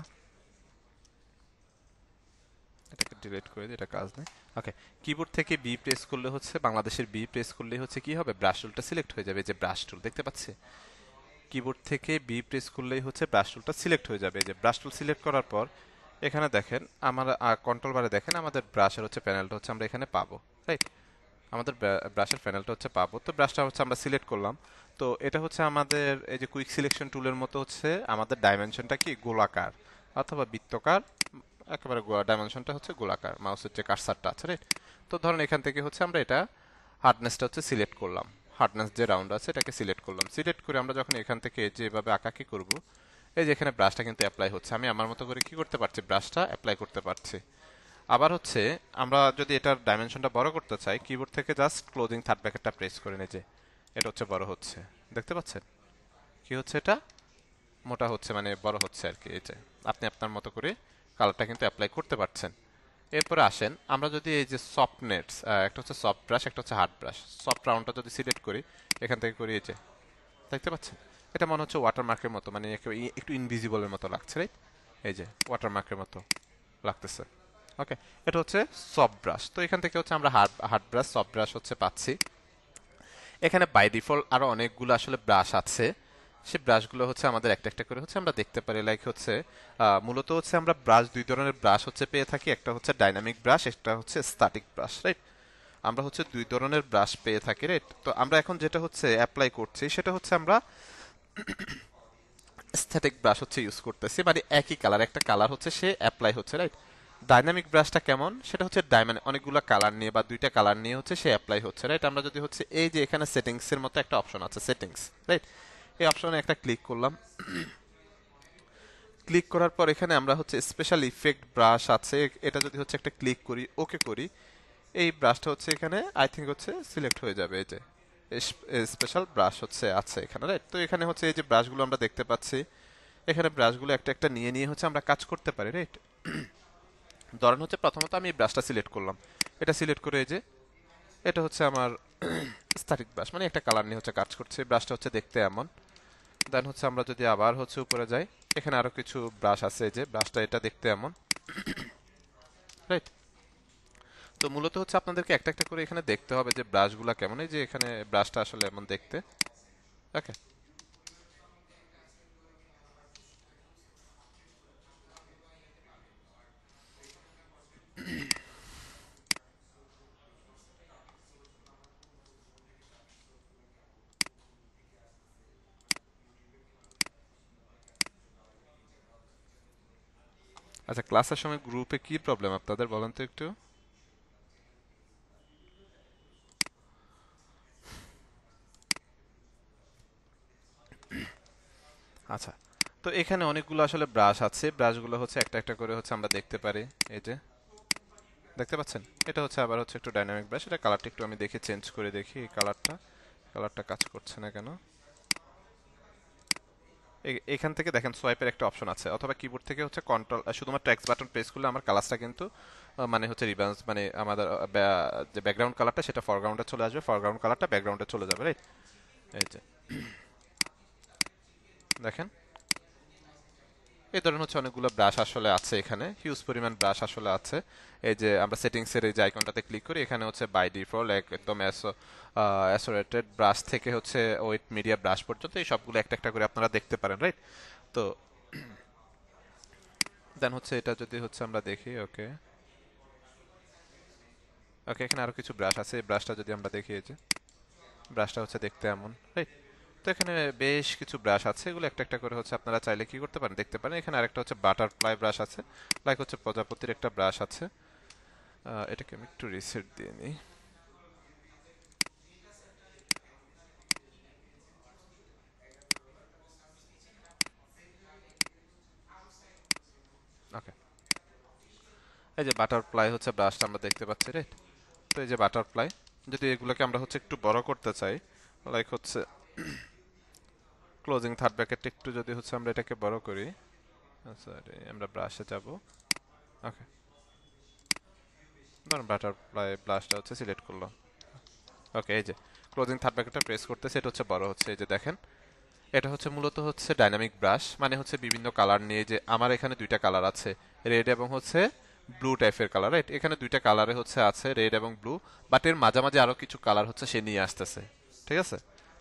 এটাকে ডিলিট করে দিই, এটা কাজ নেই। ওকে, কিবোর্ড থেকে বি প্রেস করলে হচ্ছে, বাংলাদেশের বি প্রেস করলে হচ্ছে কি হবে, ব্রাশ টুলটা সিলেক্ট হয়ে যাবে। যে ব্রাশ টুল দেখতে পাচ্ছি, কিবোর্ড থেকে বি প্রেস করলেই হচ্ছে ব্রাশ টুলটা সিলেক্ট হয়ে যাবে। যে ব্রাশ টুল সিলেক্ট করার পর এখানে দেখেন আমার কন্ট্রোল বারে দেখেন আমাদের ব্রাশের হচ্ছে প্যানেলটা হচ্ছে আমরা এখানে পাবো, রাইট? আমাদের ব্রাশের প্যানেলটা হচ্ছে পাবো। তো ব্রাশটা হচ্ছে আমরা সিলেক্ট করলাম। তো এটা হচ্ছে আমাদের এই যে কুইক সিলেকশন টুলের মতো হচ্ছে আমাদের ডাইমেনশনটা কি গোলাকার অথবা বৃত্তকার, একেবারে ডাইমেনশনটা হচ্ছে গোলাকার, মাউসের যে কার্সারটা আছে, রাইট? তো ধরুন এখান থেকে হচ্ছে আমরা এটা হার্ডনেসটা হচ্ছে সিলেক্ট করলাম, হার্ডনেস যে রাউন্ড আছে এটাকে সিলেক্ট করলাম। সিলেক্ট করে আমরা যখন এখান থেকে যেভাবে আঁকাকি করব, এই যে এখানে ব্রাশটা কিন্তু অ্যাপ্লাই হচ্ছে, আমি আমার মতো করে কি করতে পারছি, ব্রাশটা অ্যাপ্লাই করতে পারছি। আবার হচ্ছে আমরা যদি এটার ডাইমেনশনটা বড় করতে চাই, কিবোর্ড থেকে জাস্ট ক্লোজিং থার্ড ব্র্যাকেটটা প্রেস করে নিয়ে, যে এটা হচ্ছে বড় হচ্ছে, দেখতে পাচ্ছেন কি হচ্ছে, এটা মোটা হচ্ছে, মানে বড় হচ্ছে আর কি। এই যে আপনি আপনার মতো করে কালারটা কিন্তু অ্যাপ্লাই করতে পারছেন। এরপরে আসেন আমরা যদি এই যে সফট নেটস, একটা হচ্ছে সফট ব্রাশ, একটা হচ্ছে হার্ড ব্রাশ, সফট রাউন্ডটা যদি সিলেক্ট করি এখান থেকে করি, এই যে দেখতে পাচ্ছেন এটা মনে হচ্ছে ওয়াটারমার্কের মতো, মানে একটু ইনভিজিবলের মতো লাগছে, রাইট? এই যে ওয়াটারমার্কের মতো লাগতেছে। ওকে, এটা হচ্ছে সফট ব্রাশ। তো এখান থেকে হচ্ছে আমরা hard hard brush, soft brush হচ্ছে পাচ্ছি। এখানে বাই ডিফল্ট আরো অনেকগুলো আসলে ব্রাশ আছে, সে ব্রাশগুলো হচ্ছে আমাদের একটা একটা করে হচ্ছে আমরা দেখতে পারি। লাইক হচ্ছে মূলত হচ্ছে আমরা ব্রাশ, দুই ধরনের ব্রাশ হচ্ছে পেয়ে থাকি, একটা হচ্ছে ডাইনামিক ব্রাশ, একটা হচ্ছে স্ট্যাটিক ব্রাশ, রাইট? আমরা হচ্ছে দুই ধরনের ব্রাশ পেয়ে থাকি, রাইট? তো আমরা এখন যেটা হচ্ছে অ্যাপ্লাই করছি সেটা হচ্ছে আমরা স্থেটিক ব্রাশ হচ্ছে ইউজ করতেছি, মানে একই কালার, একটা কালার হচ্ছে সে অ্যাপ্লাই হচ্ছে, রাইট? ডাইনামিক ব্রাশটা কেমন, সেটা হচ্ছে অনেকগুলো কালার নিয়ে বা দুইটা কালার নিয়ে হচ্ছে সে অ্যাপ্লাই হচ্ছে, রাইট? আমরা যদি হচ্ছে এই যে এখানে সেটিংস এর মতো একটা অপশন আছে, সেটিংস, রাইট? এই অপশনে একটা ক্লিক করলাম। ক্লিক করার পর এখানে আমরা হচ্ছে স্পেশাল ইফেক্ট ব্রাশ আছে, এটা যদি হচ্ছে একটা ক্লিক করি, ওকে করি, এই ব্রাশটা হচ্ছে এখানে আই থিঙ্ক হচ্ছে সিলেক্ট হয়ে যাবে। এই যে স্পেশাল ব্রাশ হচ্ছে আছে এখানে, রাইট? তো এখানে হচ্ছে এই যে ব্রাশগুলো আমরা দেখতে পাচ্ছি, এখানে ব্রাশগুলো একটা একটা নিয়ে নিয়ে হচ্ছে আমরা কাজ করতে পারি, রাইট? ধরেন হচ্ছে প্রথমত আমি এই ব্রাশটা সিলেক্ট করলাম, এটা সিলেক্ট করে এই যে এটা হচ্ছে আমার স্ট্যাটিক ব্রাশ, মানে একটা কালার নিয়ে হচ্ছে কাজ করছে, ব্রাশটা হচ্ছে দেখতে এমন। দেন হচ্ছে আমরা যদি আবার হচ্ছে উপরে যাই, এখানে আরো কিছু ব্রাশ আছে, এই যে ব্রাশটা এটা দেখতে এমন, রাইট? তো মূলত হচ্ছে আপনাদেরকে একটা একটা করে এখানে দেখতে হবে যে ব্রাশগুলা কেমন। এই যে এখানে ব্রাশটা আসলে এমন দেখতে, ওকে। আচ্ছা, ক্লাসের সময় গ্রুপে কি প্রবলেম আপনাদের বলেন তো একটু। আচ্ছা, তো এখানে অনেকগুলো আসলে ব্রাশ আছে, ব্রাশগুলো হচ্ছে একটা একটা করে হচ্ছে আমরা দেখতে পারি। এই যে দেখতে পাচ্ছেন, এটা হচ্ছে আবার হচ্ছে একটু ডাইনামিক ব্রাশ, এটা কালারটা একটু আমি দেখে চেঞ্জ করে দেখি, এই কালারটা, কালারটা কাজ করছে না কেন। এখান থেকে দেখেন সোয়াইপের একটা অপশন আছে, অথবা কিবোর্ড থেকে হচ্ছে কন্ট্রোল, শুধুমাত্র এক্স বাটন প্রেস করলে আমার কালারটা কিন্তু মানে হচ্ছে রিবাউন্স, মানে আমাদের যে ব্যাকগ্রাউন্ড কালারটা সেটা ফরগ্রাউন্ডে চলে আসবে, ফরগ্রাউন্ড কালারটা ব্যাকগ্রাউন্ডে চলে যাবে, রাইট? এই যে দেখেন, এই ধরনের হচ্ছে অনেকগুলো ব্রাশ আসলে আছে এখানে, হিউজ পরিমাণ ব্রাশ আসলে আছে। এই যে আমরা সেটিংস এর এই যে আইকনটাতে ক্লিক করি, এখানে হচ্ছে বাই ডিফল্ট একদম অ্যাসোরেটেড ব্রাশ থেকে হচ্ছে ওয়েট মিডিয়া ব্রাশ পর্যন্ত এই সবগুলো একটা একটা করে আপনারা দেখতে পারেন, রাইট? তো দেন হচ্ছে এটা যদি হচ্ছে আমরা দেখি, ওকে ওকে, এখানে আরো কিছু ব্রাশ আছে, এই ব্রাশটা যদি আমরা দেখি, এই যে ব্রাশটা হচ্ছে দেখতে এমন, রাইট? তো এখানে বেশ কিছু ব্রাশ আছে, এগুলো একটা একটা করে হচ্ছে আপনারা চাইলে কি করতে পারেন, দেখতে পারেন। এখানে আরেকটা হচ্ছে বাটারফ্লাই ব্রাশ আছে, লাইক হচ্ছে প্রজাপতির একটা ব্রাশ আছে। এটাকে আমি একটু রিসেট দিয়ে নিই। ওকে, এই যে বাটারফ্লাই হচ্ছে ব্রাশটা আমরা দেখতে পাচ্ছি, রাইট? তো এই যে বাটারফ্লাই, যদি এগুলোকে আমরা হচ্ছে একটু বড় করতে চাই, লাইক হচ্ছে ক্লোজিং থার্ড ব্র্যাকেট একটু যদি হচ্ছে আমরা এটাকে বড় করি, সরি আমরা ব্রাশে যাব, ওকে। ধরুন বাটারফ্লাই ব্রাশটা হচ্ছে সিলেক্ট করলাম। ওকে, এই যে ক্লোজিং থার্ড ব্র্যাকেটটা প্রেস করতেছে, এটা হচ্ছে বড় হচ্ছে। এই যে দেখেন, এটা হচ্ছে মূলত হচ্ছে ডাইনামিক ব্রাশ, মানে হচ্ছে বিভিন্ন কালার নিয়ে, যে আমার এখানে দুইটা কালার আছে, রেড এবং হচ্ছে ব্লু টাইপের কালার, রাইট? এখানে দুইটা কালারে হচ্ছে আছে রেড এবং ব্লু, বাট এর মাঝামাঝি আরো কিছু কালার হচ্ছে সে নিয়ে আসতেছে। ঠিক আছে,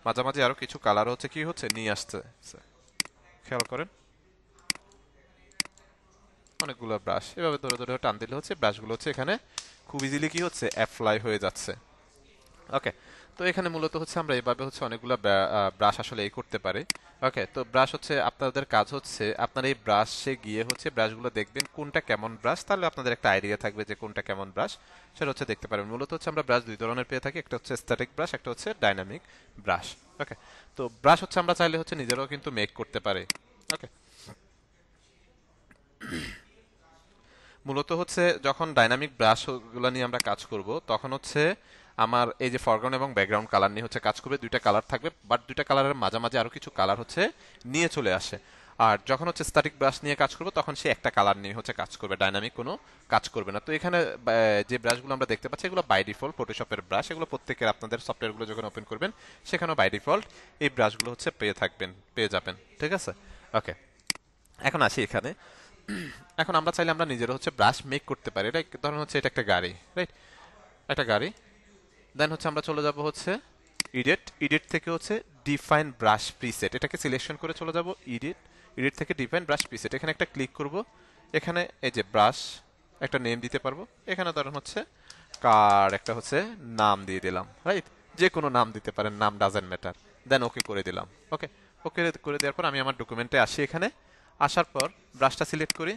মাঝামাঝি আরো কিছু কালার হচ্ছে কি হচ্ছে নিয়ে আসতেছে। খেয়াল করেন, অনেকগুলো ব্রাশ এভাবে ধরে ধরে টান দিলে হচ্ছে ব্রাশগুলো হচ্ছে এখানে খুব ইজিলি কি হচ্ছে অ্যাপ্লাই হয়ে যাচ্ছে। ওকে, তো এখানে মূলত হচ্ছে আমরা এভাবে হচ্ছে অনেকগুলো ব্রাশ আসলে এই করতে পারি। ওকে, তো ব্রাশ হচ্ছে আপনাদের কাজ হচ্ছে আপনার এই ব্রাশে গিয়ে হচ্ছে ব্রাশগুলো দেখবেন কোনটা কেমন ব্রাশ, তাহলে আপনাদের একটা আইডিয়া থাকবে যে কোনটা কেমন ব্রাশ, সেটা হচ্ছে দেখতে পারবেন। মূলত হচ্ছে আমরা ব্রাশ দুই ধরনের পেয়ে থাকি, একটা হচ্ছে স্ট্যাটিক ব্রাশ, একটা হচ্ছে ডাইনামিক ব্রাশ। ওকে, তো ব্রাশ হচ্ছে আমরা চাইলে হচ্ছে নিজেরাও কিন্তু মেক করতে পারি। ওকে, মূলত হচ্ছে যখন ডাইনামিক ব্রাশগুলো নিয়ে আমরা কাজ করব তখন হচ্ছে আমার এই যে ফরগ্রাউন্ড এবং ব্যাকগ্রাউন্ড কালার নিয়ে হচ্ছে কাজ করবে, দুইটা কালার থাকবে, বাট দুইটা কালারের মাঝামাঝি আরো কিছু কালার হচ্ছে নিয়ে চলে আসে। আর যখন হচ্ছে স্ট্যাটিক ব্রাশ নিয়ে কাজ করব তখন সে একটা কালার নিয়ে হচ্ছে কাজ করবে, ডাইনামিক কোনো কাজ করবে না। তো এখানে যে ব্রাশগুলো আমরা দেখতে পাচ্ছি এগুলো বাই ডিফল্ট ফটোশপের ব্রাশ, এগুলো প্রত্যেকের আপনাদের সফটওয়্যারগুলো যখন ওপেন করবেন সেখানেও বাই ডিফল্ট এই ব্রাশগুলো হচ্ছে পেয়ে যাবেন। ঠিক আছে, ওকে, এখন আসি এখানে। এখন আমরা চাইলে আমরা নিজেরা হচ্ছে ব্রাশ মেক করতে পারি, রাইট? ধরুন হচ্ছে এটা একটা গাড়ি, রাইট? একটা গাড়ি, দেন হচ্ছে আমরা চলে যাব হচ্ছে ইডিট, ইডিট থেকে হচ্ছে ডিফাইন ব্রাশ প্রিসেট, এটাকে সিলেকশন করে চলে যাব ইডিট, ইডিট থেকে ডিফাইন ব্রাশ প্রিসেট, এখানে একটা ক্লিক করব। এখানে এই যে ব্রাশ একটা নেম দিতে পারবো, এখানে ধরুন হচ্ছে কার একটা হচ্ছে নাম দিয়ে দিলাম, রাইট? যে কোনো নাম দিতে পারেন, নাম ডাজেন্ট ম্যাটার। দেন ওকে করে দিলাম। ওকে, ওকে করে দেওয়ার পর আমি আমার ডকুমেন্টে আসি, এখানে আসার পর ব্রাশটা সিলেক্ট করি,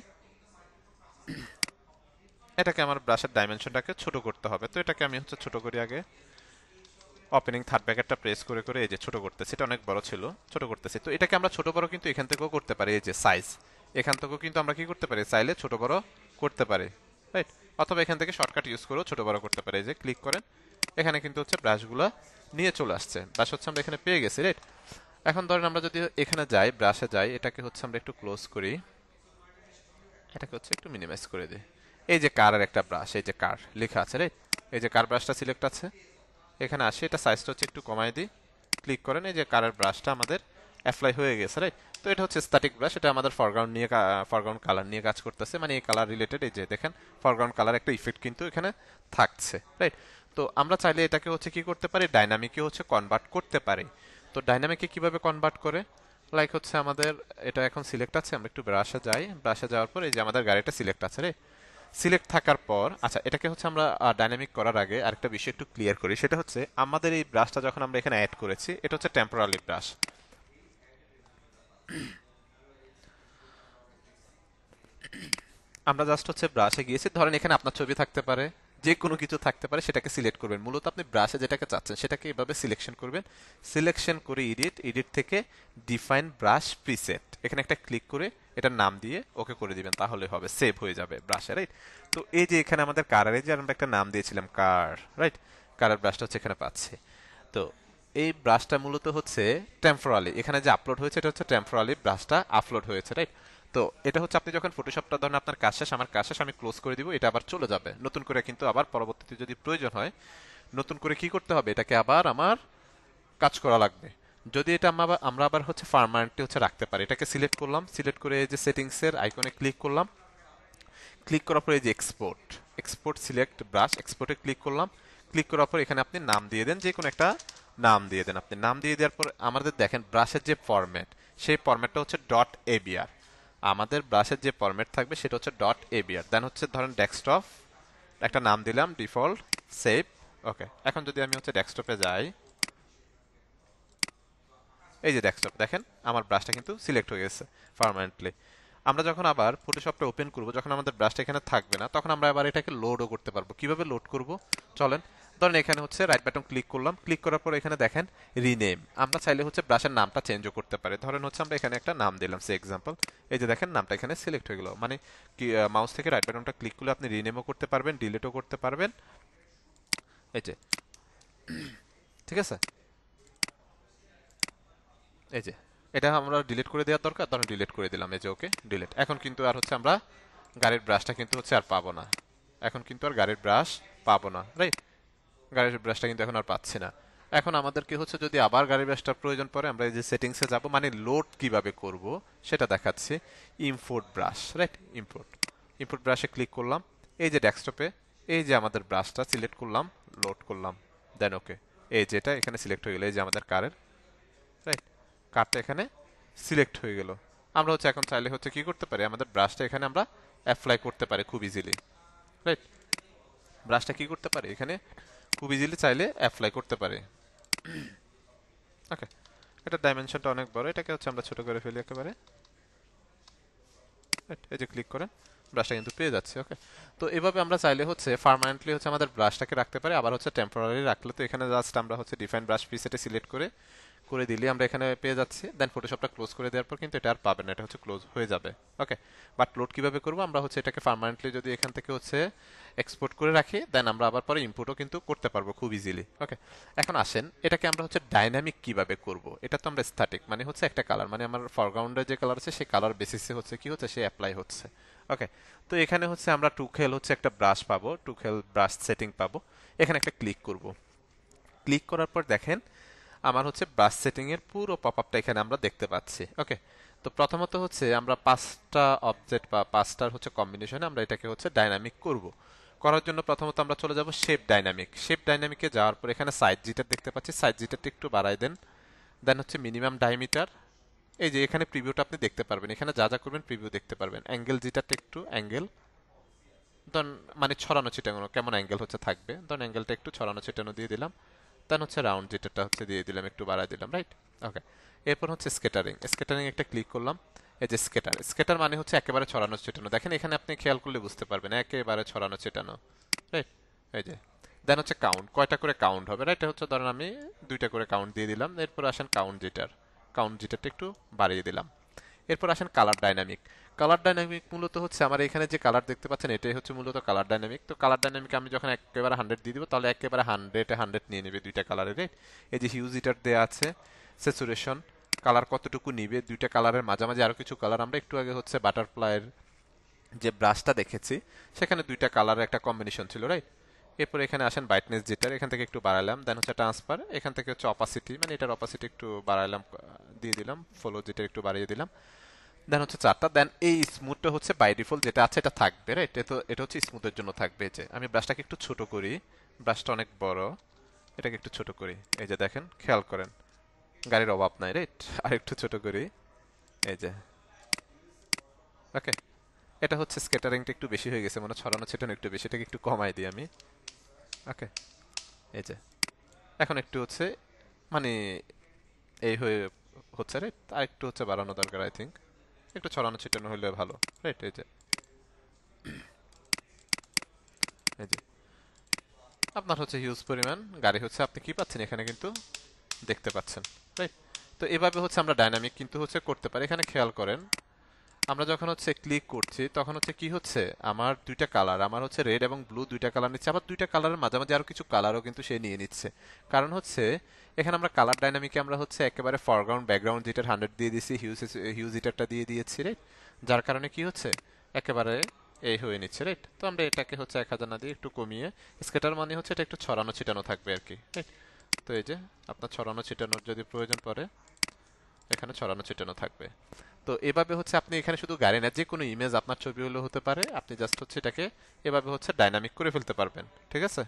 এটাকে আমার ব্রাশের ডাইমেনশনটাকে ছোট করতে হবে, তো এটাকে আমি হচ্ছে ছোট করি আগে। ওপেনিং থার্ড ব্র্যাকেটটা প্রেস করে করে এই যে ছোট করতেছি, এটা অনেক বড় ছিল, ছোট করতেছি। তো এটাকে আমরা ছোট বড় কিন্তু এখান থেকেও করতে পারি, এই যে সাইজ, এখান থেকেও কিন্তু আমরা কি করতে পারি, চাইলে ছোট বড় করতে পারি, রাইট? অথবা এখান থেকে শর্টকাট ইউজ করেও ছোট বড় করতে পারি। এই যে ক্লিক করেন, এখানে কিন্তু হচ্ছে ব্রাশগুলো নিয়ে চলে আসছে, ব্রাশ হচ্ছে আমরা এখানে পেয়ে গেছি, রাইট? এখন ধরেন আমরা যদি এখানে যাই, ব্রাশে যাই, এটাকে হচ্ছে আমরা একটু ক্লোজ করি, এটাকে হচ্ছে একটু মিনিমাইজ করে দিই। এই যে কারের একটা ব্রাশ, এই যে কার লেখা আছে, রাইট? এই যে কার ব্রাশটা সিলেক্ট আছে, এখানে আসে, এটা সাইজটা হচ্ছে একটু কমাই দিই, ক্লিক করেন, এই যে কারের ব্রাশটা আমাদের অ্যাপ্লাই হয়ে গেছে, রাইট? তো এটা হচ্ছে স্ট্যাটিক ব্রাশ, এটা আমাদের ফরগ্রাউন্ড কালার নিয়ে কাজ করতেছে, মানে এই কালার রিলেটেড, এই যে দেখেন ফরগ্রাউন্ড কালার একটা ইফেক্ট কিন্তু এখানে থাকছে, রাইট? তো আমরা চাইলে এটাকে হচ্ছে কি করতে পারি, ডাইনামিকে হচ্ছে কনভার্ট করতে পারি। তো ডাইনামিকে কিভাবে কনভার্ট করে, লাইক হচ্ছে আমাদের এটা এখন সিলেক্ট আছে, আমরা একটু ব্রাশে যাই, ব্রাশে যাওয়ার পর এই যে আমাদের গাড়িটা সিলেক্ট আছে, রে সিলেক্ট থাকার পর, আচ্ছা, এটাকে হচ্ছে আমরা ডাইনামিক করার আগে আরেকটা বিষয় একটু ক্লিয়ার করি, সেটা হচ্ছে আমাদের এই ব্রাশটা যখন আমরা এখানে অ্যাড করেছি এটা হচ্ছে টেম্পোরারি ব্রাশ। আমরা জাস্ট হচ্ছে ব্রাশে গিয়েছি, ধরেন এখানে আপনার ছবি থাকতে পারে, যে কোনো কিছু থাকতে পারে, সেটাকে সিলেক্ট করবেন। মূলত আপনি ব্রাশে যেটাকে চাচ্ছেন সেটাকে এভাবে সিলেকশন করবেন, সিলেকশন করে ইডিট, ইডিট থেকে ডিফাইন ব্রাশ প্রিসেট, এখানে একটা ক্লিক করে এটার নাম দিয়ে ওকে করে দিবেন, তাহলে হবে সেভ হয়ে যাবে ব্রাশে, রাইট? তো এই যে এখানে আমাদের কারারে যে আমরা একটা নাম দিয়েছিলাম কার, রাইট? কারার ব্রাশটা হচ্ছে এখানে পাচ্ছে। তো এই ব্রাশটা মূলত হচ্ছে টেম্পোরালি, এখানে যে আপলোড হয়েছে এটা হচ্ছে টেম্পোরালি ব্রাশটা আপলোড হয়েছে, রাইট? তো এটা হচ্ছে আপনি যখন ফটোশপটা ধরেন আপনার কাজ শেষ, আমার কাজ শেষ, আমি ক্লোজ করে দিব, এটা আবার চলে যাবে নতুন করে, কিন্তু আবার পরবর্তীতে যদি প্রয়োজন হয় নতুন করে কি করতে হবে, এটাকে আবার আমার কাজ করা লাগবে। যদি এটা আমরা আবার হচ্ছে পার্মানেন্টলি হচ্ছে রাখতে পারি, এটাকে সিলেক্ট করলাম, সিলেক্ট করে এই যে সেটিংসের আইকনে ক্লিক করলাম, ক্লিক করার পর এই যে এক্সপোর্ট, এক্সপোর্ট সিলেক্ট ব্রাশ, এক্সপোর্টে ক্লিক করলাম, ক্লিক করার পর এখানে আপনি নাম দিয়ে দেন, যে কোনো একটা নাম দিয়ে দেন। আপনি নাম দিয়ে দেওয়ার পর আমাদের দেখেন ব্রাশের যে ফরম্যাট, সেই ফরম্যাটটা হচ্ছে ডট এবিআর, আমাদের ব্রাশের যে ফরম্যাট থাকবে সেটা হচ্ছে ডট এবিআর। দেন হচ্ছে ধরেন ডেস্কটপ, একটা নাম দিলাম ডিফল্ট, সেভ। ওকে, এখন যদি আমি হচ্ছে ডেস্কটপে যাই, এই যে ডেস্কটপ দেখেন আমার ব্রাশটা কিন্তু সিলেক্ট হয়ে গেছে পার্মানেন্টলি। আমরা যখন আবার ফটোশপটা ওপেন করব, যখন আমাদের ব্রাশটা এখানে থাকবে না, তখন আমরা আবার এটাকে লোডও করতে পারবো। কিভাবে লোড করব চলেন, ধরেন এখানে হচ্ছে রাইট বাটন ক্লিক করলাম, ক্লিক করার পর এখানে দেখেন রিনেম, আমরা চাইলে হচ্ছে ব্রাশের নামটা চেঞ্জও করতে পারি। ধরেন হচ্ছে আমরা এখানে একটা নাম দিলাম সে এক্সাম্পল, এই যে দেখেন নামটা এখানে সিলেক্ট হয়ে গেল, মানে কি মাউস থেকে রাইট বাটনটা ক্লিক করলে আপনি রিনেমও করতে পারবেন, ডিলিটও করতে পারবেন, এই যে, ঠিক আছে? এই যে এটা আমরা ডিলিট করে দেওয়ার দরকার, ধরুন ডিলিট করে দিলাম, এই যে ওকে ডিলিট। এখন কিন্তু আর হচ্ছে আমরা গাড়ির ব্রাশটা কিন্তু হচ্ছে আর পাবো না, এখন কিন্তু আর গাড়ির ব্রাশ পাবো না, রাইট? গাড়ির ব্রাশটা কিন্তু এখন আর পাচ্ছি না। এখন আমাদের কি হচ্ছে, যদি আবার গাড়ির ব্রাশটার প্রয়োজন পড়ে, আমরা এই যে সেটিংসে যাব, মানে লোড কিভাবে করব সেটা দেখাচ্ছি। Import brush, right? Import import ব্রাশে ক্লিক করলাম। এই যে ডেস্কটপে এই যে আমাদের ব্রাশটা সিলেক্ট করলাম, লোড করলাম, দেন ওকে। এই যেটা এখানে সিলেক্ট হয়ে গেল, এই যে আমাদের কারের, রাইট? কারটা এখানে সিলেক্ট হয়ে গেল। আমরা হচ্ছে এখন চাইলে হচ্ছে কি করতে পারি, আমাদের ব্রাশটা এখানে আমরা অ্যাপ্লাই করতে পারি খুব ইজিলি, রাইট? ব্রাশটা কি করতে পারি এখানে খুব ইজিলি চাইলে অ্যাপ্লাই করতে পারি। ওকে, এটা ডাইমেনশনটা অনেক বড়, এটাকে হচ্ছে আমরা ছোট করে ফেলি একেবারে। এই যে ক্লিক করেন, ব্রাশটা কিন্তু পেয়ে যাচ্ছে। ওকে, তো এভাবে আমরা চাইলে হচ্ছে পার্মানেন্টলি হচ্ছে আমাদের ব্রাশটাকে রাখতে পারি, আবার হচ্ছে টেম্পোরারি রাখলে তো এখানে জাস্ট আমরা হচ্ছে ডিফাইন ব্রাশ প্রিসেটে সিলেক্ট করে করে দিলে আমরা এখানে পেয়ে যাচ্ছি। দেন ফটোশপটা ক্লোজ করে দেওয়ার পর কিন্তু এটা আর পাবেন না, এটা হচ্ছে ক্লোজ হয়ে যাবে। ওকে, বাট লোড কিভাবে করব, আমরা হচ্ছে এটাকে পার্মানেন্টলি যদি এখান থেকে হচ্ছে এক্সপোর্ট করে রাখি, দেন আমরা আবার পরে ইম্পোর্টও কিন্তু করতে পারবো খুব ইজিলি। ওকে, এখন আসেন এটাকে আমরা হচ্ছে ডাইনামিক কিভাবে করব। এটা তো আমরা স্ট্যাটিক মানে হচ্ছে একটা কালার, মানে আমার ফরগ্রাউন্ডে যে কালার আছে সেই কালার বেসিসে হচ্ছে কি হচ্ছে সে অ্যাপ্লাই হচ্ছে। ওকে, তো এখানে হচ্ছে আমরা টুকেল হচ্ছে একটা ব্রাশ পাবো, টুকেল ব্রাশ সেটিং পাবো। এখানে একটা ক্লিক করব। ক্লিক করার পর দেখেন আমার হচ্ছে ব্রাশ সেটিং এর পুরো পপআপটা এখানে আমরা দেখতে পাচ্ছি। ওকে, তো প্রথমত হচ্ছে আমরা পাঁচটা অবজেক্ট বা পাঁচটার হচ্ছে কম্বিনেশনে আমরা এটাকে হচ্ছে ডাইনামিক করব। করার জন্য প্রথমত আমরা চলে যাব শেপ ডাইনামিক। শেপ ডাইনামিকে যাওয়ার পর এখানে সাইজ জিটার দেখতে পাচ্ছি, সাইজ জিটারটা একটু বাড়াই দেন। দেন হচ্ছে মিনিমাম ডায়ামিটার। এই যে এখানে প্রিভিউটা আপনি দেখতে পারবেন, এখানে যা যা করবেন প্রিভিউ দেখতে পারবেন। অ্যাঙ্গেল জিটারটা একটু অ্যাঙ্গেল ধরুন মানে ছড়ানো ছিটানো কেমন অ্যাঙ্গেল হচ্ছে থাকবে, ধরুন অ্যাঙ্গেলটা একটু ছড়ানো ছিটানো দিয়ে দিলাম। দেন হচ্ছে রাউন্ড যেটা হচ্ছে দিয়ে দিলাম, একটু বাড়ায় দিলাম, রাইট? ওকে, এরপর হচ্ছে স্কেটারিং। স্কেটারিং একটা ক্লিক করলাম। এই যে স্কেটার, স্কেটার মানে হচ্ছে একেবারে ছড়ানো ছিটানো। দেখেন এখানে আপনি খেয়াল করলে বুঝতে পারবেন একেবারে ছড়ানো ছিটানো, রাইট? এই যে দেন হচ্ছে কাউন্ট, কয়টা করে কাউন্ট হবে, রাইট? হচ্ছে ধরেন আমি দুইটা করে কাউন্ট দিয়ে দিলাম। এরপর আসেন কাউন্ট জিটার, কাউন্ট জিটারটা একটু বাড়িয়ে দিলাম। এরপর আসেন কালার ডাইনামিক। কালার ডাইনামিক মূলত হচ্ছে আমার এখানে যে কালার দেখতে পাচ্ছেন এটাই হচ্ছে মূলত কালার ডাইনামিক। তো কালার ডাইনামিক আমি যখন একেবারে 100 দিয়ে দিব, তাহলে একেবারে 100 নিয়ে নেবে দুইটা কালারের, রাইট? এই যে হিউজ হিটার দেওয়া আছে, স্যাচুরেশন কালার কতটুকু নিবে, দুইটা কালারের মাঝামাঝি আরো কিছু কালার। আমরা একটু আগে হচ্ছে বাটারফ্লাইয়ের যে ব্রাশটা দেখেছি সেখানে দুইটা কালারের একটা কম্বিনেশন ছিল, রাইট? এরপর এখানে আসেন ব্রাইটনেস যেটার, এখান থেকে একটু বাড়ালাম। দেন হচ্ছে ট্রান্সফার, এখান থেকে হচ্ছে অপাসিটি মানে এটার অপাসিটি একটু বাড়াইলাম, দিয়ে দিলাম। ফলো যেটা একটু বাড়িয়ে দিলাম। দেন হচ্ছে চারটা। দেন এই স্মুথটা হচ্ছে বাই ডিফল্ট যেটা আছে এটা থাকবে, রাইট? এটা হচ্ছে স্মুথের জন্য থাকবে। যে আমি ব্রাশটাকে একটু ছোট করি, ব্রাশটা অনেক বড়, এটাকে একটু ছোট করি। এই যে দেখেন, খেয়াল করেন গাড়ির অভাব নাই, রাইট? আর একটু ছোট করি, এই যে। ওকে, এটা হচ্ছে স্ক্যাটারিংটা একটু বেশি হয়ে গেছে, মানে ছড়ানো ছিটানো একটু বেশি, এটাকে একটু কমাই দিই আমি। ওকে, এই যে এখন একটু হচ্ছে মানে এই হয়ে হচ্ছে, রাইট? আর একটু হচ্ছে বাড়ানো দরকার আই থিঙ্ক, একটু ছড়ানো ছিটানো হলে ভালো, রাইট? এই যে আপনার হচ্ছে হিউজ পরিমাণ গাড়ি হচ্ছে আপনি কি পাচ্ছেন এখানে কিন্তু দেখতে পাচ্ছেন, রাইট? তো এভাবে হচ্ছে আমরা ডাইনামিক কিন্তু হচ্ছে করতে পারি। এখানে খেয়াল করেন আমরা যখন হচ্ছে ক্লিক করছি তখন হচ্ছে কি হচ্ছে, আমার দুইটা কালার, আমার হচ্ছে রেড এবং ব্লু দুইটা কালার নিচ্ছে, আবার দুইটা কালারের মাঝামাঝি আরো কিছু কালারও কিন্তু সে নিয়ে নিচ্ছে। কারণ হচ্ছে এখানে আমরা কালার ডাইনামিকে আমরা হচ্ছে একেবারে ফরগ্রাউন্ড ব্যাকগ্রাউন্ড যেটার 100 দিয়ে দিয়েছি, হিউজ হিটারটা দিয়ে দিয়েছি, রাইট? যার কারণে কি হচ্ছে একেবারে এই হয়ে নিচ্ছে, রাইট? তো আমরা এটাকে হচ্ছে 1000 না দিয়ে একটু কমিয়ে, স্কেটার মানে হচ্ছে এটা একটু ছড়ানো ছিটানো থাকবে আর কি, রাইট? তো এই যে আপনার ছড়ানো ছিটানোর যদি প্রয়োজন পড়ে এখানে ছড়ানো ছিটানো থাকবে। তো এভাবে হচ্ছে আপনি এখানে শুধু গাড়ি না, যে কোনো ইমেজ আপনার ছবি হলেও হতে পারে, আপনি জাস্ট হচ্ছে এটাকে এভাবে হচ্ছে ডাইনামিক করে ফেলতে পারবেন, ঠিক আছে?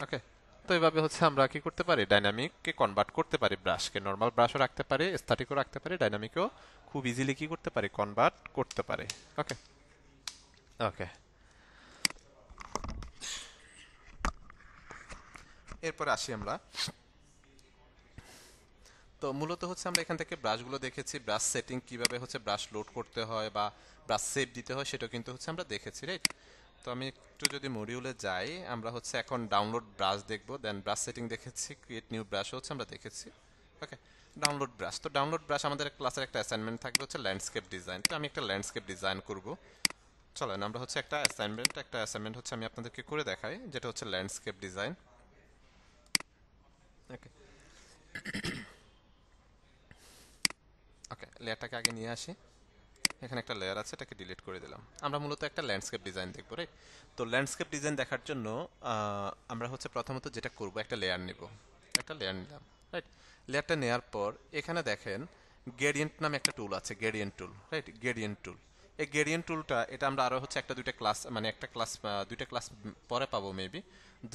ওকে, তো এভাবে হচ্ছে আমরা কি করতে পারি, ডাইনামিককে কনভার্ট করতে পারি, ব্রাশকে নর্মাল ব্রাশও রাখতে পারি, স্ট্যাটিকও রাখতে পারি, ডাইনামিকও খুব ইজিলি কি করতে পারি, কনভার্ট করতে পারি। ওকে, ওকে, এরপরে আসি আমরা। তো মূলত হচ্ছে আমরা এখান থেকে ব্রাশগুলো দেখেছি, ব্রাশ সেটিং কিভাবে হচ্ছে ব্রাশ লোড করতে হয় বা ব্রাশ সেভ দিতে হয় সেটা কিন্তু হচ্ছে আমরা দেখেছি, রাইট? তো আমি একটু যদি মডিউলে যাই, আমরা হচ্ছে এখন ডাউনলোড ব্রাশ দেখবো, দেন ব্রাশ সেটিং দেখেছি, ক্রিয়েট নিউ ব্রাশ হচ্ছে আমরা দেখেছি। ওকে, ডাউনলোড ব্রাশ। তো ডাউনলোড ব্রাশ আমাদের ক্লাসের একটা অ্যাসাইনমেন্ট থাকবে হচ্ছে ল্যান্ডস্কেপ ডিজাইন। তো আমি একটা ল্যান্ডস্কেপ ডিজাইন করব। চলেন আমরা হচ্ছে একটা অ্যাসাইনমেন্ট হচ্ছে আমি আপনাদেরকে করে দেখাই, যেটা হচ্ছে ল্যান্ডস্কেপ ডিজাইন। ওকে, ওকে, লেয়ারটাকে আগে নিয়ে আসি। এখানে একটা লেয়ার আছে, এটাকে ডিলিট করে দিলাম। আমরা মূলত একটা ল্যান্ডস্কেপ ডিজাইন দেখবো, রাইট? তো ল্যান্ডস্কেপ ডিজাইন দেখার জন্য আমরা হচ্ছে প্রথমত যেটা করব, একটা লেয়ার নিব। একটা লেয়ার নিলাম, রাইট? লেয়ারটা নেওয়ার পর এখানে দেখেন গ্রেডিয়েন্ট নামে একটা টুল আছে, গ্রেডিয়েন্ট টুল, রাইট? গ্রেডিয়েন্ট টুল, এই গ্রেডিয়েন্ট টুলটা এটা আমরা আরো হচ্ছে একটা দুইটা ক্লাস, মানে একটা ক্লাস দুইটা ক্লাস পরে পাবো মেবি।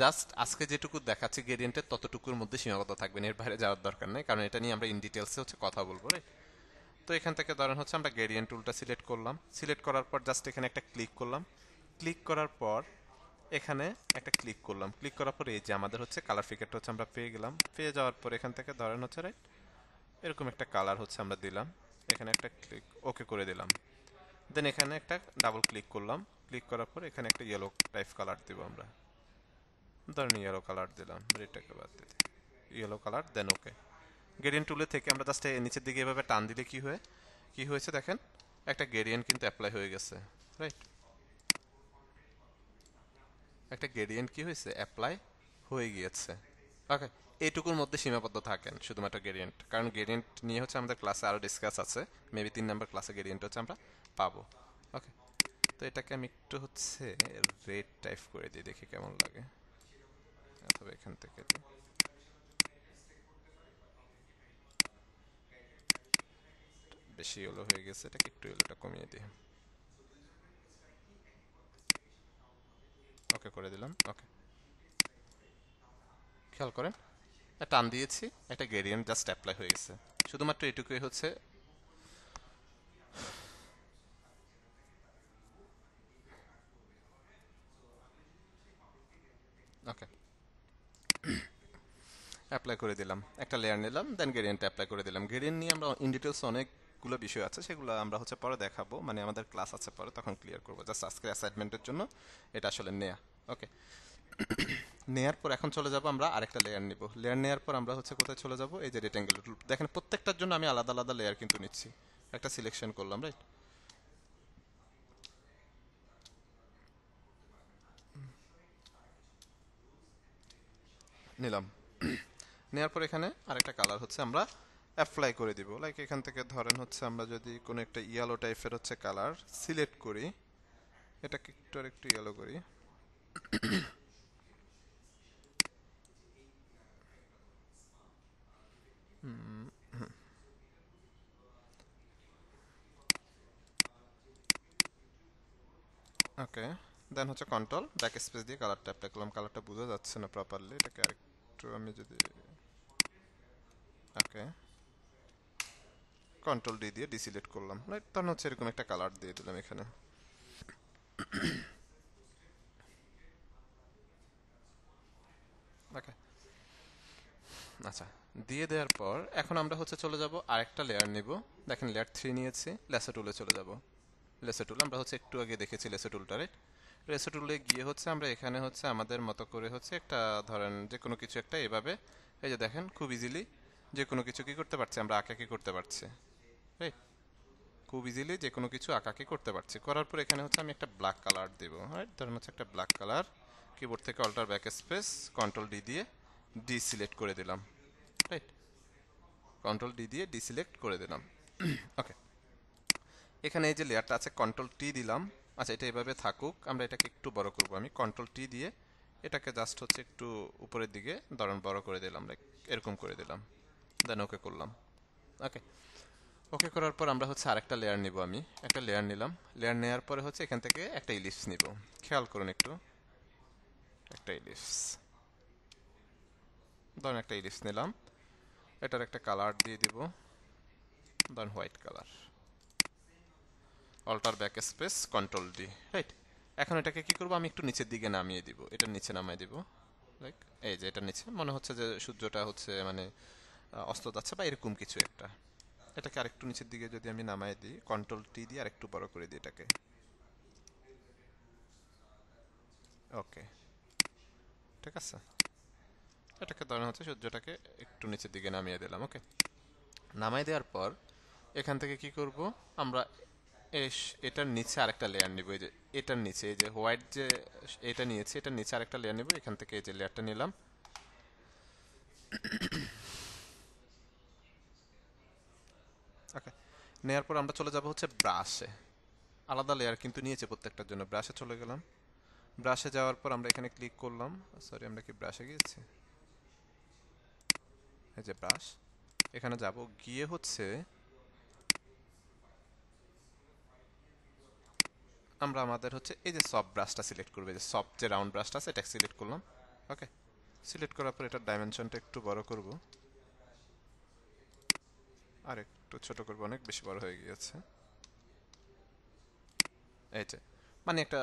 জাস্ট আজকে যেটুকু দেখাচ্ছি গ্রেডিয়েন্টের ততটুকুর মধ্যে সীমাবদ্ধ থাকবেন, এর বাইরে যাওয়ার দরকার নেই, কারণ এটা নিয়ে আমরা ইন ডিটেলসে হচ্ছে কথা বলবো, রাইট? তো এখান থেকে ধরেন হচ্ছে আমরা গ্রেডিয়েন্ট টুলটা সিলেক্ট করলাম। সিলেক্ট করার পর জাস্ট এখানে একটা ক্লিক করলাম। ক্লিক করার পর এখানে একটা ক্লিক করলাম। ক্লিক করার পর এই যে আমাদের হচ্ছে কালার ফিকারটা হচ্ছে আমরা পেয়ে গেলাম। পেয়ে যাওয়ার পর এখান থেকে ধরেন হচ্ছে রাইট এরকম একটা কালার হচ্ছে আমরা দিলাম। এখানে একটা ক্লিক ওকে করে দিলাম। দেন এখানে একটা ডাবল ক্লিক করলাম। ক্লিক করার পর এখানে একটা ইয়েলো টাইপ কালার দিব আমরা। ধরেন ইয়েলো কালার দিলাম, রেডটাকে বাদ দিতে ইয়েলো কালার, দেন ওকে। গ্রেডিয়েন্ট টুলে থেকে আমরা জাস্ট নিচের দিকে এভাবে টান দিলে কি হয়েছে দেখেন, একটা গ্রেডিয়েন্ট কিন্তু অ্যাপ্লাই হয়ে গেছে, রাইট? একটা গ্রেডিয়েন্ট কি হয়েছে, অ্যাপ্লাই হয়ে গিয়েছে। ওকে, এইটুকুর মধ্যে সীমাবদ্ধ থাকেন শুধুমাত্র গ্রেডিয়েন্ট, কারণ গ্রেডিয়েন্ট নিয়ে হচ্ছে আমাদের ক্লাসে আরও ডিসকাস আছে। মেবি 3 নম্বর ক্লাসে গ্রেডিয়েন্ট হচ্ছে আমরা পাবো। ওকে, তো এটাকে আমি একটু হচ্ছে রেড টাইপ করে দিই, দেখি কেমন লাগে। অথবা এখান থেকে দিই। বেশি ইয়েলো হয়ে গেছে, এটাকে একটু ইয়েলোটা কমিয়ে দিই। ওকে করে দিলাম। ওকে, খেয়াল করেন টান দিয়েছি, একটা গ্রেডিয়েন্ট জাস্ট অ্যাপ্লাই হয়ে গেছে। শুধুমাত্র এটুকুই হচ্ছে। ওকে, অ্যাপ্লাই করে দিলাম, একটা লেয়ার নিলাম, দেন গ্রেডিয়েন্ট অ্যাপ্লাই করে দিলাম। গ্রেডিয়েন্ট নিয়ে আমরা ইন ডিটেলস অনেকগুলো বিষয় আছে, সেগুলো আমরা হচ্ছে পরে দেখাবো, মানে আমাদের ক্লাস আছে পরে, তখন ক্লিয়ার করবো। জাস্ট আজকের অ্যাসাইনমেন্টের জন্য এটা আসলে নেয়া। ওকে, নেয়ার পর এখন চলে যাব আমরা আরেকটা লেয়ার নিব। লেয়ার নেয়ার পর আমরা হচ্ছে কোথায় চলে যাব, এই যে রেক্ট্যাঙ্গেল টুল দেখেন, প্রত্যেকটার জন্য আমি আলাদা আলাদা লেয়ার কিন্তু নিচ্ছি। একটা সিলেকশন করলাম, রাইট? নিলাম। নেওয়ার পর এখানে আরেকটা কালার হচ্ছে আমরা অ্যাপ্লাই করে দিব। লাইক এখান থেকে ধরেন হচ্ছে আমরা যদি কোনো একটা ইয়েলো টাইপের হচ্ছে কালার সিলেক্ট করি, এটাকে একটু আর একটু ইয়েলো করি। ওকে, দেন হচ্ছে কন্ট্রোল ব্যাক স্পেস দিয়ে কালারটা অ্যাপ্লাই করলাম। কালারটা বোঝা যাচ্ছে না প্রপারলি, এটাকে আরেকটু আমি যদি, ওকে, কন্ট্রোল ডি দিয়ে ডিসিলেক্ট করলাম, রাইট? তখন হচ্ছে এরকম একটা কালার দিয়ে দিলাম এখানে। ওকে, আচ্ছা, দিয়ে দেওয়ার পর এখন আমরা হচ্ছে চলে যাব আরেকটা লেয়ার নিব। দেখেন লেয়ার 3 নিয়েছি, লেসো টুলে চলে যাব। লেসো টুল আমরা হচ্ছে একটু আগে দেখেছি লেসো টুলটা, রাইট? লেসো টুলে গিয়ে হচ্ছে আমরা এখানে হচ্ছে আমাদের মতো করে হচ্ছে একটা ধরেন যে কোনো কিছু একটা এভাবে, এই যে দেখেন খুব ইজিলি যে কোনো কিছু কি করতে পারছি আমরা, আঁকাকি করতে পারছি, রাইট? খুব ইজিলি যে কোনো কিছু আঁকাকি করতে পারছি। করার পর এখানে হচ্ছে আমি একটা ব্ল্যাক কালার দেবো, রাইট? ধরেন হচ্ছে একটা ব্ল্যাক কালার, কিবোর্ড থেকে alter back space control D দিয়ে ডিসিলেক্ট করে দিলাম, রাইট? কন্ট্রোল ডি দিয়ে ডিসিলেক্ট করে দিলাম। ওকে, এখানে এই যে লেয়ারটা আছে কন্ট্রোল টি দিলাম। আচ্ছা, এটা এভাবে থাকুক, আমরা এটাকে একটু বড় করব। আমি কন্ট্রোল টি দিয়ে এটাকে জাস্ট হচ্ছে একটু উপরের দিকে ধরেন বড় করে দিলাম, লাইক এরকম করে দিলাম। দেন ওকে করলাম। ওকে, ওকে করার পর আমরা হচ্ছে আরেকটা লেয়ার নিব। আমি একটা লেয়ার নিলাম। লেয়ার নেওয়ার পরে হচ্ছে এখান থেকে একটা ইলিপস নিব। খেয়াল করুন একটু, একটা ইলিপস, ধরেন একটা ইলিপস নিলাম। এটার একটা কালার দিয়ে দিব, ধরেন white colour. Alter back space control D, right? এখন এটাকে কি করব, আমি একটু নিচের দিকে নামিয়ে দিব, এটার নিচে নামিয়ে দিব। লাইক এই যে এটার নিচে মনে হচ্ছে যে সূর্যটা হচ্ছে মানে অস্ত যাচ্ছে বা এরকম কিছু একটা। এটাকে আরেকটু নিচের দিকে যদি আমি নামাই দিই, কন্ট্রোল টি দিয়ে আরেকটু বড় করে দিই এটাকে। ওকে, ঠিক আছে। এটাকে ধরেন হচ্ছে সূর্যটাকে একটু নিচের দিকে নামিয়ে দিলাম। ওকে, নামাই দেওয়ার পর এখান থেকে কি করব, আমরা এটার নিচে আরেকটা লেয়ার নিব। এই যে এটার নিচে, এই যে হোয়াইট যে এটা নিয়েছি, এটার নিচে আরেকটা লেয়ার নিব। এখান থেকে এই যে লেয়ারটা নিলাম। ওকে, নেওয়ার পর আমরা চলে যাব হচ্ছে ব্রাশে। আলাদা লেয়ার কিন্তু নিয়েছে প্রত্যেকটার জন্য। ব্রাশে চলে গেলাম। ব্রাশে যাওয়ার পর আমরা এখানে ক্লিক করলাম। সরি, আমরা কি ব্রাশে গিয়েছি? এই যে ব্রাশ, এখানে যাব, গিয়ে হচ্ছে আমরা আমাদের হচ্ছে এই যে সফট ব্রাশটা সিলেক্ট করবে, যে সফট যে রাউন্ড ব্রাশটা আছে এটা সিলেক্ট করলাম। ওকে, সিলেক্ট করার পর এটার ডাইমেনশনটা একটু বড় করব, আর একটু ছোট করব, অনেক বেশি বড় হয়ে গিয়েছে। এই যে মানে একটা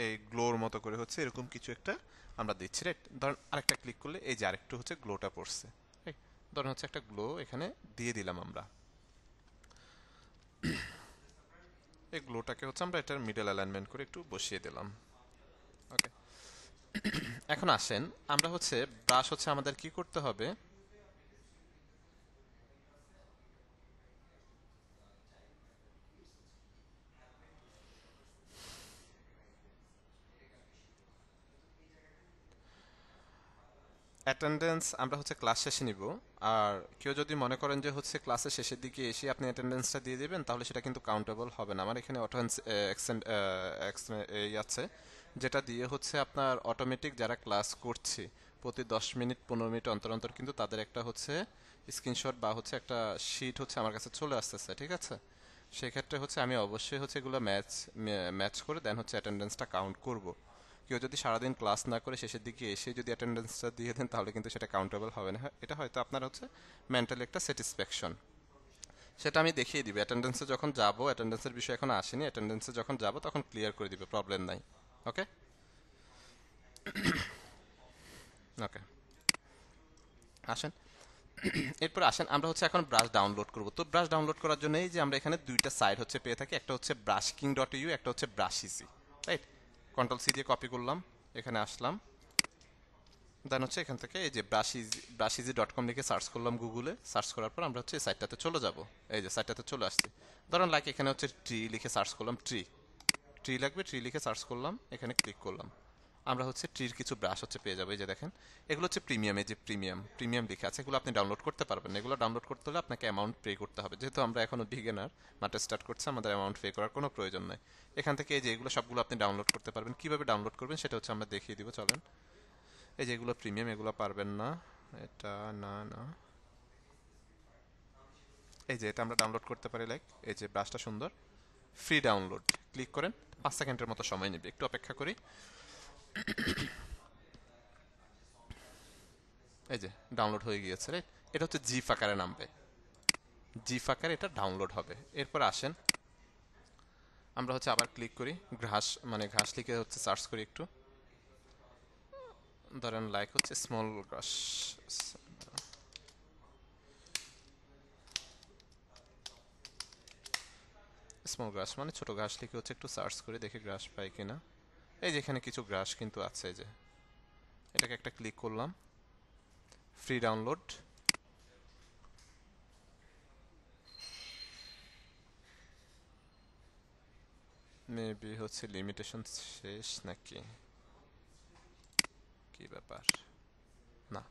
এই গ্লোর মতো করে হচ্ছে এরকম কিছু একটা আমরা দিচ্ছি, রাইট? ধরেন আরেকটা ক্লিক করলে এই যে আরেকটু হচ্ছে গ্লোটা পড়ছে, রাইট? ধরেন হচ্ছে একটা গ্লো এখানে দিয়ে দিলাম আমরা। এই গ্লোটাকে হচ্ছে আমরা এটার মিডল অ্যালাইনমেন্ট করে একটু বসিয়ে দিলাম। ওকে, এখন আসেন আমরা হচ্ছে ব্রাশ হচ্ছে আমাদের কি করতে হবে, অ্যাটেন্ডেন্স আমরা হচ্ছে ক্লাস শেষে নিব। আর কেউ যদি মনে করেন যে হচ্ছে ক্লাসের শেষের দিকে এসে আপনি অ্যাটেন্ডেন্সটা দিয়ে দেবেন, তাহলে সেটা কিন্তু কাউন্টেবল হবে না। আমার এখানে অটো এই আছে, যেটা দিয়ে হচ্ছে আপনার অটোমেটিক যারা ক্লাস করছে প্রতি 10 মিনিট 15 মিনিট অন্তর অন্তর কিন্তু তাদের একটা হচ্ছে স্ক্রিনশট বা হচ্ছে একটা শিট হচ্ছে আমার কাছে চলে আসতেছে, ঠিক আছে? সেক্ষেত্রে হচ্ছে আমি অবশ্যই হচ্ছে এগুলো ম্যাচ করে দেন হচ্ছে অ্যাটেন্ডেন্সটা কাউন্ট করব। কেউ যদি সারাদিন ক্লাস না করে শেষের দিকে এসে যদি অ্যাটেন্ডেন্সটা দিয়ে দেন, তাহলে কিন্তু সেটা কাউন্টেবল হবে না। এটা হয়তো আপনার হচ্ছে মেন্টালি একটা স্যাটিসফ্যাকশন, সেটা আমি দেখিয়ে দিবে। অ্যাটেন্ডেন্সে যখন যাব, অ্যাটেন্ডেন্সের বিষয় এখন আসেনি, অ্যাটেন্ডেন্সে যখন যাব তখন ক্লিয়ার করে দিবে, প্রবলেম নাই। ওকে, ওকে, আসেন এরপর আসেন আমরা হচ্ছে এখন ব্রাশ ডাউনলোড করব। তো ব্রাশ ডাউনলোড করার জন্য এই যে আমরা এখানে দুইটা সাইট হচ্ছে পেয়ে থাকি, একটা হচ্ছে brushking.eu, একটা হচ্ছে ব্রাশিজি, রাইট? কন্ট্রোল সি দিয়ে কপি করলাম, এখানে আসলাম, দেন হচ্ছে এখান থেকে এই যে brushizy.com লিখে সার্চ করলাম গুগলে। সার্চ করার পর আমরা হচ্ছে এই সাইটটাতে চলে যাব। এই যে সাইটটাতে চলে আসছি। ধরুন লাইক এখানে হচ্ছে ট্রি লিখে সার্চ করলাম, ট্রি ট্রি লাগবে, ট্রি লিখে সার্চ করলাম, এখানে ক্লিক করলাম। আমরা হচ্ছে ট্রির কিছু ব্রাশ হচ্ছে পেয়ে যাবো। এই যে দেখেন, এগুলো হচ্ছে প্রিমিয়াম, এই যে প্রিমিয়াম প্রিমিয়াম লিখে আছে, এগুলো আপনি ডাউনলোড করতে পারবেন না। এগুলো ডাউনলোড করতে হলে আপনাকে অ্যামাউন্ট পে করতে হবে। যেহেতু আমরা এখনো বিগিনার, মাত্র স্টার্ট করছে, আমাদের অ্যামাউন্ট পে করার কোনো প্রয়োজন নাই। এখান থেকে এই যে এগুলো সবগুলো আপনি ডাউনলোড করতে পারবেন। কিভাবে ডাউনলোড করবেন সেটা হচ্ছে আমরা দেখিয়ে দিব, চলেন। এই যে এগুলো প্রিমিয়াম, এগুলো পারবেন না, এটা না না, এই যে এটা আমরা ডাউনলোড করতে পারি। লাইক এই যে ব্রাশটা সুন্দর, ফ্রি ডাউনলোড, ক্লিক করেন। 5 সেকেন্ডের মতো সময় নেবে, একটু অপেক্ষা করি। এই যে ডাউনলোড হয়ে গিয়েছে, রাইট? এটা হচ্ছে জিপ আকারে নামবে, জিপ আকারে এটা ডাউনলোড হবে। এরপর আসেন আমরা হচ্ছে আবার ক্লিক করি, ঘাস মানে ঘাস লিখে হচ্ছে সার্চ করি একটু। ধরেন লাইক হচ্ছে স্মল ঘাস, স্মল ঘাস মানে ছোট ঘাস লিখে হচ্ছে একটু সার্চ করে দেখি ঘাস পাই কিনা। এই যে এখানে কিছু ঘাস কিন্তু আছে, এই যে এটাকে একটা ক্লিক করলাম, ফ্রি ডাউনলোড। মেবি হচ্ছে লিমিটেশন শেষ নাকি, কি ব্যাপার? না,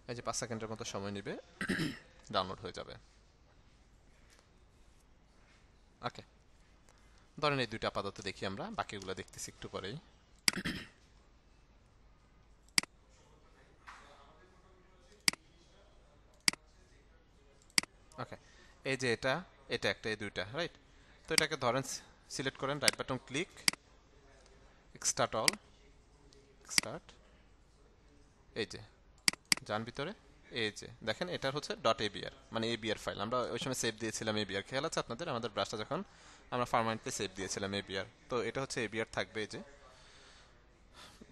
এই যে 5 সেকেন্ডের মতো সময় নেবে, ডাউনলোড হয়ে যাবে। ওকে, ধরেন এই দুইটা আপাতত দেখি, আমরা বাকিগুলো দেখতেছি একটু পরেই। ওকে, এই যে এটা, এটা একটা, এই দুইটা, রাইট? তো এটাকে ধরেন সিলেক্ট করেন, right button click, extract all, extract. এই যে যান ভিতরে, এই যে দেখেন এটার হচ্ছে ডট এবিআর, মানে এবিআর ফাইল। আমরা ওই সময় সেভ দিয়েছিলাম এবিআর, খেয়াল আছে আপনাদের? আমাদের ব্রাশটা যখন আমরা পার্মানেন্টলি সেভ দিয়েছিলাম এবিআর, তো এটা হচ্ছে এবিআর থাকবে, এই যে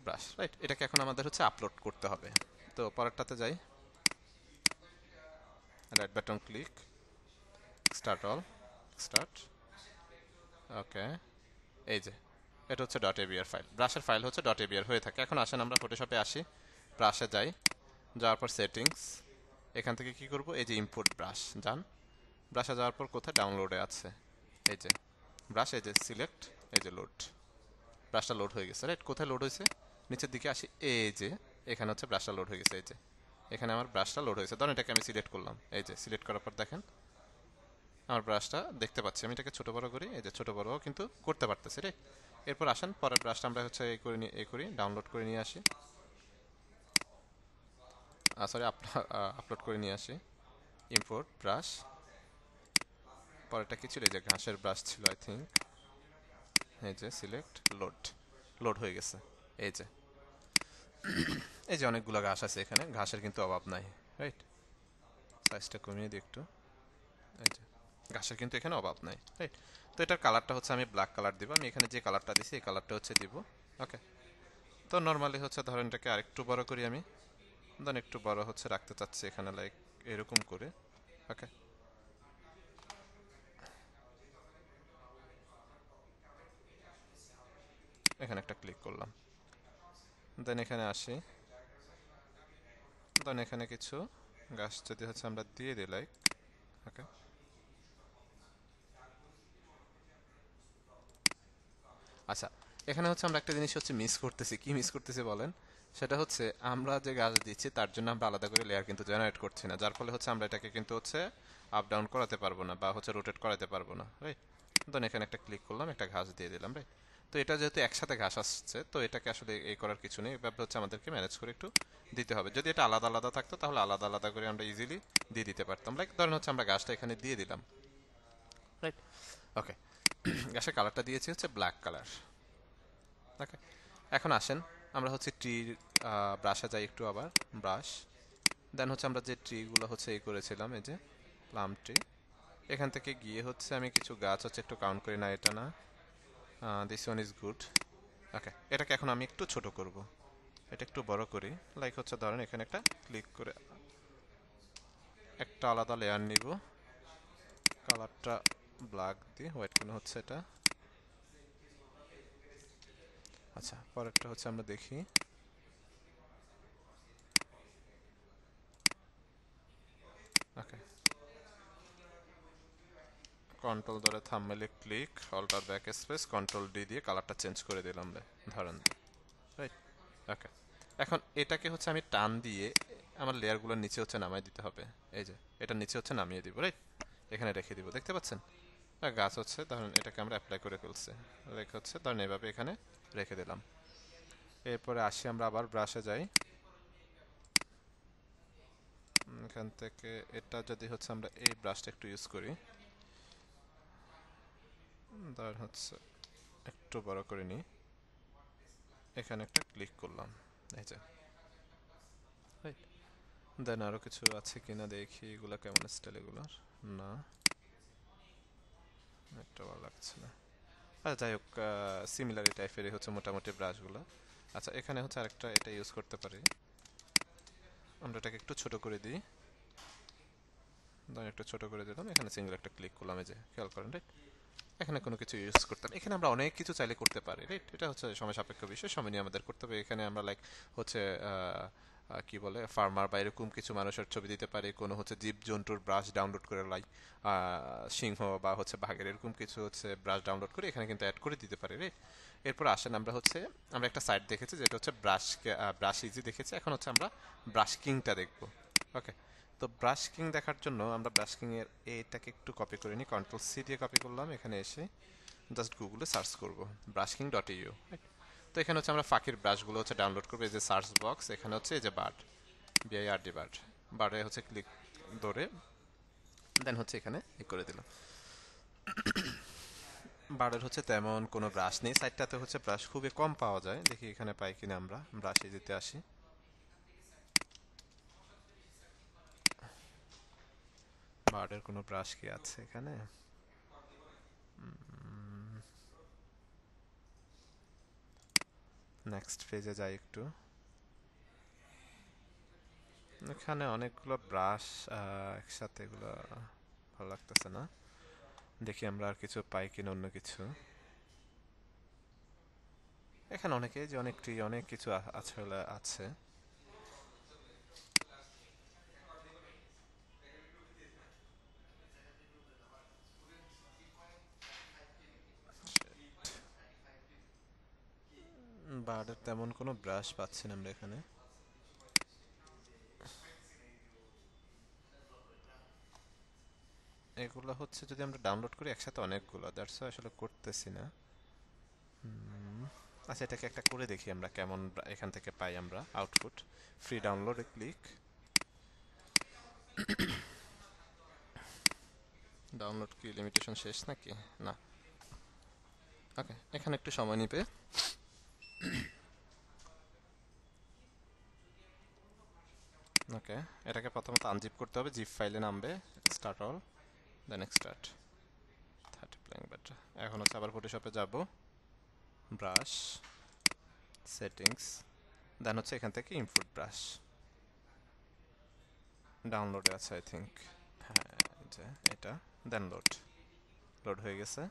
ব্রাশ, রাইট? এটাকে এখন আমাদের হচ্ছে আপলোড করতে হবে। তো পরেরটাতে যাই, right button click, start all, start. Okay, এই যে এটা হচ্ছে ডট এবিআর ফাইল, ব্রাশের ফাইল হচ্ছে ডট এবিআর হয়ে থাকে। এখন আসেন আমরা ফটোশপে আসি, ব্রাশে যাই, যাওয়ার পর সেটিংস, এখান থেকে কি করব, এই যে ইম্পোর্ট ব্রাশ, যান। ব্রাশে যাওয়ার পর কোথায় ডাউনলোডে আছে, এই যে ব্রাশ, এই যে সিলেক্ট, এই যে লোড, ব্রাশটা লোড হয়ে গেছে, রাইট? কোথায় লোড হয়েছে, নিচের দিকে আসি, এই যে এখানে হচ্ছে ব্রাশটা লোড হয়ে গেছে। এই যে এখানে আমার ব্রাশটা লোড হয়েছে, ধরুন এটাকে আমি সিলেক্ট করলাম, এই যে সিলেক্ট করার পর দেখেন আমার ব্রাশটা দেখতে পাচ্ছি, আমি এটাকে ছোট বড় করি, এই যে ছোট বড় কিন্তু করতে পারতেছি রে। এরপর আসেন পরের ব্রাশটা আমরা হচ্ছে এই করি ডাউনলোড করে নিয়ে আসি, সরি আপলোড করে নিয়ে আসি। ইম্পোর্ট ব্রাশ, পরেরটা কি ছিল, এই যে ঘাসের ব্রাশ ছিল আই থিঙ্ক। এই যে সিলেক্ট লোড, লোড হয়ে গেছে। এই যে এই যে অনেকগুলো ঘাস আছে এখানে, ঘাসের কিন্তু অভাব নাই, রাইট। সাইজটা কমিয়ে দিই একটু। এই যে ঘাসের কিন্তু এখানে অভাব নাই, রাইট। তো এটার কালারটা হচ্ছে আমি ব্ল্যাক কালার দিব, আমি এখানে যে কালারটা দিছি এই কালারটা হচ্ছে দিব। ওকে। তো নর্মালি হচ্ছে ধরেন এটাকে আরেকটু বড় করি আমি, ধরেন একটু বড় হচ্ছে রাখতে চাচ্ছি এখানে, লাইক এরকম করে। ওকে। এখানে একটা ক্লিক করলাম, দেন এখানে আসি, দেন এখানে কিছু গাছ যদি হচ্ছে আমরা দিয়ে দিই লাইক। ওকে। আচ্ছা, এখানে হচ্ছে আমরা একটা জিনিস হচ্ছে মিস করতেছি, কি মিস করতেছি বলেন? সেটা হচ্ছে আমরা যে গাছ দিচ্ছি তার জন্য আমরা আলাদা করে লেয়ার কিন্তু জেনারেট করছি না, যার ফলে হচ্ছে আমরা এটাকে কিন্তু হচ্ছে আপ ডাউন করাতে পারবো না বা হচ্ছে রোটেট করাতে পারবো না, রাইট। দেন এখানে একটা ক্লিক করলাম, একটা ঘাস দিয়ে দিলাম, রাইট। তো এটা যেহেতু একসাথে ঘাস আসছে, তো এটাকে আসলে এই করার কিছু নেই, এভাবে হচ্ছে আমাদেরকে ম্যানেজ করে একটু দিতে হবে। যদি এটা আলাদা আলাদা থাকতো তাহলে আলাদা আলাদা করে আমরা ইজিলি দিয়ে দিতে পারতাম, লাইক ধরেন হচ্ছে আমরা গাছটা এখানে দিয়ে দিলাম, রাইট। ওকে। গাছের কালারটা দিয়েছি হচ্ছে ব্ল্যাক কালার। ওকে। এখন আসেন আমরা হচ্ছে ট্রির ব্রাশে যাই একটু, আবার ব্রাশ, দেন হচ্ছে আমরা যে ট্রিগুলো হচ্ছে এই করেছিলাম, এই যে প্লাম ট্রি, এখান থেকে গিয়ে হচ্ছে আমি কিছু গাছ হচ্ছে একটু কাউন্ট করি, না এটা না, দিস ওয়ান ইজ গুড। ওকে, এটাকে এখন আমি একটু ছোট করব, এটা একটু বড় করি, লাইক হচ্ছে ধরেন এখানে একটা ক্লিক করে একটা আলাদা লেয়ার নিব, কালারটা ব্ল্যাক দিয়ে, হোয়াইট কেন হচ্ছে এটা। আচ্ছা, পরেরটা হচ্ছে আমরা দেখি। ওকে, কন্ট্রোল ধরে থাম্বনেলে click, alter back space, control D দিয়ে কালারটা চেঞ্জ করে দিলাম রে, ধরেন, রাইট। ওকে। এখন এটাকে হচ্ছে আমি টান দিয়ে আমার লেয়ারগুলোর নিচে হচ্ছে নামাই দিতে হবে, এই যে এটার নিচে হচ্ছে নামিয়ে দিব, রাইট। এখানে রেখে দিব, দেখতে পাচ্ছেন। আর গাছ হচ্ছে ধরেন এটাকে আমরা অ্যাপ্লাই করে ফেলছি, রেখে হচ্ছে ধরেন এভাবে এখানে রেখে দিলাম। এরপরে আসি আমরা আবার ব্রাশে যাই, এখান থেকে এটা যদি হচ্ছে আমরা এই ব্রাশটা একটু ইউজ করি, ধরেন হচ্ছে একটু বড় করে নিই, এখানে একটা ক্লিক করলাম, এই যে, রাইট। দেন আরো কিছু আছে কিনা দেখি, এগুলা কেমন স্টাইল এগুলার, না একটা ভালো লাগছে না। আচ্ছা যাই হোক, সিমিলার টাইপেরই হচ্ছে মোটামুটি ব্রাশগুলো। আচ্ছা, এখানে হচ্ছে আরেকটা এটা ইউজ করতে পারি, আমরা এটাকে একটু ছোট করে দিই, ধরেন একটু ছোট করে দিলাম, এখানে সিঙ্গেল একটা ক্লিক করলাম, এই যে খেয়াল করেন, রাইট। এখানে কোনো কিছু ইউজ করতাম, এখানে আমরা অনেক কিছু চাইলে করতে পারি, রাইট। এটা হচ্ছে সময় সাপেক্ষ বিষয়, সময় নিয়ে আমাদের করতে হবে। এখানে আমরা লাইক হচ্ছে কি বলে ফার্মার বা এরকম কিছু মানুষের ছবি দিতে পারি, কোনো হচ্ছে জীব জন্তুর ব্রাশ ডাউনলোড করে, লাইক সিংহ বা হচ্ছে বাঘের এরকম কিছু হচ্ছে ব্রাশ ডাউনলোড করে এখানে কিন্তু অ্যাড করে দিতে পারি, রাইট। এরপর আসেন আমরা হচ্ছে আমরা একটা সাইট দেখেছি যেটা হচ্ছে ব্রাশ ইজি দেখেছি, এখন হচ্ছে আমরা ব্রাশ কিংটা দেখবো। ওকে। তো ব্রাশ কিং দেখার জন্য আমরা ব্রাশ কিং এর এটাকে একটু কপি করে নিই, কন্ট্রোল সি দিয়ে কপি করলাম, এখানে এসে জাস্ট গুগলে সার্চ করব ব্রাশকিং ডট ইউ। তো এখানে হচ্ছে আমরা ফাঁকির ব্রাশগুলো হচ্ছে ডাউনলোড করবো, এই যে সার্চ বক্স, এখানে হচ্ছে এই যে বার্ড, বিআইআরডি বার্ড, বার্ডে হচ্ছে ক্লিক ধরে দেন হচ্ছে এখানে এ করে দিলাম। বার্ডের হচ্ছে তেমন কোনো ব্রাশ নেই, সাইডটাতে হচ্ছে ব্রাশ খুবই কম পাওয়া যায়, দেখি এখানে পাই কিনা, আমরা ব্রাশে যেতে আসি, বার্ডের কোনো ব্রাশ কি আছে এখানে। নেক্সট পেজে যাই একটু, এখানে অনেকগুলো ব্রাশ একসাথে, এগুলো ভালো লাগতেছে না, দেখি আমরা আর কিছু পাই কিনা অন্য কিছু। এখানে অনেকে যে অনেকটি অনেক কিছু আসলে আছে। বার্ডের তেমন কোনো ব্রাশ পাচ্ছি না আমরা এখানে। এগুলো হচ্ছে যদি আমরা ডাউনলোড করি একসাথে অনেকগুলো, দ্যাটস আসলে করতেছি না। আচ্ছা, এটাকে একটা করে দেখি আমরা কেমন এখান থেকে পাই আমরা আউটপুট। ফ্রি ডাউনলোডে ক্লিক, ডাউনলোড কি লিমিটেশন শেষ নাকি? না। ওকে, এখানে একটু সময় নিবে। ওকে, এটাকে প্রথমত আনজিপ করতে হবে, জিপ ফাইলে নামবে, start all, then extract 30 playing ব্যাটা। এখন হচ্ছে আবার ফটোশপে যাব, ব্রাশ, সেটিংস, দেন হচ্ছে এখান থেকে ইনপুট ব্রাশ ডাউনলোডে আছে আই থিঙ্ক। হ্যাঁ, যে এটা, দেন লোড, লোড হয়ে গেছে।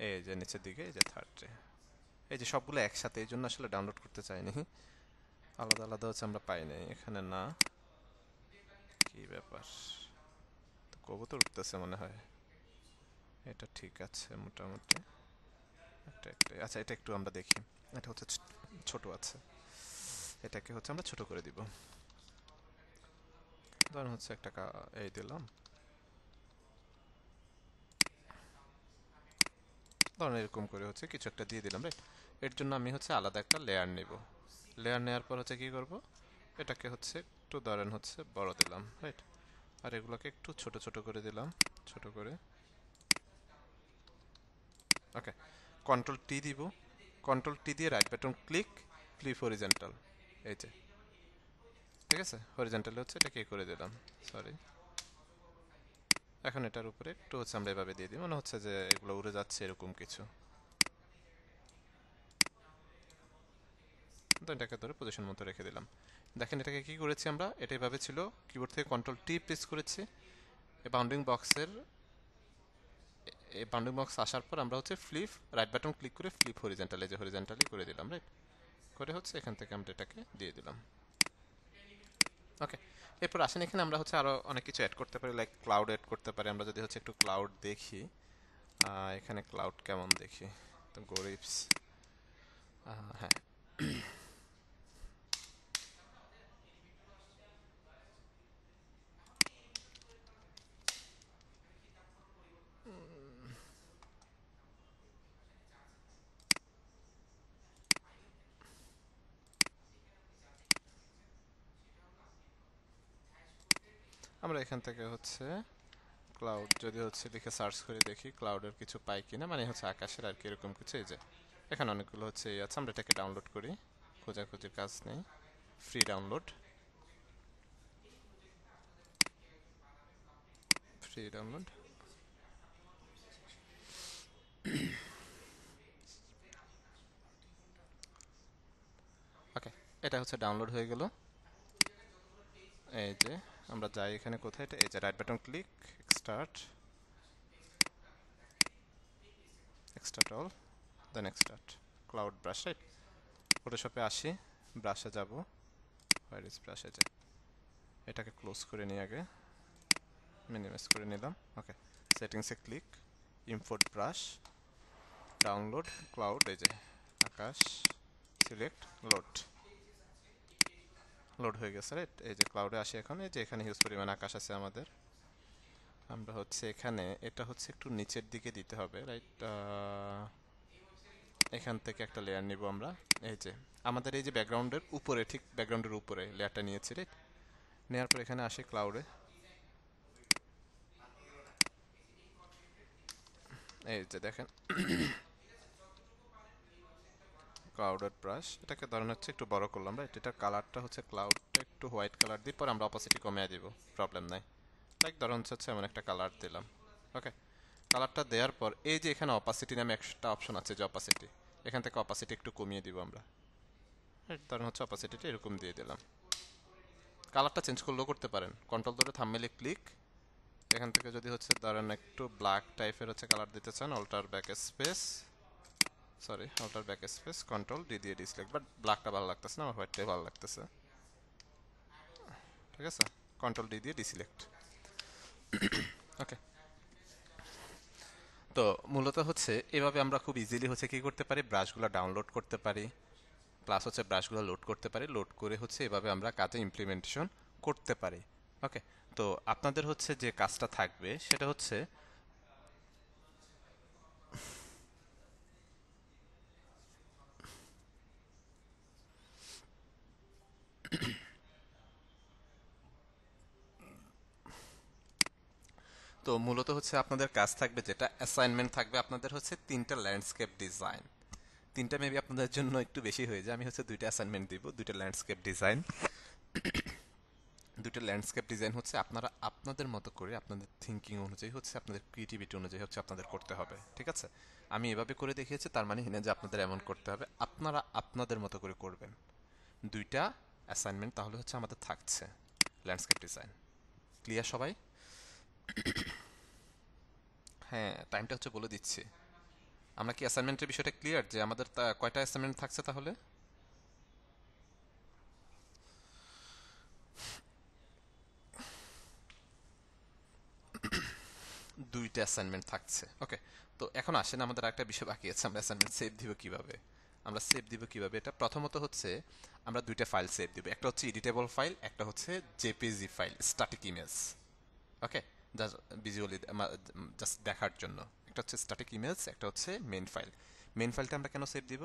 এই যে নিচের দিকে এই যে থার্ড, এই যে সবগুলো একসাথে, এই জন্য আসলে ডাউনলোড করতে চাইনি, আলাদা আলাদা হচ্ছে আমরা পাই নাই এখানে। না, কি ব্যাপার, তো কবুতর উঠতেছে মনে হয়। এটা ঠিক আছে মোটামুটি, একটা একটা। আচ্ছা, এটা একটু আমরা দেখি, এটা হচ্ছে ছোট আছে, এটাকে হচ্ছে আমরা ছোট করে দিব। ধরুন হচ্ছে একটা এই দিলাম, ধরুন এরকম করে হচ্ছে কিছু একটা দিয়ে দিলাম, রাইট। এর জন্য আমি হচ্ছে আলাদা একটা লেয়ার নিব। লেয়ার নেওয়ার পর হচ্ছে কি করব, এটাকে হচ্ছে একটু ধরেন হচ্ছে বড় দিলাম, রাইট। আর এগুলোকে একটু ছোট ছোট করে দিলাম, ছোট করে। ওকে, কন্ট্রোল টি দিব, কন্ট্রোল টি দিয়ে right button click, flip horizontal, এই যে, ঠিক আছে। হরিজেন্টাল হচ্ছে এটা কি করে দিলাম, সরি। এখন এটার উপরে একটু হচ্ছে আমরা এভাবে দিয়ে দিই, মনে হচ্ছে যে এগুলো উড়ে যাচ্ছে এরকম কিছু। তো এটাকে ধরে পজিশন মতো রেখে দিলাম। দেখেন এটাকে কি করেছি আমরা, এটা এভাবে ছিল, কিবোর্ড থেকে কন্ট্রোল টি প্রেস করেছি, এই বাউন্ডিং বক্সের, এই বাউন্ডিং বক্স আসার পর আমরা হচ্ছে ফ্লিপ রাইট বাটন ক্লিক করে ফ্লিপ হরিজেন্টাল, এই যে হরিজেন্টালি করে দিলাম, রাইট। করে হচ্ছে এখান থেকে আমরা এটাকে দিয়ে দিলাম। ওকে, এরপর আসেন এখানে আমরা হচ্ছে আরো অনেক কিছু অ্যাড করতে পারি, লাইক ক্লাউড অ্যাড করতে পারি। আমরা যদি হচ্ছে একটু ক্লাউড দেখি, এখানে ক্লাউড কেমন দেখি, তো গরিবস, হ্যাঁ, আমরা এখান থেকে হচ্ছে ক্লাউড যদি হচ্ছে লিখে সার্চ করে দেখি ক্লাউডের কিছু পাই কিনা, মানে হচ্ছে আকাশের আর কি এরকম কিছু। এই যে এখানে অনেকগুলো হচ্ছে এই আছে, আমরা এটাকে ডাউনলোড করি, খোঁজাখুঁজির কাজ নেই, ফ্রি ডাউনলোড, ফ্রি ডাউনলোড। ওকে, এটা হচ্ছে ডাউনলোড হয়ে গেল। এই যে আমরা যাই এখানে কোথায়, এটা এই যে right button click, extract, extract all, then extract cloud brush, right. ফটোশপে আসি, ব্রাশে যাব, হোয়ার ইজ ব্রাশে, যে এটাকে ক্লোজ করে নিই আগে, মিনিমাইজ করে নিলাম। ওকে, সেটিংসে click, import brush, download cloud, এই যে আকাশ, সিলেক্ট, লোড, লোড হয়ে গেছে, রাইট। এই যে ক্লাউডে আসি এখন, এই যে এখানে হিউজ পরিমাণ আকাশ আছে আমাদের। আমরা হচ্ছে এখানে এটা হচ্ছে একটু নিচের দিকে দিতে হবে, রাইট। এখান থেকে একটা লেয়ার নিব আমরা, এই যে আমাদের এই যে ব্যাকগ্রাউন্ডের উপরে, ঠিক ব্যাকগ্রাউন্ডের উপরে লেয়ারটা নিয়েছি, রাইট। নেওয়ার পর এখানে আসি ক্লাউডে, এই যে দেখেন ক্লাউডের ব্রাশ, এটাকে ধরেন হচ্ছে একটু বড় করলাম, রাইট। এটার কালারটা হচ্ছে ক্লাউডটা একটু হোয়াইট কালার দিয়ে, পর আমরা অপাসিটি কমিয়ে দিব, প্রবলেম নাই। লাইক ধরেন হচ্ছে এমন একটা কালার দিলাম। ওকে, কালারটা দেওয়ার পর এই যে এখানে অপাসিটি নামে একটা অপশন আছে, যে অপাসিটি, এখান থেকে অপাসিটি একটু কমিয়ে দিব আমরা, রাইট। ধরেন হচ্ছে অপাসিটিটা এরকম দিয়ে দিলাম। কালারটা চেঞ্জ করলেও করতে পারেন, কন্ট্রোল ধরে থাম্বনেইলে ক্লিক, এখান থেকে যদি হচ্ছে ধরেন একটু ব্ল্যাক টাইপের হচ্ছে কালার দিতে চান, alter back space, sorry alter back space, control D দিয়ে ডিসলেক্ট। বাট ব্ল্যাকটা ভালো লাগতেছে না, আমার হোয়াইটটাই ভালো লাগতেছে, ঠিক আছে। কন্ট্রোল ডি দিয়ে ডিসিলেক্ট। ওকে, তো মূলত হচ্ছে এভাবে আমরা খুব ইজিলি হচ্ছে কি করতে পারি, ব্রাশগুলো ডাউনলোড করতে পারি, প্লাস হচ্ছে ব্রাশগুলো লোড করতে পারি, লোড করে হচ্ছে এভাবে আমরা কাজে ইমপ্লিমেন্টেশন করতে পারি। ওকে, তো আপনাদের হচ্ছে যে কাজটা থাকবে সেটা হচ্ছে, তো মূলত হচ্ছে আপনাদের কাজ থাকবে যেটা অ্যাসাইনমেন্ট থাকবে আপনাদের হচ্ছে তিনটা ল্যান্ডস্কেপ ডিজাইন। তিনটা মেবি আপনাদের জন্য একটু বেশি হয়ে যায়, আমি হচ্ছে দুইটা অ্যাসাইনমেন্ট দিব, দুইটা ল্যান্ডস্কেপ ডিজাইন। দুটো ল্যান্ডস্কেপ ডিজাইন হচ্ছে আপনারা আপনাদের মতো করে আপনাদের থিঙ্কিং অনুযায়ী হচ্ছে আপনাদের ক্রিয়েটিভিটি অনুযায়ী হচ্ছে আপনাদের করতে হবে, ঠিক আছে? আমি এভাবে করে দেখিয়েছি, তার মানে না যে আপনাদের এমন করতে হবে, আপনারা আপনাদের মতো করে করবেন। দুইটা অ্যাসাইনমেন্ট তাহলে হচ্ছে আমাদের থাকছে ল্যান্ডস্কেপ ডিজাইন। ক্লিয়ার সবাই? হ্যাঁ, টাইমটা হচ্ছে বলে দিচ্ছি। আমরা কি অ্যাসাইনমেন্টের বিষয়টা ক্লিয়ার যে আমাদের কয়টা অ্যাসাইনমেন্ট থাকছে তাহলে? দুইটা অ্যাসাইনমেন্ট থাকছে, ওকে। তো এখন আসেন, আমাদের একটা বিষয় বাকি আছে, আমরা অ্যাসাইনমেন্ট সেভ দিব কিভাবে। আমরা সেভ দিব কিভাবে, এটা প্রথমত হচ্ছে আমরা দুইটা ফাইল সেভ দিব, একটা হচ্ছে এডিটেবল ফাইল, একটা হচ্ছে জেপিজি ফাইল, স্ট্যাটিক ইমেজ। ওকে, জাস্ট ভিজুয়ালি জাস্ট দেখার জন্য। একটা হচ্ছে স্ট্যাটিক ইমেজ, একটা হচ্ছে মেইন ফাইল। মেইন ফাইলটা আমরা কেন সেভ দিব?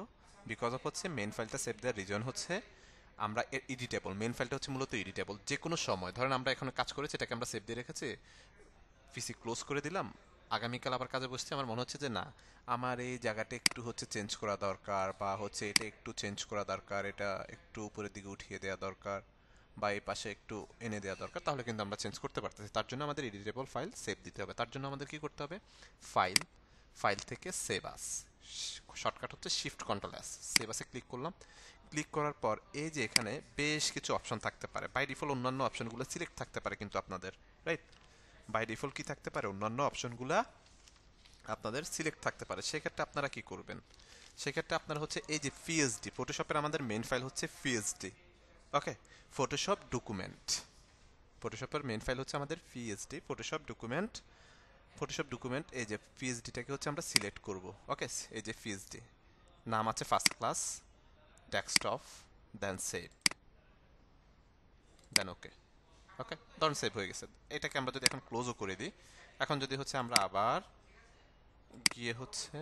বিকজ অফ হচ্ছে মেইন ফাইলটা সেভ দেওয়ার রিজন হচ্ছে আমরা এডিটেবল, মেইন ফাইলটা হচ্ছে মূলত এডিটেবল, যে কোনো সময় ধরেন আমরা এখন কাজ করেছি, এটাকে আমরা সেভ দিয়ে রেখেছি, পিসি ক্লোজ করে দিলাম, আগামীকাল আবার কাজে বসছি, আমার মনে হচ্ছে যে না, আমার এই জায়গাটা একটু হচ্ছে চেঞ্জ করা দরকার, বা হচ্ছে এটা একটু চেঞ্জ করা দরকার, এটা একটু উপরের দিকে উঠিয়ে দেওয়া দরকার, বা এই পাশে একটু এনে দেওয়া দরকার, তাহলে কিন্তু আমরা চেঞ্জ করতে পারতেছি। তার জন্য আমাদের এডিটেবল ফাইল সেভ দিতে হবে। তার জন্য আমাদের কি করতে হবে? ফাইল, ফাইল থেকে সেভ আস, শর্টকাট হচ্ছে শিফট কন্ট্রোল এস, সেভ আসে ক্লিক করলাম। ক্লিক করার পর এই যে এখানে বেশ কিছু অপশন থাকতে পারে, বাই ডিফল্ট অন্যান্য অপশনগুলো সিলেক্ট থাকতে পারে কিন্তু আপনাদের, রাইট? বাই ডিফল্ট কি থাকতে পারে? অন্যান্য অপশনগুলা আপনাদের সিলেক্ট থাকতে পারে। সেক্ষেত্রে আপনারা কি করবেন? সেক্ষেত্রে আপনারা হচ্ছে এই যে পিএসডি, ফটোশপের আমাদের মেইন ফাইল হচ্ছে পিএসডি, ওকে, ফটোশপ ডকুমেন্ট। ফটোশপের মেইন ফাইল হচ্ছে আমাদের PSD, Photoshop document. Photoshop document, এই যে পিএসডিটাকে হচ্ছে আমরা সিলেক্ট করব, ওকে। এই যে পিএসডি, নাম আছে ফার্স্ট ক্লাস, ডেস্কটপ, দেন সেভ, দেন ওকে। ওকে, ধরুন সেভ হয়ে গেছে। এটাকে আমরা যদি এখন ক্লোজও করে দিই, এখন যদি হচ্ছে আমরা আবার গিয়ে হচ্ছে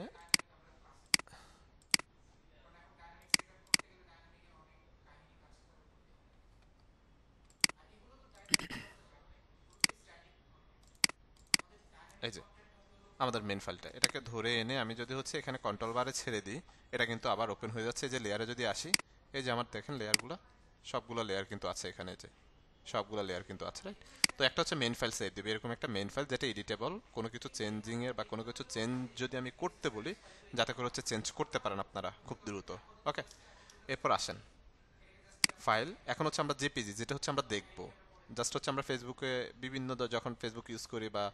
এই যে আমাদের মেন ফাইলটা, এটাকে ধরে এনে আমি যদি হচ্ছে এখানে কন্ট্রোল বারে ছেড়ে দিই, এটা কিন্তু আবার ওপেন হয়ে যাচ্ছে। এই যে লেয়ারে যদি আসি, এই যে আমার দেখেন লেয়ারগুলো, সবগুলো লেয়ার কিন্তু আছে এখানে, যে সবগুলো লেয়ার কিন্তু আছে, রাইট? তো একটা হচ্ছে মেন ফাইল সেভ দিবে, এরকম একটা মেন ফাইল যেটা এডিটেবল, কোনো কিছু চেঞ্জিং এর বা কোনো কিছু চেঞ্জ যদি আমি করতে বলি, যাতে করে হচ্ছে চেঞ্জ করতে পারেন আপনারা খুব দ্রুত, ওকে। এরপর আসেন ফাইল, এখন হচ্ছে আমরা জেপিজি, যেটা হচ্ছে আমরা দেখবো, জাস্ট হচ্ছে আমরা ফেসবুকে বিভিন্ন যখন ফেসবুক ইউজ করি বা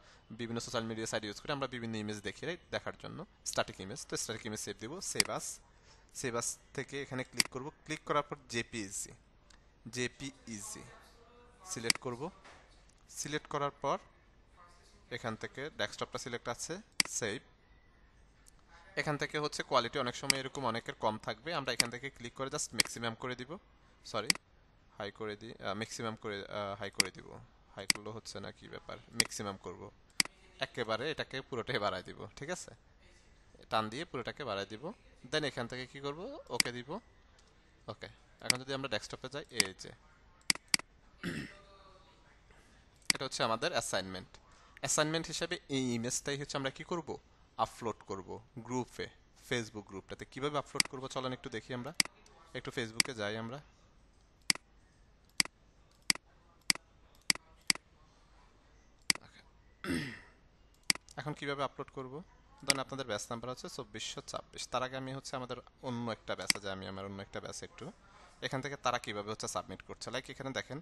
বিভিন্ন সোশ্যাল মিডিয়া সাইট ইউজ করি, আমরা বিভিন্ন ইমেজ দেখি, রাইট? দেখার জন্য স্ট্যাটিক ইমেজ, তো স্ট্যাটিক ইমেজ সেভ দিব, সেভ আস। সেভ আস থেকে এখানে ক্লিক করব, ক্লিক করার পর জেপিইজি, জেপিইজি সিলেক্ট করব। সিলেক্ট করার পর এখান থেকে ডেস্কটপটা সিলেক্ট আছে, সেভ। এখান থেকে হচ্ছে কোয়ালিটি অনেক সময় এরকম অনেকের কম থাকবে, আমরা এখান থেকে ক্লিক করে জাস্ট ম্যাক্সিমাম করে দিব, সরি হাই করে দিই, ম্যাক্সিমাম করে হাই করে দিব। হাই করলেও হচ্ছে না, কি ব্যাপার, ম্যাক্সিমাম করব, একেবারে এটাকে পুরোটাই বাড়াই দিব, ঠিক আছে? টান দিয়ে পুরোটাকে বাড়াই দিব। দেন এখান থেকে কি করব? ওকে দিব, ওকে। এখন যদি আমরা ডেস্কটপে যাই, এই যে এটা হচ্ছে আমাদের অ্যাসাইনমেন্ট। অ্যাসাইনমেন্ট হিসেবে এই ইমেজটাই হচ্ছে আমরা কি করব? আপলোড করব গ্রুপে, ফেসবুক গ্রুপটাতে। কিভাবে আপলোড করব চলেন একটু দেখি, আমরা একটু ফেসবুকে যাই আমরা। এখন কিভাবে আপলোড করব? ধরেন আপনাদের ব্যাচ নাম্বার হচ্ছে 2426, তার আগে আমি হচ্ছে আমাদের অন্য একটা ব্যাচে যাই, আমি আমার অন্য একটা ব্যাচ একটু, এখান থেকে তারা কিভাবে হচ্ছে সাবমিট করছে, লাইক এখানে দেখেন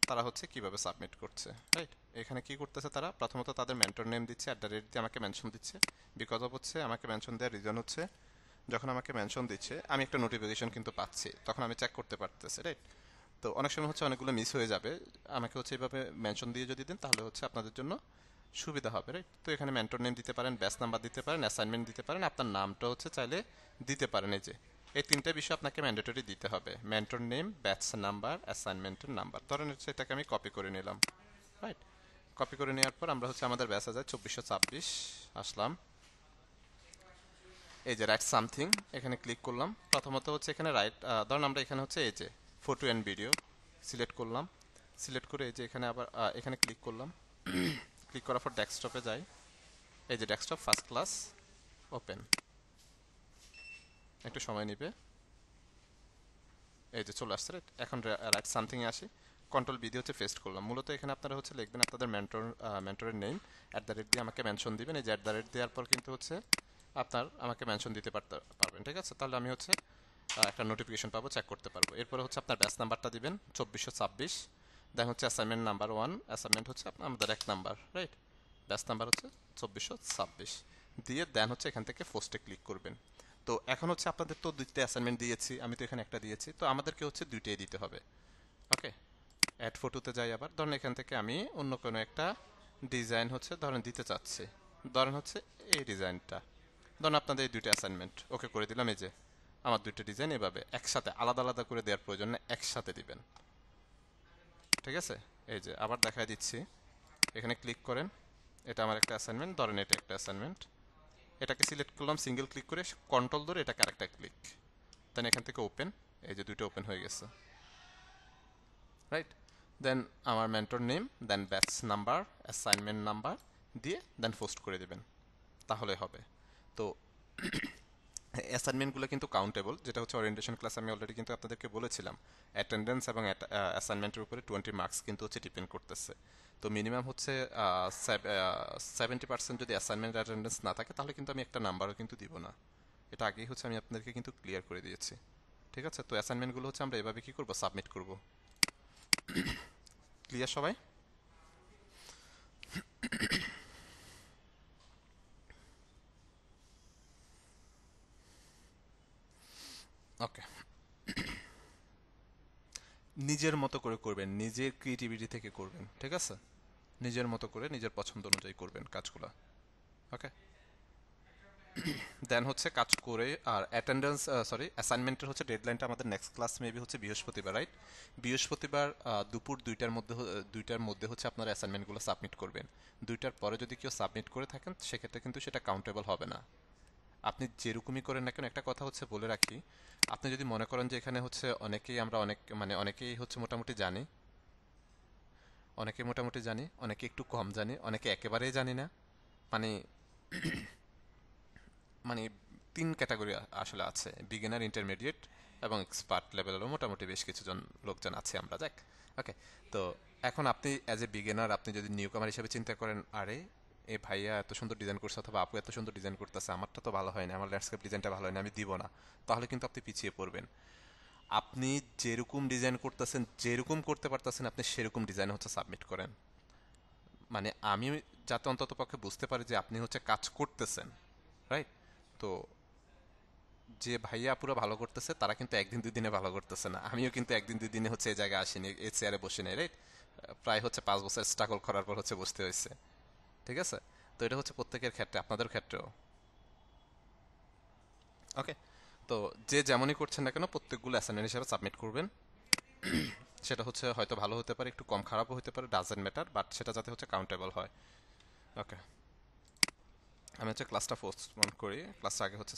তারা হচ্ছে কিভাবে সাবমিট করছে, রাইট? এখানে কি করতেছে তারা? প্রথমত তাদের মেন্টর নেম দিচ্ছে, @ দিয়ে আমাকে মেনশন দিচ্ছে। বিকজ অফ হচ্ছে আমাকে মেনশন দেওয়ার রিজন হচ্ছে, যখন আমাকে মেনশন দিচ্ছে আমি একটা নোটিফিকেশন কিন্তু পাচ্ছি, তখন আমি চেক করতে পারতেছি, রাইট? তো অনেক সময় হচ্ছে অনেকগুলো মিস হয়ে যাবে, আমাকে হচ্ছে এইভাবে মেনশন দিয়ে যদি দেন তাহলে হচ্ছে আপনাদের জন্য সুবিধা হবে, রাইট? তো এখানে মেন্টর নেম দিতে পারেন, ব্যাচ নাম্বার দিতে পারেন, অ্যাসাইনমেন্ট দিতে পারেন, আপনার নামটা হচ্ছে চাইলে দিতে পারেন। এই যে এই তিনটা বিষয় আপনাকে ম্যান্ডেটরি দিতে হবে, মেন্টর নেম, ব্যাচ নাম্বার, অ্যাসাইনমেন্টের নাম্বার। ধরেন হচ্ছে এটাকে আমি কপি করে নিলাম, রাইট। কপি করে নেওয়ার পর আমরা হচ্ছে আমাদের ব্যাসে যায় 2426 আসলাম। এই যে রাইট সামথিং এখানে ক্লিক করলাম। প্রথমত হচ্ছে এখানে রাইট, ধরুন আমরা এখানে হচ্ছে এই যে ফটো অ্যান্ড ভিডিও সিলেক্ট করলাম। সিলেক্ট করে এই যে এখানে আবার এখানে ক্লিক করলাম। ক্লিক করার পর ডেস্কটপে যাই। এই যে ডেস্কটপ ফার্স্ট ক্লাস ওপেন। একটু সময় নেবে। এই যে চলে আসছে রাইট। এখন রাইট সামথিং এ আসি। কন্ট্রোল বি দিয়ে হচ্ছে পেস্ট করলাম। মূলত এখানে আপনারা হচ্ছে লিখবেন আপনাদের মেন্টরের নেম, @ দিয়ে আমাকে মেনশন দিবেন। এই যে @ দেওয়ার পর কিন্তু হচ্ছে আপনার আমাকে মেনশন দিতে পারবেন, ঠিক আছে? তাহলে আমি হচ্ছে একটা নোটিফিকেশন পাবো, চেক করতে পারবো। এরপরে হচ্ছে আপনার ব্যাচ নাম্বারটা দিবেন 2426। দেন হচ্ছে অ্যাসাইনমেন্ট নাম্বার 1, অ্যাসাইনমেন্ট হচ্ছে আমাদের 1 নাম্বার, রাইট? ব্যাচ নাম্বার হচ্ছে 2426 দিয়ে দেন হচ্ছে এখান থেকে পোস্টে ক্লিক করবেন। তো এখন হচ্ছে আপনাদের তো দুইটা অ্যাসাইনমেন্ট দিয়েছি, আমি তো এখানে একটা দিয়েছি, তো আমাদেরকে হচ্ছে দুইটাই দিতে হবে। ওকে, অ্যাড ফটোতে যাই আবার। ধরেন এখান থেকে আমি অন্য কোনো একটা ডিজাইন হচ্ছে ধরেন দিতে চাচ্ছি। ধরেন হচ্ছে এই ডিজাইনটা। ধরুন আপনাদের এই দুইটা অ্যাসাইনমেন্ট ওকে করে দিলাম। এই যে আমার দুইটা ডিজাইন এভাবে একসাথে, আলাদা আলাদা করে দেওয়ার প্রয়োজন না, একসাথে দিবেন, ঠিক আছে? এই যে আবার দেখাই দিচ্ছি। এখানে ক্লিক করেন। এটা আমার একটা অ্যাসাইনমেন্ট, ধরেন এটা একটা অ্যাসাইনমেন্ট। এটাকে সিলেক্ট করলাম সিঙ্গেল ক্লিক করে, কন্ট্রোল ধরে এটাকে আরেকটা ক্লিক, দেন এখান থেকে ওপেন। এই যে দুটো ওপেন হয়ে গেছে, রাইট? দেন আমার মেন্টর নেম, দেন ব্যাচ নাম্বার, অ্যাসাইনমেন্ট নাম্বার দিয়ে দেন পোস্ট করে দেবেন, তাহলে হবে। তো অ্যাসাইনমেন্টগুলো কিন্তু কাউন্টেবল, যেটা হচ্ছে ওরিয়েন্টেশন ক্লাস আমি অলরেডি কিন্তু আপনাদেরকে বলেছিলাম। অ্যাটেন্ডেন্স এবং অ্যাসাইনমেন্টের উপরে 20 মার্কস কিন্তু হচ্ছে ডিপেন্ড করতেছে। তো মিনিমাম হচ্ছে 70% যদি অ্যাসাইনমেন্ট অ্যাটেন্ডেন্স না থাকে তাহলে কিন্তু আমি একটা নাম্বারও কিন্তু দিব না। এটা আগেই হচ্ছে আমি আপনাদেরকে কিন্তু ক্লিয়ার করে দিয়েছি, ঠিক আছে? তো অ্যাসাইনমেন্টগুলো হচ্ছে আমরা এভাবে কি করব, সাবমিট করব। ক্লিয়ার সবাই? ওকে, নিজের মতো করে করবেন, নিজের ক্রিয়েটিভিটি থেকে করবেন, ঠিক আছে? নিজের মতো করে নিজের পছন্দ অনুযায়ী করবেন কাজগুলো। ওকে, দেন হচ্ছে কাজ করে আর অ্যাটেন্ডেন্স, সরি অ্যাসাইনমেন্টের হচ্ছে ডেডলাইনটা আমাদের নেক্সট ক্লাস মেবি হচ্ছে বৃহস্পতিবার, রাইট? বৃহস্পতিবার দুপুর 2টার মধ্যে হচ্ছে আপনারা অ্যাসাইনমেন্টগুলো সাবমিট করবেন। 2টার পরে যদি কেউ সাবমিট করে থাকেন সেক্ষেত্রে কিন্তু সেটা কাউন্টেবল হবে না। আপনি যেরকমই করেন না কেন, একটা কথা হচ্ছে বলে রাখি, আপনি যদি মনে করেন যে এখানে হচ্ছে অনেকেই আমরা অনেক মানে অনেকেই হচ্ছে মোটামুটি জানি, অনেকে একটু কম জানি, অনেকে একেবারেই জানি না, মানে মানে 3 ক্যাটাগরি আসলে আছে, বিগিনার, ইন্টারমিডিয়েট এবং এক্সপার্ট লেভেলেরও মোটামুটি বেশ কিছু লোকজন আছে আমরা, যাক। ওকে, তো এখন আপনি অ্যাজ এ বিগিনার আপনি যদি নিউ কামার হিসেবে চিন্তা করেন, আরে এ ভাইয়া এত সুন্দর ডিজাইন করছে অথবা আপু এত সুন্দর ডিজাইন করতেছে, আমারটা তো ভালো হয় না, আমার ল্যান্ডস্কেপ ডিজাইনটা ভালো হয় না, আমি দিব না, তাহলে কিন্তু আপনি পিছিয়ে পড়বেন। আপনি যেরকম ডিজাইন করতেছেন, যেরকম করতে পারতেছেন, আপনি সেরকম ডিজাইন হচ্ছে সাবমিট করেন। মানে আমি যাতে অন্তত পক্ষে বুঝতে পারি যে আপনি হচ্ছে কাজ করতেছেন, রাইট? তো যে ভাইয়া পুরো ভালো করতেছে তারা কিন্তু একদিন দুই দিনে ভালো করতেছে না, আমিও কিন্তু একদিন দুই দিনে হচ্ছে এই জায়গায় আসিনি, এই চেয়ারে বসে নেই, রাইট? প্রায় হচ্ছে 5 বছর স্ট্রাগল করার পর হচ্ছে বসতে হয়েছে, ঠিক আছে? তো এটা হচ্ছে প্রত্যেকের ক্ষেত্রে, আপনাদের ক্ষেত্রেও। ওকে, তো যে যেমনই করছেন না কেন প্রত্যেকগুলো অ্যাসাইনমেন্ট হিসেবে সাবমিট করবেন। সেটা হচ্ছে হয়তো ভালো হতে পারে, একটু কম খারাপও হতে পারে, ডাজেন্ট ম্যাটার, বাট সেটা যাতে হচ্ছে কাউন্টেবল হয়। ওকে, আমি হচ্ছে ক্লাসটা পোস্টপোন করি, ক্লাসটা আগে হচ্ছে